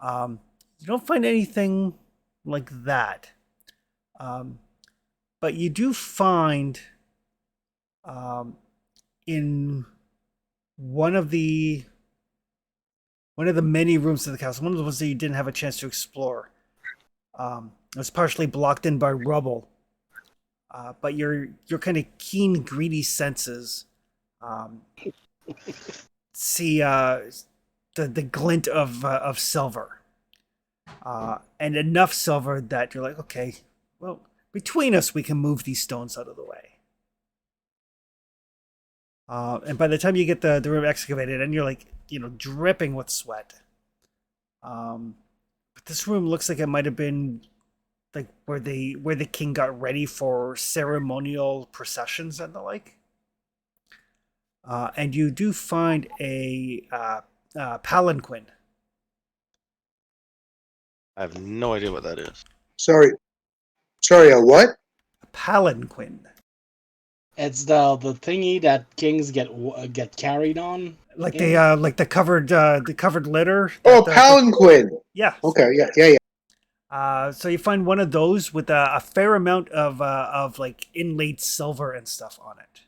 You don't find anything like that. But you do find in one of the many rooms of the castle, one of the ones that you didn't have a chance to explore. It's partially blocked in by rubble. But your kind of keen, greedy senses see the glint of silver, and enough silver that you're like, okay, well, between us we can move these stones out of the way. And by the time you get the room excavated, and you're like, dripping with sweat. But this room looks like it might have been like where the king got ready for ceremonial processions and the like. And you do find a palanquin. I have no idea what that is. Sorry, a what? A palanquin. It's the thingy that kings get carried on. Like Yeah. the covered litter. Oh, that- palanquin. yeah. Okay, yeah. So you find one of those with a fair amount of like inlaid silver and stuff on it.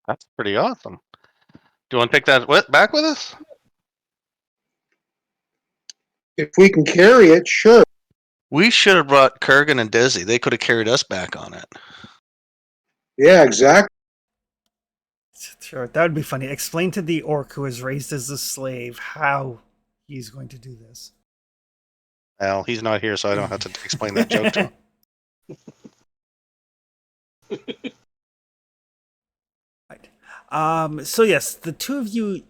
That's pretty awesome. Do you want to take that back with us? If we can carry it, sure. We should have brought Kurgan and Desi. They could have carried us back on it. Yeah, exactly. Sure, that would be funny. Explain to the orc who was raised as a slave how he's going to do this. Well, he's not here, so I don't have to explain that joke to him. Right. So yes, the two of you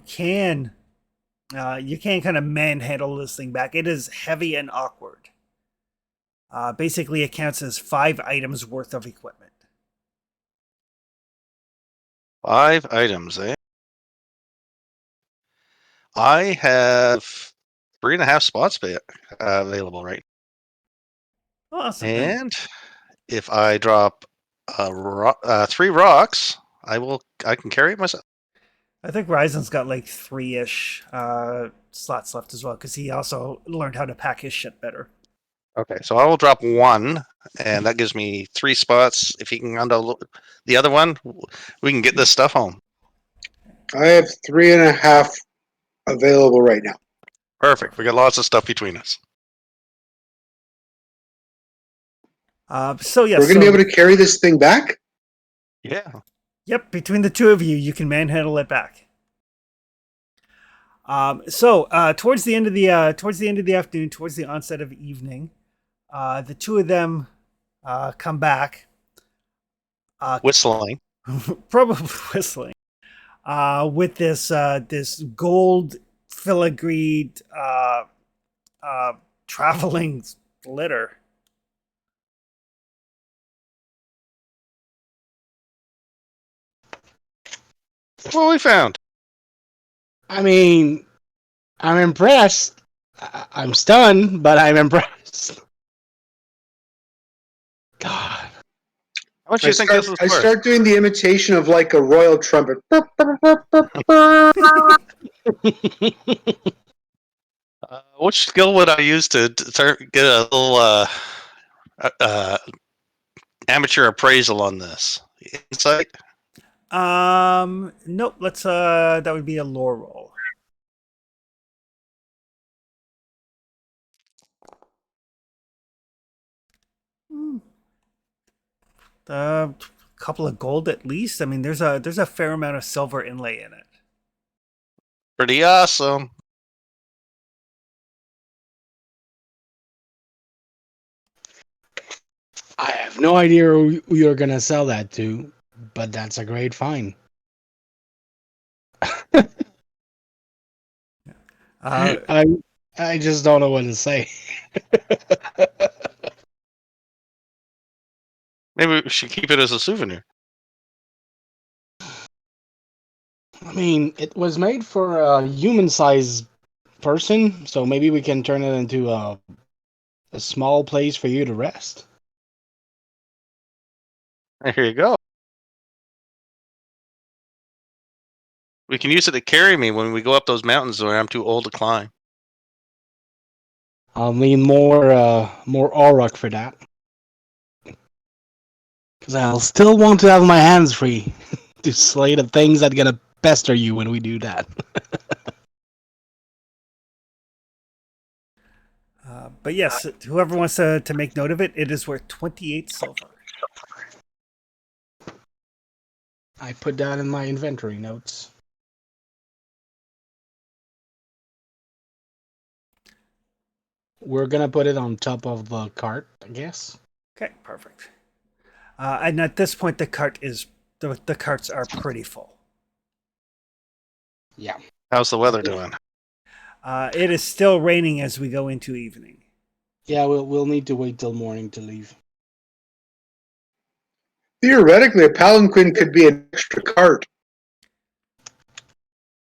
can kind of manhandle this thing back. It is heavy and awkward. Basically, it counts as 5 items worth of equipment. 5 items, eh? I have 3.5 spots available right Awesome. And if I drop 3 rocks, I can carry it myself. I think Ryzen's got like 3-ish slots left as well because he also learned how to pack his shit better. Okay, so I will drop 1, and that gives me 3 spots. If he can undo the other one, we can get this stuff home. I have 3.5 available right now. Perfect. We got lots of stuff between us. So yes, We're going to be able to carry this thing back? Yeah. Yep, between the two of you, you can manhandle it back. Towards the end of the afternoon, towards the onset of evening, the two of them come back, Whistling. probably whistling, with this gold filigreed traveling litter. What we found. I mean, I'm impressed. I'm stunned, but I'm impressed. God. How much do you think this is I worth? start doing the imitation of like a royal trumpet. Which skill would I use to get a little amateur appraisal on this? Insight? Nope. Let's that would be a lore roll. A couple of gold at least. I mean, there's a fair amount of silver inlay in it. Pretty awesome. I have no idea who you're gonna sell that to, but that's a great find. I just don't know what to say. Maybe we should keep it as a souvenir. I mean, it was made for a human-sized person, so maybe we can turn it into a small place for you to rest. Here you go. We can use it to carry me when we go up those mountains where I'm too old to climb. I'll need more Auroch for that. Because I'll still want to have my hands free to slay the things that are gonna pester you when we do that. But yes, whoever wants to make note of it, it is worth 28 silver. I put that in my inventory notes. We're gonna put it on top of the cart, I guess. Okay, perfect. And at this point, the carts are pretty full. Yeah. How's the weather doing? It is still raining as we go into evening. Yeah, we'll need to wait till morning to leave. Theoretically, a palanquin could be an extra cart.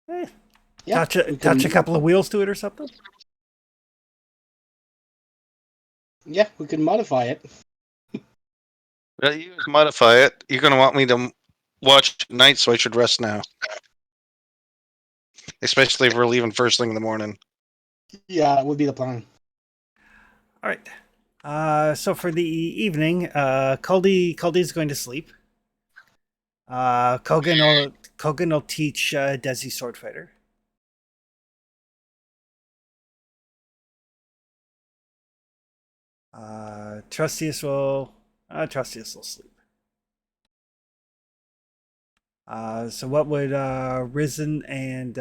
Eh, Yeah, touch a couple of wheels to it or something. Yeah, we can modify it. Well, you guys modify it. You're going to want me to watch at night, so I should rest now. Especially if we're leaving first thing in the morning. Yeah, that would be the plan. All right. So for the evening, Caldy's going to sleep. Kogan will teach Desi Sword Fighter. Trustius will sleep. So what would Risen and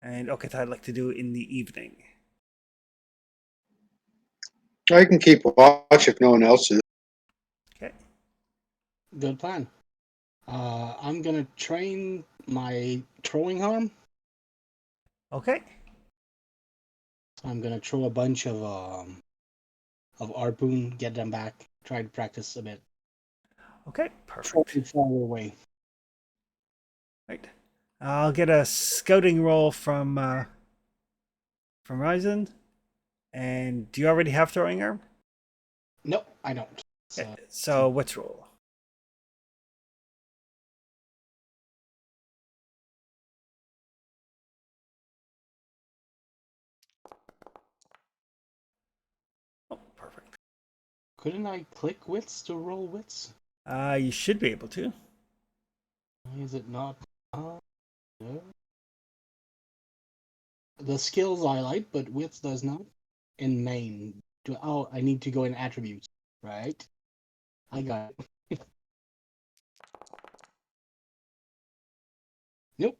Okatai like to do in the evening? I can keep watch if no one else is. Okay. Good plan. I'm gonna train my throwing arm. Okay. I'm gonna throw a bunch of harpoon, get them back, try to practice a bit. Okay. Throw Perfect. them far away. Right. I'll get a scouting roll from Ryzen. And do you already have throwing arm? No, I don't. Okay. So what's roll? Oh, perfect. Couldn't I click wits to roll wits? You should be able to. Why is it not? No. The skills I like, but wits does not. In main. I need to go in attributes. Right? I got it. Nope.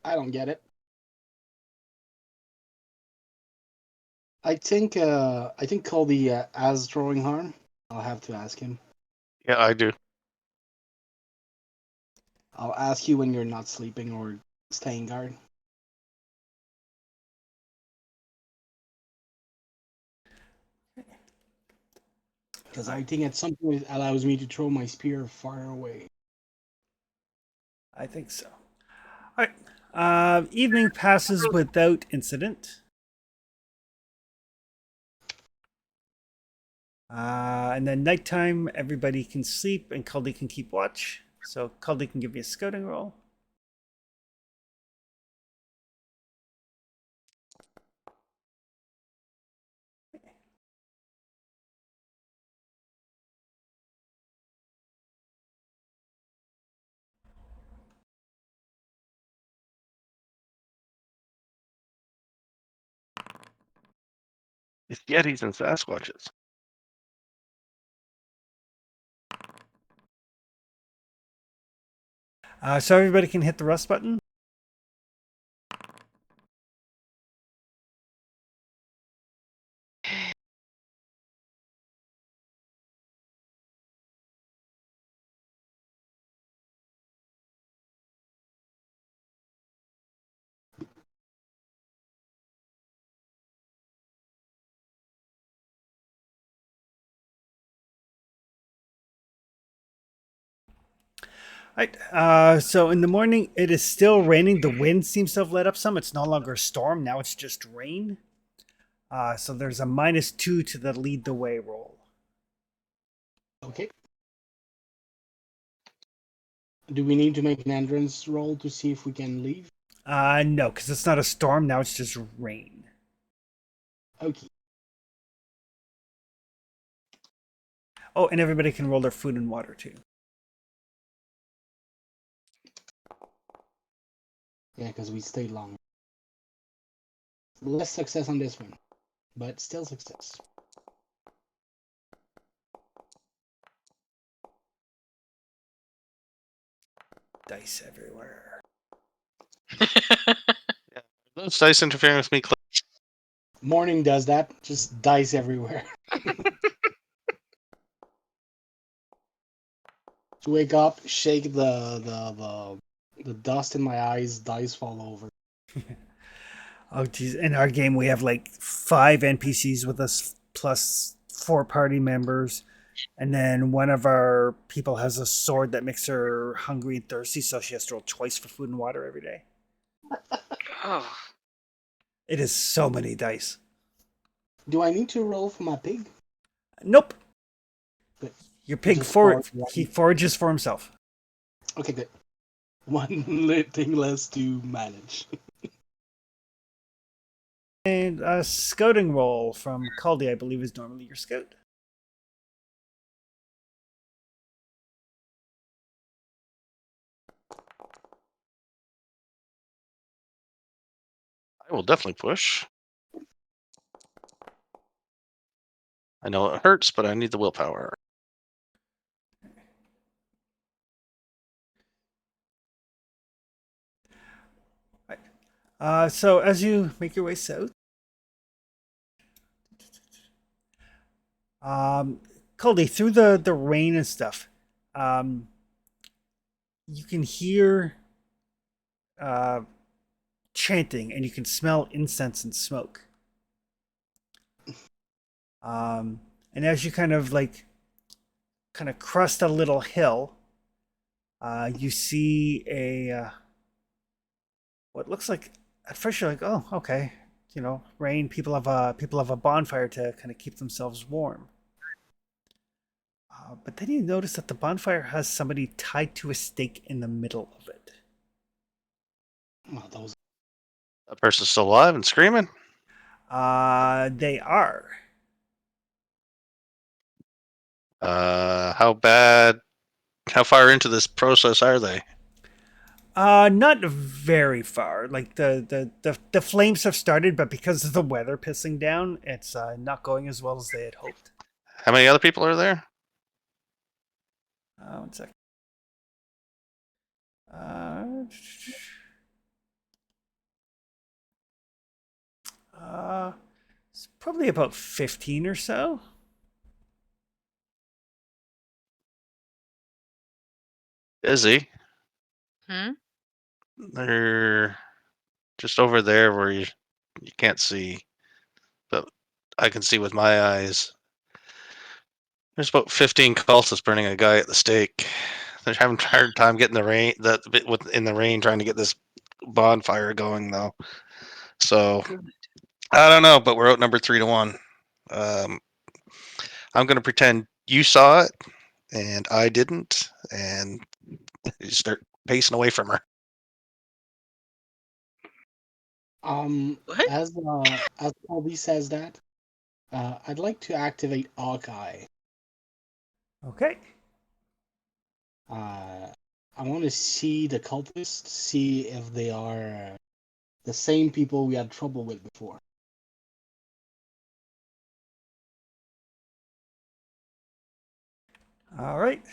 I don't get it. I think call the as throwing harm. I'll have to ask him. Yeah, I do. I'll ask you when you're not sleeping or staying guard. Because I think at some point it allows me to throw my spear far away. I think so. All right. Evening passes without incident. And then nighttime, everybody can sleep and Caldy can keep watch. So Caldy can give me a scouting roll. It's Yetis and Sasquatches. So everybody can hit the rust button. Right. So in the morning, it is still raining. The wind seems to have let up some. It's no longer a storm. Now it's just rain. So there's a -2 to the lead the way roll. Okay. Do we need to make an entrance roll to see if we can leave? No, because it's not a storm. Now it's just rain. Okay. Oh, and everybody can roll their food and water too. Yeah, because we stayed longer. Less success on this one, but still success. Dice everywhere. Those dice interfering with me. Morning does that. Just dice everywhere. To wake up, shake the dust in my eyes, dice fall over. Oh, geez. In our game, we have like 5 NPCs with us, plus 4 party members. And then one of our people has a sword that makes her hungry and thirsty, so she has to roll twice for food and water every day. Oh, It is so many dice. Do I need to roll for my pig? Nope. Good. Your pig Just for- he forages for himself. Okay, good. One thing less to manage. And a scouting roll from Caldi, I believe, is normally your scout. I will definitely push. I know it hurts, but I need the willpower. So as you make your way south, Caldi, through the rain and stuff, you can hear uh, chanting, and you can smell incense and smoke. And as you kind of crest a little hill, you see a what looks like, at first you're like, oh, okay, rain. People have a bonfire to kind of keep themselves warm. But then you notice that the bonfire has somebody tied to a stake in the middle of it. Well, those. That person's still alive and screaming. They are. How bad? How far into this process are they? Not very far. Like the flames have started, but because of the weather pissing down, it's not going as well as they had hoped. How many other people are there? 1 second. It's probably about 15 or so. Busy. hmm? They're just over there where you can't see, but I can see with my eyes. There's about 15 cultists burning a guy at the stake. They're having a hard time getting the rain in the rain trying to get this bonfire going though. So I don't know, but we're outnumbered 3-1. I'm gonna pretend you saw it and I didn't, and you start pacing away from her. What? As Colby says that, I'd like to activate Hawkeye. Okay. I want to see the cultists, see if they are the same people we had trouble with before. All right.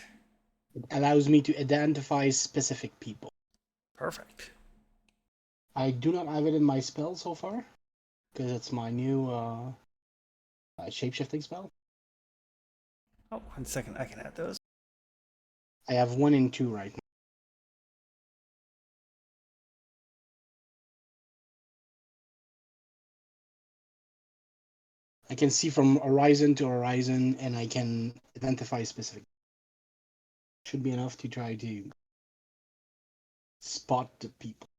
It allows me to identify specific people. Perfect. I do not have it in my spell so far, because it's my new shapeshifting spell. Oh, 1 second. I can add those. I have 1 and 2 right now. I can see from horizon to horizon, and I can identify specific. Should be enough to try to spot the people.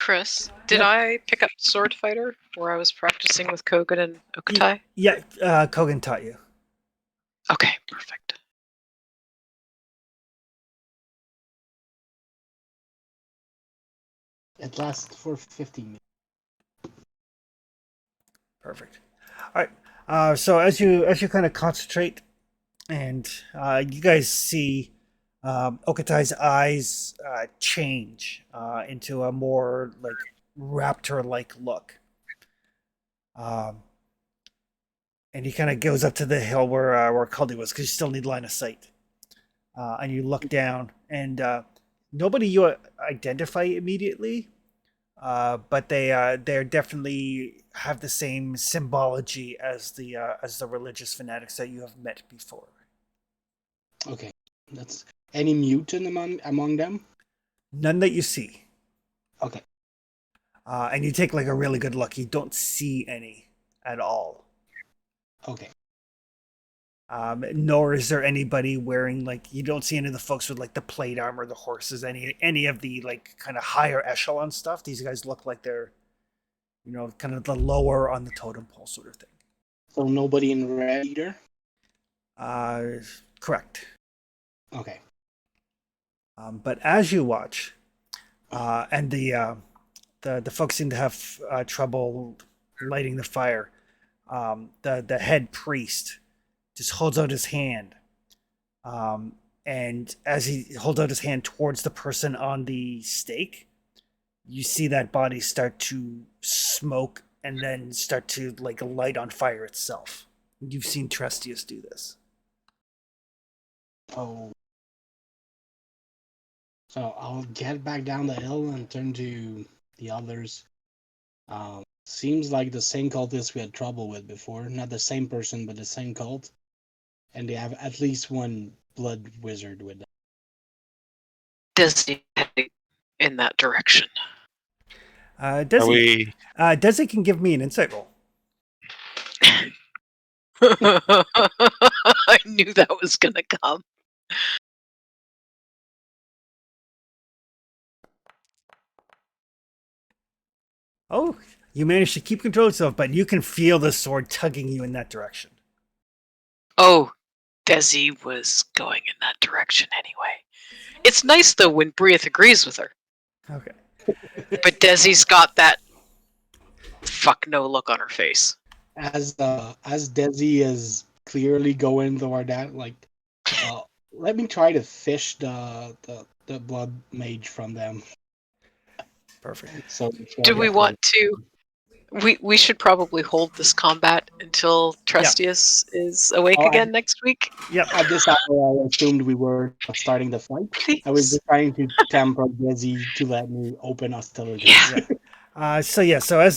Chris, did Yep. I pick up Sword Fighter where I was practicing with Kogan and Okutai? Yeah, Kogan taught you. Okay, perfect. It lasts for 15 minutes. Perfect. All right. So as you kind of concentrate, and you guys see Okatai's eyes change into a more like raptor-like look. And he kind of goes up to the hill where Caldi was, because you still need line of sight. And you look down, and nobody you identify immediately, but they're definitely have the same symbology as the religious fanatics that you have met before. Okay. That's any mutant among them. None that you see. Okay. And you take like a really good look. You don't see any at all. Okay. Nor is there anybody wearing like, you don't see any of the folks with like the plate armor, the horses, any of the like kind of higher echelon stuff. These guys look like they're, you know, kind of the lower on the totem pole sort of thing. So nobody in red either. Correct. Okay. But as you watch, and the folks seem to have trouble lighting the fire, the head priest just holds out his hand, and as he holds out his hand towards the person on the stake, you see that body start to smoke and then start to like light on fire itself. You've seen Trestius do this. Oh. So I'll get back down the hill and turn to the others. Seems like the same cultist we had trouble with before. Not the same person, but the same cult. And they have at least one blood wizard with them. Desi heading in that direction. Are Desi, we? Desi can give me an insight roll. I knew that was gonna come. Oh, you managed to keep control of yourself, but you can feel the sword tugging you in that direction. Oh, Desi was going in that direction anyway. It's nice though when Brieth agrees with her, Okay. but Desi's got that fuck no look on her face. As Desi is clearly going toward that, like, let me try to fish the blood mage from them. Perfect. So Do we want to? We should probably hold this combat until Trestius is awake Oh, again next week. Yep. At this hour, I assumed we were starting the fight. Please. I was just trying to temper Desi to let me open hostility. Yeah. So as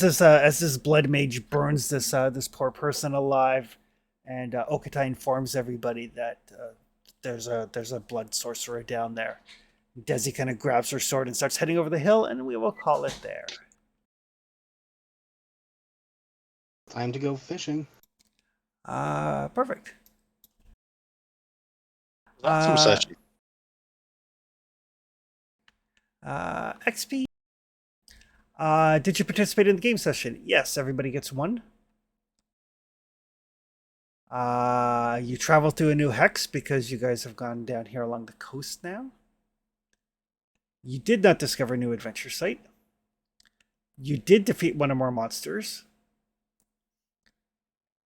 this blood mage burns this poor person alive, and Okatai informs everybody that there's a blood sorcerer down there. Desi kind of grabs her sword and starts heading over the hill, and we will call it there. Time to go fishing. Perfect. Awesome session. XP. Did you participate in the game session? Yes, everybody gets one. You travel through a new hex because you guys have gone down here along the coast now. You did not discover a new adventure site. You did defeat one or more monsters.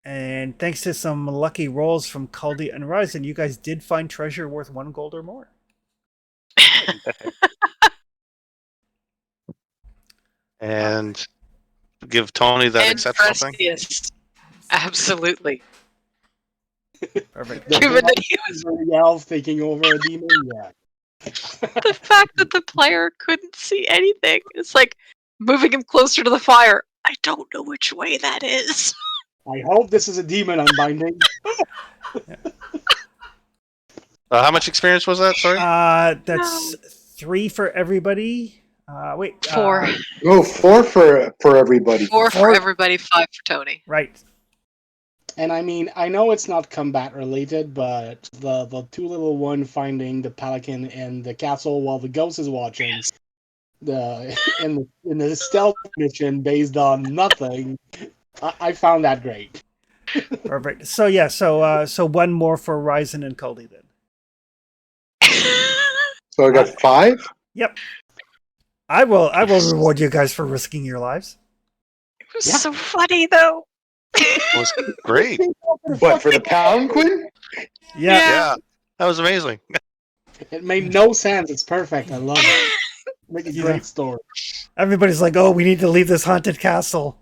And thanks to some lucky rolls from Caldi and Ryzen, you guys did find treasure worth 1 gold or more. And give Tony that And exceptional thing. Trestius. Absolutely. Perfect. Given that he was The elf taking over a demon, yeah. the fact that the player couldn't see anything. It's like moving him closer to the fire. I don't know which way that is. I hope this is a demon I'm binding. How much experience was that? Sorry. That's 3 for everybody. Wait. 4. No, 4 for everybody. 4 for Four. everybody, 5 for Tony. Right. And I mean, I know it's not combat related, but the two little one finding the pelican in the castle while the ghost is watching, in the stealth mission based on nothing, I found that great. Perfect. So yeah, so 1 more for Ryzen and Caldi then. So I got 5. Yep. I will reward you guys for risking your lives. It was Yeah. so funny though. It was great. What, for the palanquin? Yeah. Yeah, that was amazing. It made no sense. It's perfect. I love it. Make a Yeah. great story. Everybody's like, "Oh, we need to leave this haunted castle."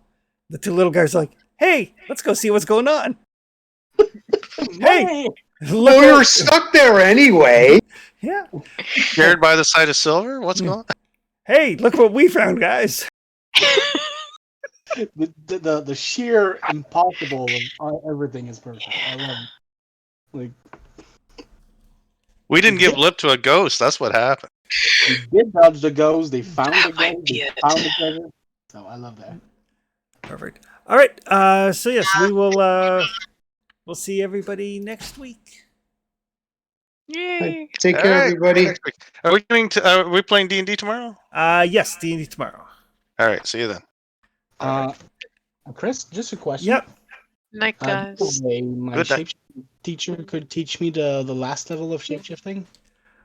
The 2 little guys are like, "Hey, let's go see what's going on." Hey! Look Well, we at- were stuck there anyway. yeah. Scared by the sight of silver? What's going on? Hey, look what we found, guys. The sheer impossible of everything is perfect. I love it. Like, We didn't give lip to a ghost. That's what happened. We did dodge the ghost. They found That the might ghost. be They it. found the treasure. So I love that. Perfect. All right. So yes, we will. We'll see everybody next week. Yay! Take All care, right. everybody. Next week. Are we going to? Are we playing D&D tomorrow? Yes, D&D tomorrow. All right. See you then. Chris, just a question. Yep. Night, guys. My Good night. shape teacher could teach me the last level of shapeshifting.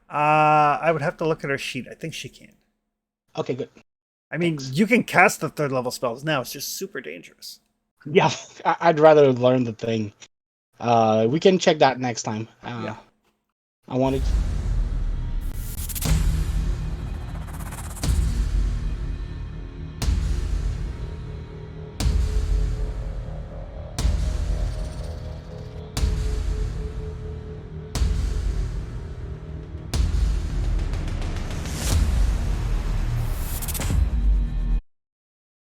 I would have to look at her sheet. I think she can. Okay, good. I mean, you can cast the 3rd level spells now. It's just super dangerous. Yeah, I'd rather learn the thing. We can check that next time. Yeah. I wanted